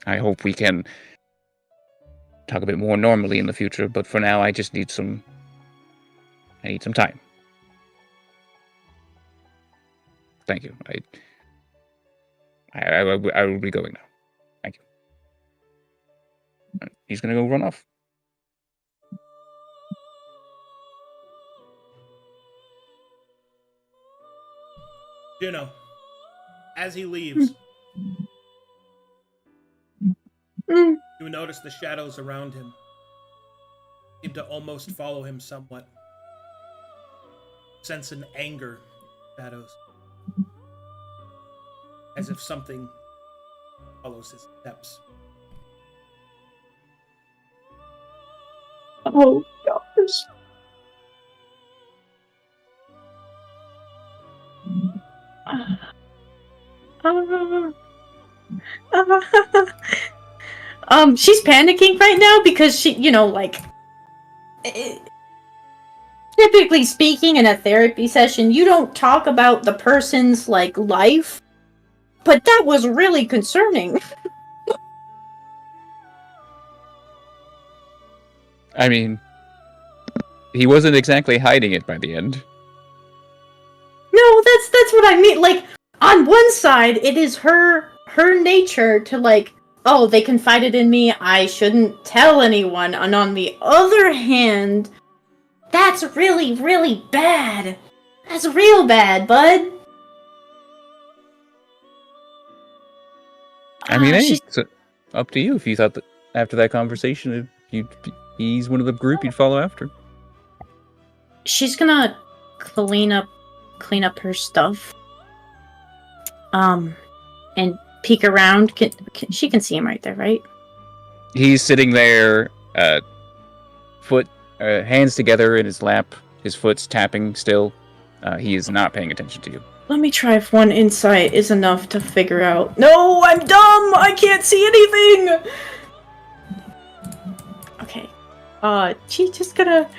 I hope we can talk a bit more normally in the future, but for now I just need some time. Thank you. I will be going now. Thank you. He's gonna go run off. Juno, as he leaves, you notice the shadows around him seem to almost follow him somewhat. Sense an anger in shadows, as if something follows his steps. Oh gosh. She's panicking right now because she, typically speaking, in a therapy session, you don't talk about the person's, life, but that was really concerning. I mean, he wasn't exactly hiding it by the end. No, that's what I mean. On one side, it is her nature to oh, they confided in me, I shouldn't tell anyone. And on the other hand, that's really, really bad. That's real bad, bud. I mean, hey, it's up to you if you thought that after that conversation, he's one of the group you'd follow after. She's gonna clean up her stuff. And peek around. She can see him right there, right? He's sitting there, hands together in his lap. His foot's tapping still. He is not paying attention to you. Let me try if one insight is enough to figure out. No, I'm dumb! I can't see anything! Okay. She's gonna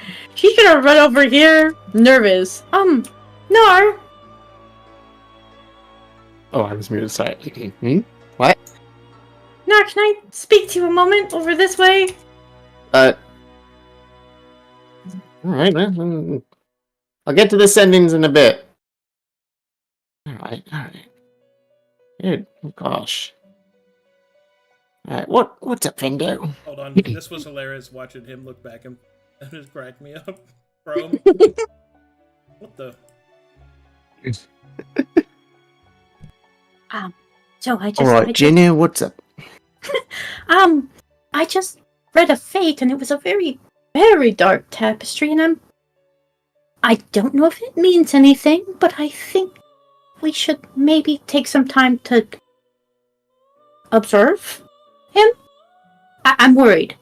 run over here, nervous. Nar! Oh, I was muted silently. What? Nar, can I speak to you a moment over this way? Alright, man. I'll get to the sendings in a bit. Alright. Dude, oh gosh. Alright, what's up, Fendo? Hold on, this was hilarious watching him look back and just cracked me up. Bro. What the? So I just... Alright, Jenny, what's up? I just read a fate and it was a very, very dark tapestry and I don't know if it means anything, but I think we should maybe take some time to observe him. I'm worried.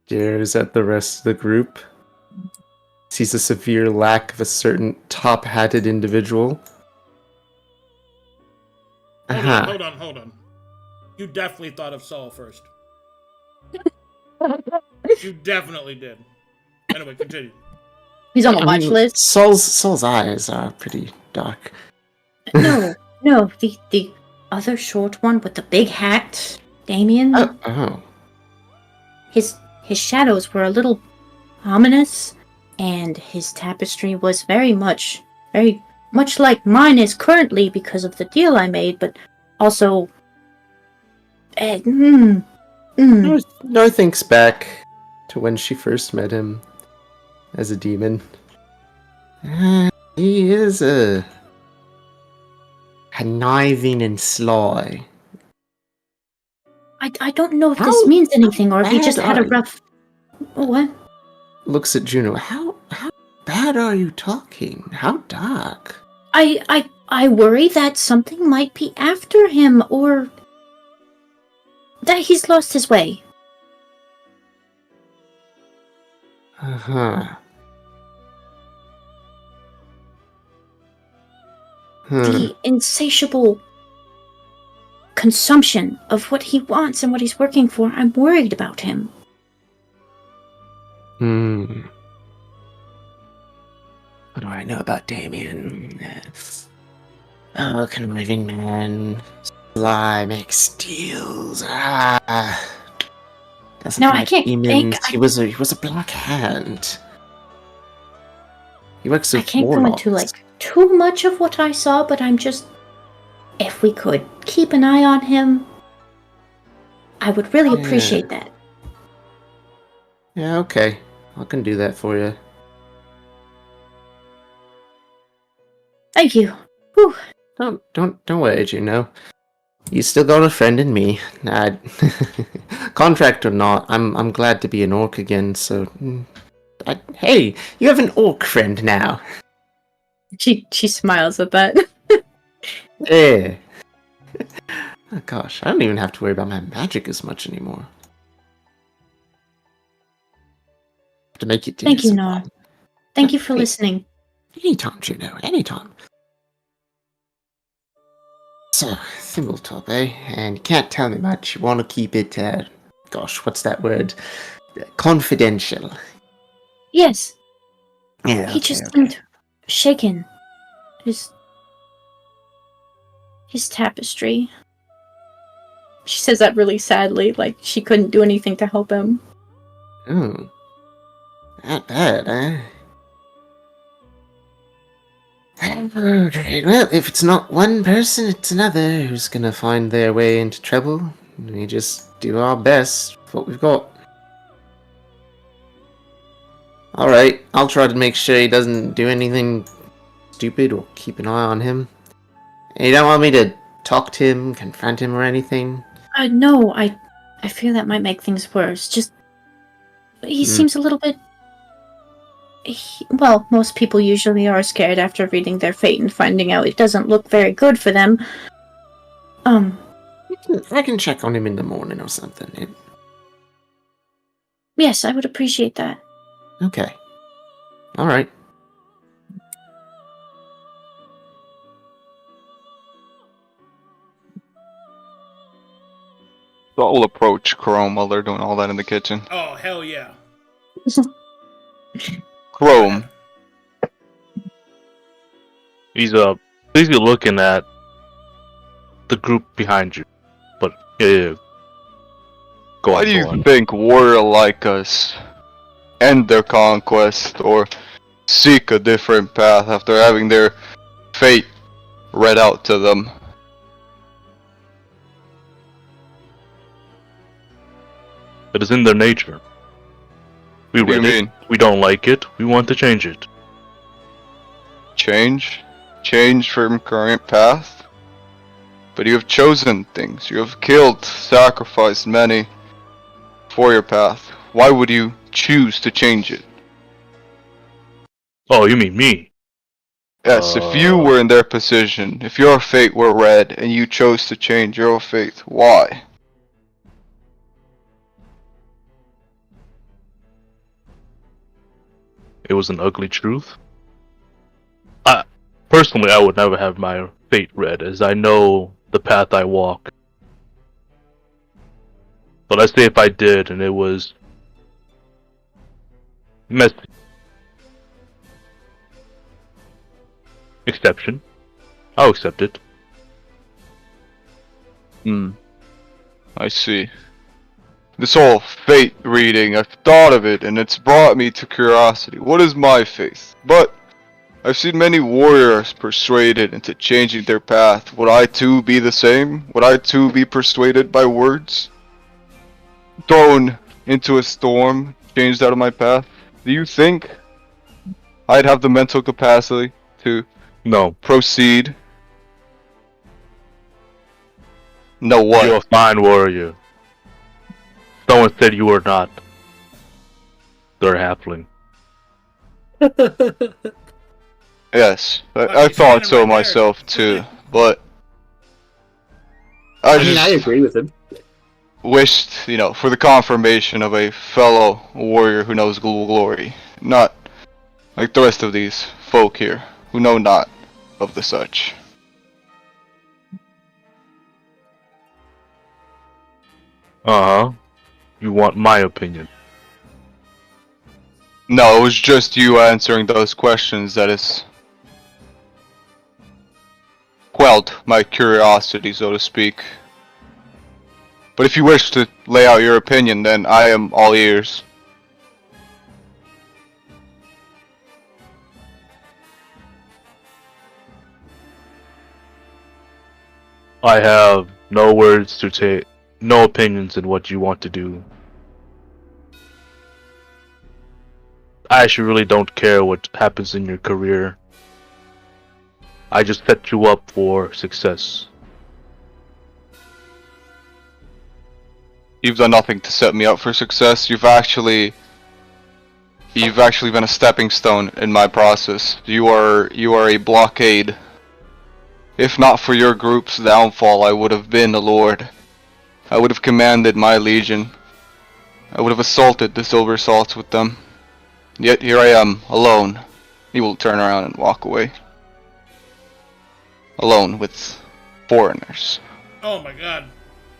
Stares at the rest of the group. Sees a severe lack of a certain top-hatted individual. Hold on. You definitely thought of Saul first. You definitely did. Anyway, continue. He's on the watch list. Saul's eyes are pretty dark. No, the other short one with the big hat, Damien. Oh. His shadows were a little ominous, and his tapestry was very much like mine is currently because of the deal I made, but also... No thinks back to when she first met him as a demon. He is conniving and sly. I don't know if this means anything, or if he just had a rough... What? Looks at Juno. How bad are you talking? How dark? I worry that something might be after him, or that he's lost his way. Uh-huh. The insatiable consumption of what he wants and what he's working for. I'm worried about him. What do I know about Damien? Oh, conniving man. Sly makes deals. Doesn't No, I like can't- demons. I- He was a black hand. He works I with can't go warlocks. into too much of what I saw, but I'm just, if we could keep an eye on him, I would really appreciate that. Yeah, okay. I can do that for you. Thank you. Whew. Don't worry, Juno. You still got a friend in me. Contract or not, I'm glad to be an orc again. So, hey, you have an orc friend now. She smiles at that. Yeah. Oh, gosh, I don't even have to worry about my magic as much anymore. To make it. Thank you, Noah. Thank you for listening. Anytime, Juno. Anytime. So, Thimbletop, eh? And you can't tell me much. You want to keep it, gosh, what's that word? Confidential. Yes, Yeah. he just seemed shaken. His tapestry. She says that really sadly, like she couldn't do anything to help him. Oh. Not bad, eh? Okay, well, if it's not one person, it's another who's gonna find their way into trouble. We just do our best with what we've got. Alright, I'll try to make sure he doesn't do anything stupid or keep an eye on him. And you don't want me to talk to him, confront him, or anything? No, I fear that might make things worse. Just, he seems a little bit. Well, most people usually are scared after reading their fate and finding out it doesn't look very good for them. I can check on him in the morning or something. Yes, I would appreciate that. Okay. Alright. So I'll approach Chrome while they're doing all that in the kitchen. Oh, hell yeah. Chrome, He's basically looking at the group behind you. But yeah. Go why on, do go you on. think warrior like us end their conquest or seek a different path after having their fate read out to them? It is in their nature. We What do you read it. mean? We don't like it. We want to change it. Change? Change from current path? But you have chosen things. You have killed, sacrificed many for your path. Why would you choose to change it? Oh, you mean me? Yes, if you were in their position, if your fate were read and you chose to change your fate, why? It was an ugly truth. Personally, I would never have my fate read, as I know the path I walk. But let's say if I did, and it was messy. Exception. I'll accept it. I see. This whole fate reading, I've thought of it and it's brought me to curiosity. What is my faith? But I've seen many warriors persuaded into changing their path. Would I too be the same? Would I too be persuaded by words? Thrown into a storm, changed out of my path? Do you think I'd have the mental capacity to No. proceed? No what? You're a fine warrior. Someone said you were not. They're a halfling. Yes, Fuck, I he's thought standing so right there. myself too, but I I mean, just I agree with him. wished, for the confirmation of a fellow warrior who knows glory, not like the rest of these folk here, who know not of the such. Uh-huh. You want my opinion. No, it was just you answering those questions that has quelled my curiosity, so to speak. But if you wish to lay out your opinion, then I am all ears. I have no words to say, no opinions in what you want to do. I actually really don't care what happens in your career. I just set you up for success. You've done nothing to set me up for success. You've actually been a stepping stone in my process. You are a blockade. If not for your group's downfall, I would have been a lord. I would have commanded my legion. I would have assaulted the Silver Salts with them. Yet here I am, alone. He will turn around and walk away. Alone with foreigners. Oh my god.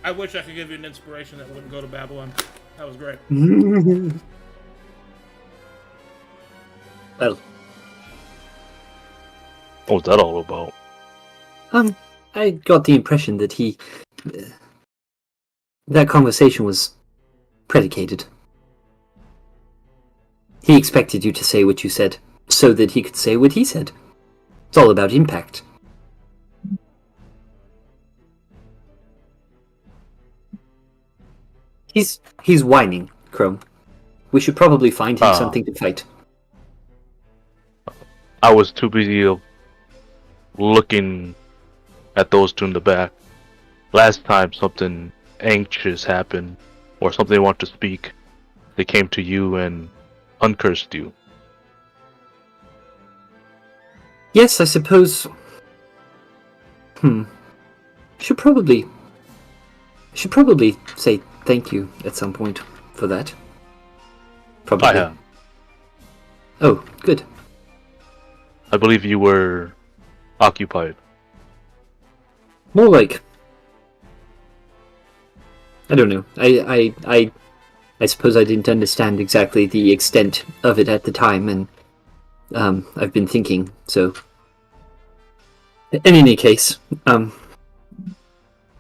I wish I could give you an inspiration that wouldn't go to Babylon. That was great. Well, What was that all about? I got the impression that that conversation was predicated. He expected you to say what you said, so that he could say what he said. It's all about impact. He's whining, Chrome. We should probably find him something to fight. I was too busy looking at those two in the back. Last time something anxious happened, or something they want to speak, they came to you and uncursed you. Yes, I suppose. Should probably say thank you at some point for that. Probably. I have. Oh, good. I believe you were occupied. More like, I don't know. I suppose I didn't understand exactly the extent of it at the time, and I've been thinking. So, in any case, are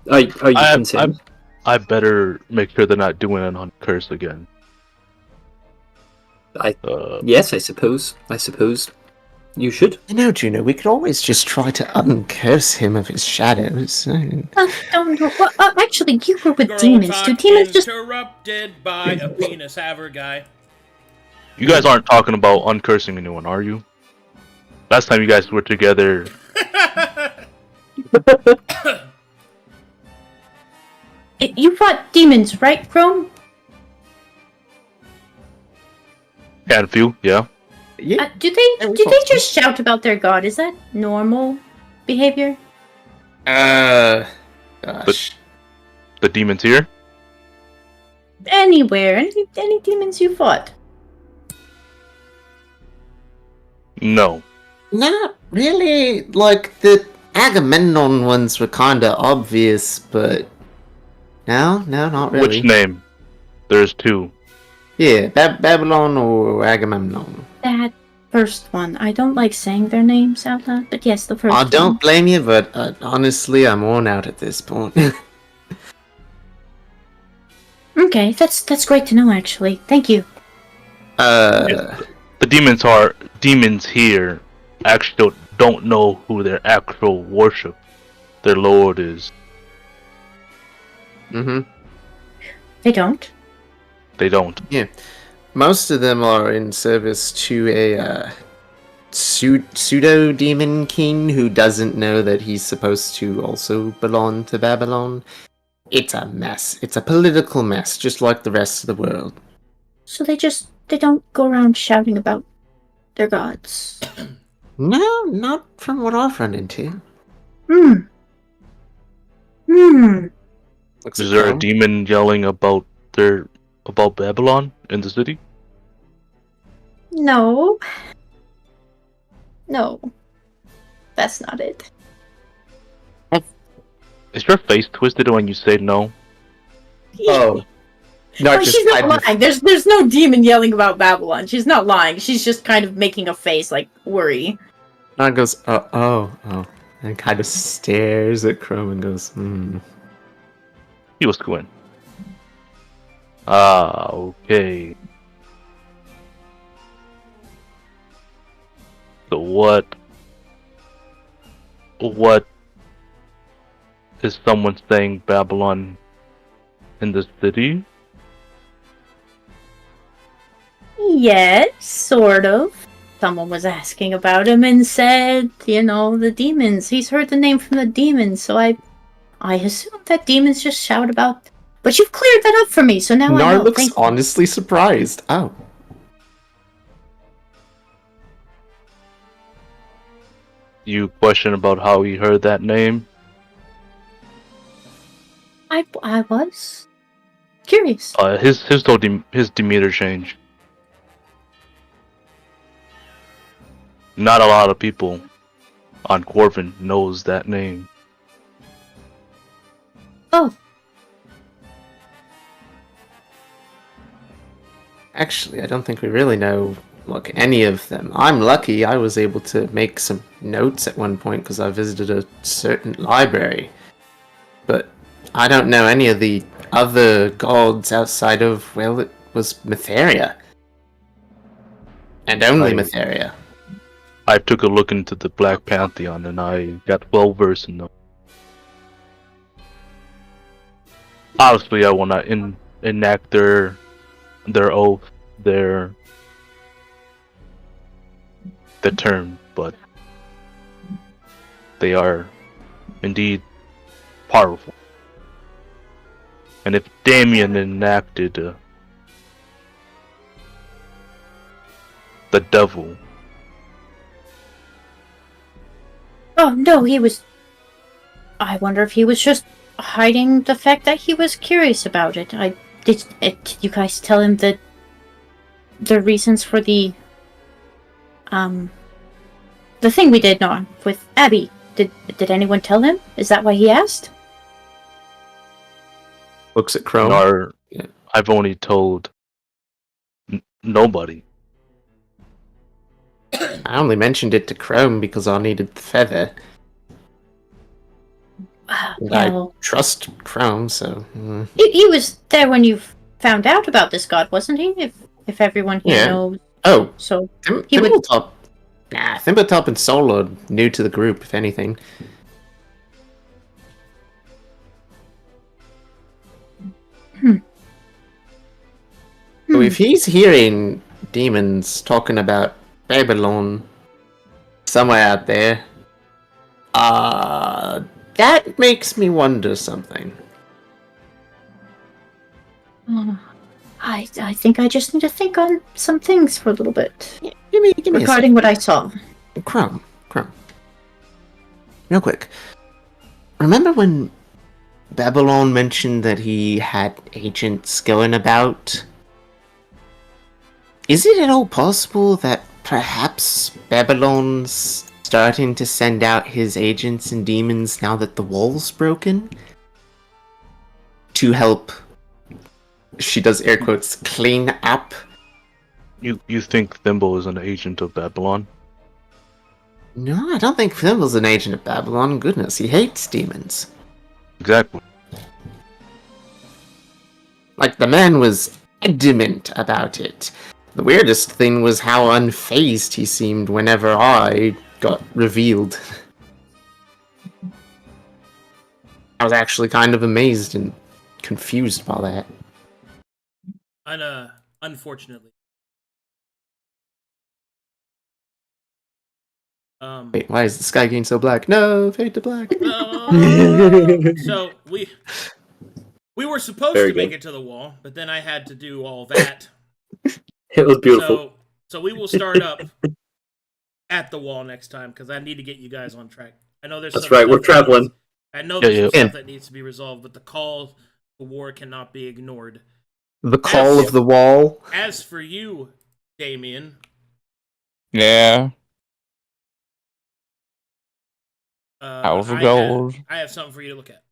you concerned? I better make sure they're not doing it on curse again. Yes, I suppose. You should. Juno, we could always just try to uncurse him of his shadows. Don't know. Well, actually, you were with Girl demons. talk Do demons just... interrupted by a penis haver guy. You guys aren't talking about uncursing anyone, are you? Last time you guys were together, You fought demons, right, Chrome? Canfield, yeah. Yeah. Do they just shout about their god? Is that normal behavior? Gosh. The demons here? Anywhere, any demons you fought? No. Not really. Like, the Agamemnon ones were kinda obvious, but... No, not really. Which name? There's two. Yeah, Babylon or Agamemnon. That first one. I don't like saying their names out loud, but yes, the first I one. don't blame you, but honestly, I'm worn out at this point. Okay, that's great to know, actually. Thank you. The demons here actually don't know who their actual worship, their lord is. Mm-hmm. They don't? They don't. Yeah. Most of them are in service to a pseudo-demon king who doesn't know that he's supposed to also belong to Babylon. It's a mess. It's a political mess, just like the rest of the world. So they don't go around shouting about their gods. No, not from what I've run into. Hmm. Hmm. Looks Is at there a Chrome. demon yelling about Babylon in the city? No. No. That's not it. Is your face twisted when you say no? Oh. Not Oh, just she's not kind of- lying. There's no demon yelling about Babylon. She's not lying. She's just kind of making a face like worry. Nod goes, oh, and kind of stares at Chrome and goes, He was going. Ah, okay. So what is someone saying Babylon in the city? Yes, sort of. Someone was asking about him and said, the demons. He's heard the name from the demons, so I assume that demons just shout about. But you've cleared that up for me, so now I Nar know. looks Thank you. honestly surprised. Oh. You question about how he heard that name? I was curious. His demeanor changed. Not a lot of people on Corvin knows that name. Oh, Actually, I don't think we really know, any of them. I'm lucky I was able to make some notes at one point because I visited a certain library. But I don't know any of the other gods outside of, well, it was Matheria. And only Right. Matheria. I took a look into the Black Pantheon and I got well versed in them. Obviously, I will not enact their oath, the term, but they are indeed powerful. And if Damien enacted the devil, oh no, he was. I wonder if he was just hiding the fact that he was curious about it. Did you guys tell him the reasons for the thing we did not with Abby? Did anyone tell him? Is that why he asked? Looks at Chrome. Nar, Yeah. I've only told nobody. I only mentioned it to Chrome because I needed the feather. And Well, I trust Chrome, so... he was there when you found out about this god, wasn't he? If everyone here Yeah. knows. Oh, So he would. Thimbletop. Nah, Thimbletop and Sol are new to the group, if anything. So if he's hearing demons talking about Babylon somewhere out there, that makes me wonder something. I think I just need to think on some things for a little bit Give me a regarding what I saw. second. Chrome. Real quick. Remember when Babylon mentioned that he had agents going about? Is it at all possible that perhaps Babylon's starting to send out his agents and demons now that the wall's broken? To help, she does air quotes, clean up? You think Thimble is an agent of Babylon? No, I don't think Thimble's an agent of Babylon. Goodness, he hates demons. Exactly. Like, the man was adamant about it. The weirdest thing was how unfazed he seemed whenever I got revealed. I was actually kind of amazed and confused by that. And unfortunately. Wait, why is the sky getting so black? No, fade to black. So we were supposed Very to make good. it to the wall, but then I had to do all that. It was beautiful. So we will start up at the wall next time because I need to get you guys on track. I know there's That's some right, stuff we're that traveling. I know Yeah, there's some yeah. stuff that needs to be resolved, but the call to war cannot be ignored. The call As- of the wall. As for you, Damien, Yeah. House of I Gold. have something for you to look at.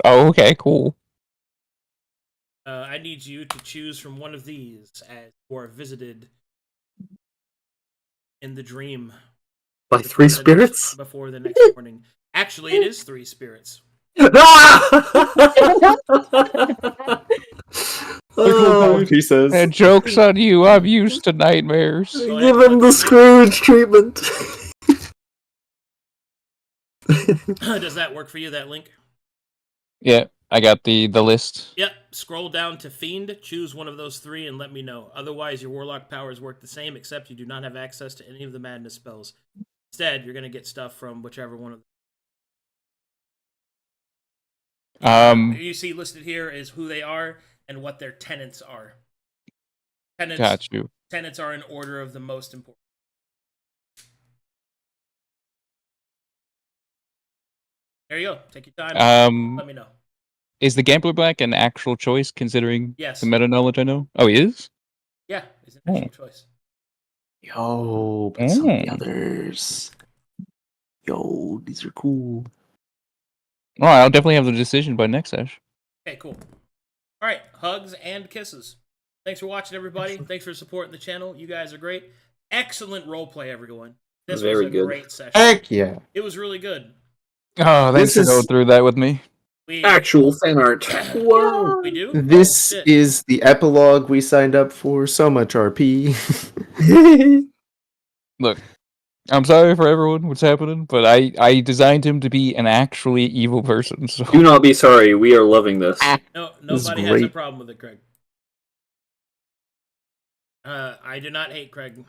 Oh, okay, cool. I need you to choose from one of these as you are visited in the dream. By three spirits? Before the next morning. Actually, it is 3 spirits. Oh, He says. Joke's on you. I'm used to nightmares. Go ahead, give click him the the link. Scrooge treatment. Does that work for you, that link? Yeah, I got the list. Yep. Scroll down to Fiend, choose one of those 3, and let me know. Otherwise, your Warlock powers work the same, except you do not have access to any of the Madness spells. Instead, you're going to get stuff from whichever one of them. You see listed here is who they are and what their tenets are. Got you. Tenets are in order of the most important. There you go. Take your time. Let me know. Is the Gambler Black an actual choice considering Yes. the meta knowledge I know? Oh, he is? Yeah, it's an actual choice. Yo, but some of the others. Yo, these are cool. Well, I'll definitely have the decision by next session. Okay, cool. All right, hugs and kisses. Thanks for watching, everybody. Thanks for supporting the channel. You guys are great. Excellent roleplay, everyone. This Very was a good. great session. Heck yeah. It was really good. Oh, thanks This for going is- through that with me. Actual fan art. Wow. We do? This Oh, shit. is the epilogue we signed up for. So much RP. Look, I'm sorry for everyone what's happening, but I designed him to be an actually evil person. So Do not be sorry. We are loving this. No, This is nobody has a great. problem with it, Craig. I do not hate Craig.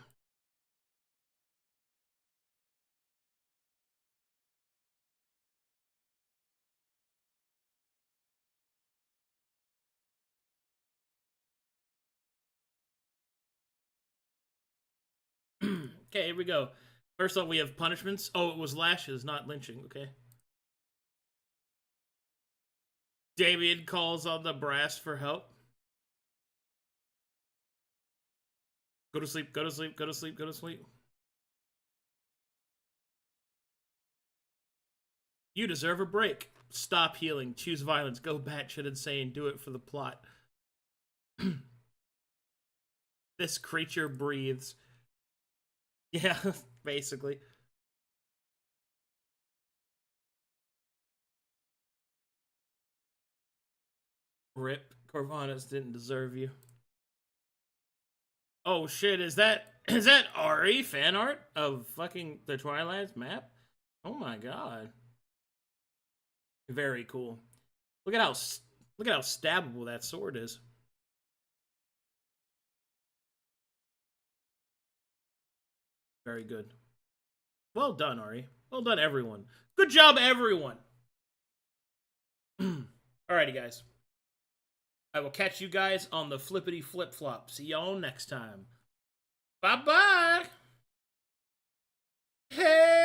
Okay, here we go. First off, we have punishments. Oh, it was lashes, not lynching, okay? Damien calls on the brass for help. Go to sleep, go to sleep, go to sleep, go to sleep. You deserve a break. Stop healing. Choose violence. Go batshit insane. Do it for the plot. This creature breathes. Yeah, basically. Rip. Corvanus didn't deserve you. Oh shit, is that Ari fan art of fucking the Twilight's map? Oh my god. Very cool. Look at how stabbable that sword is. Very good. Well done, Ari. Well done, everyone. Good job, everyone. Alrighty, guys. I will catch you guys on the flippity flip flop. See y'all next time. Bye bye. Hey.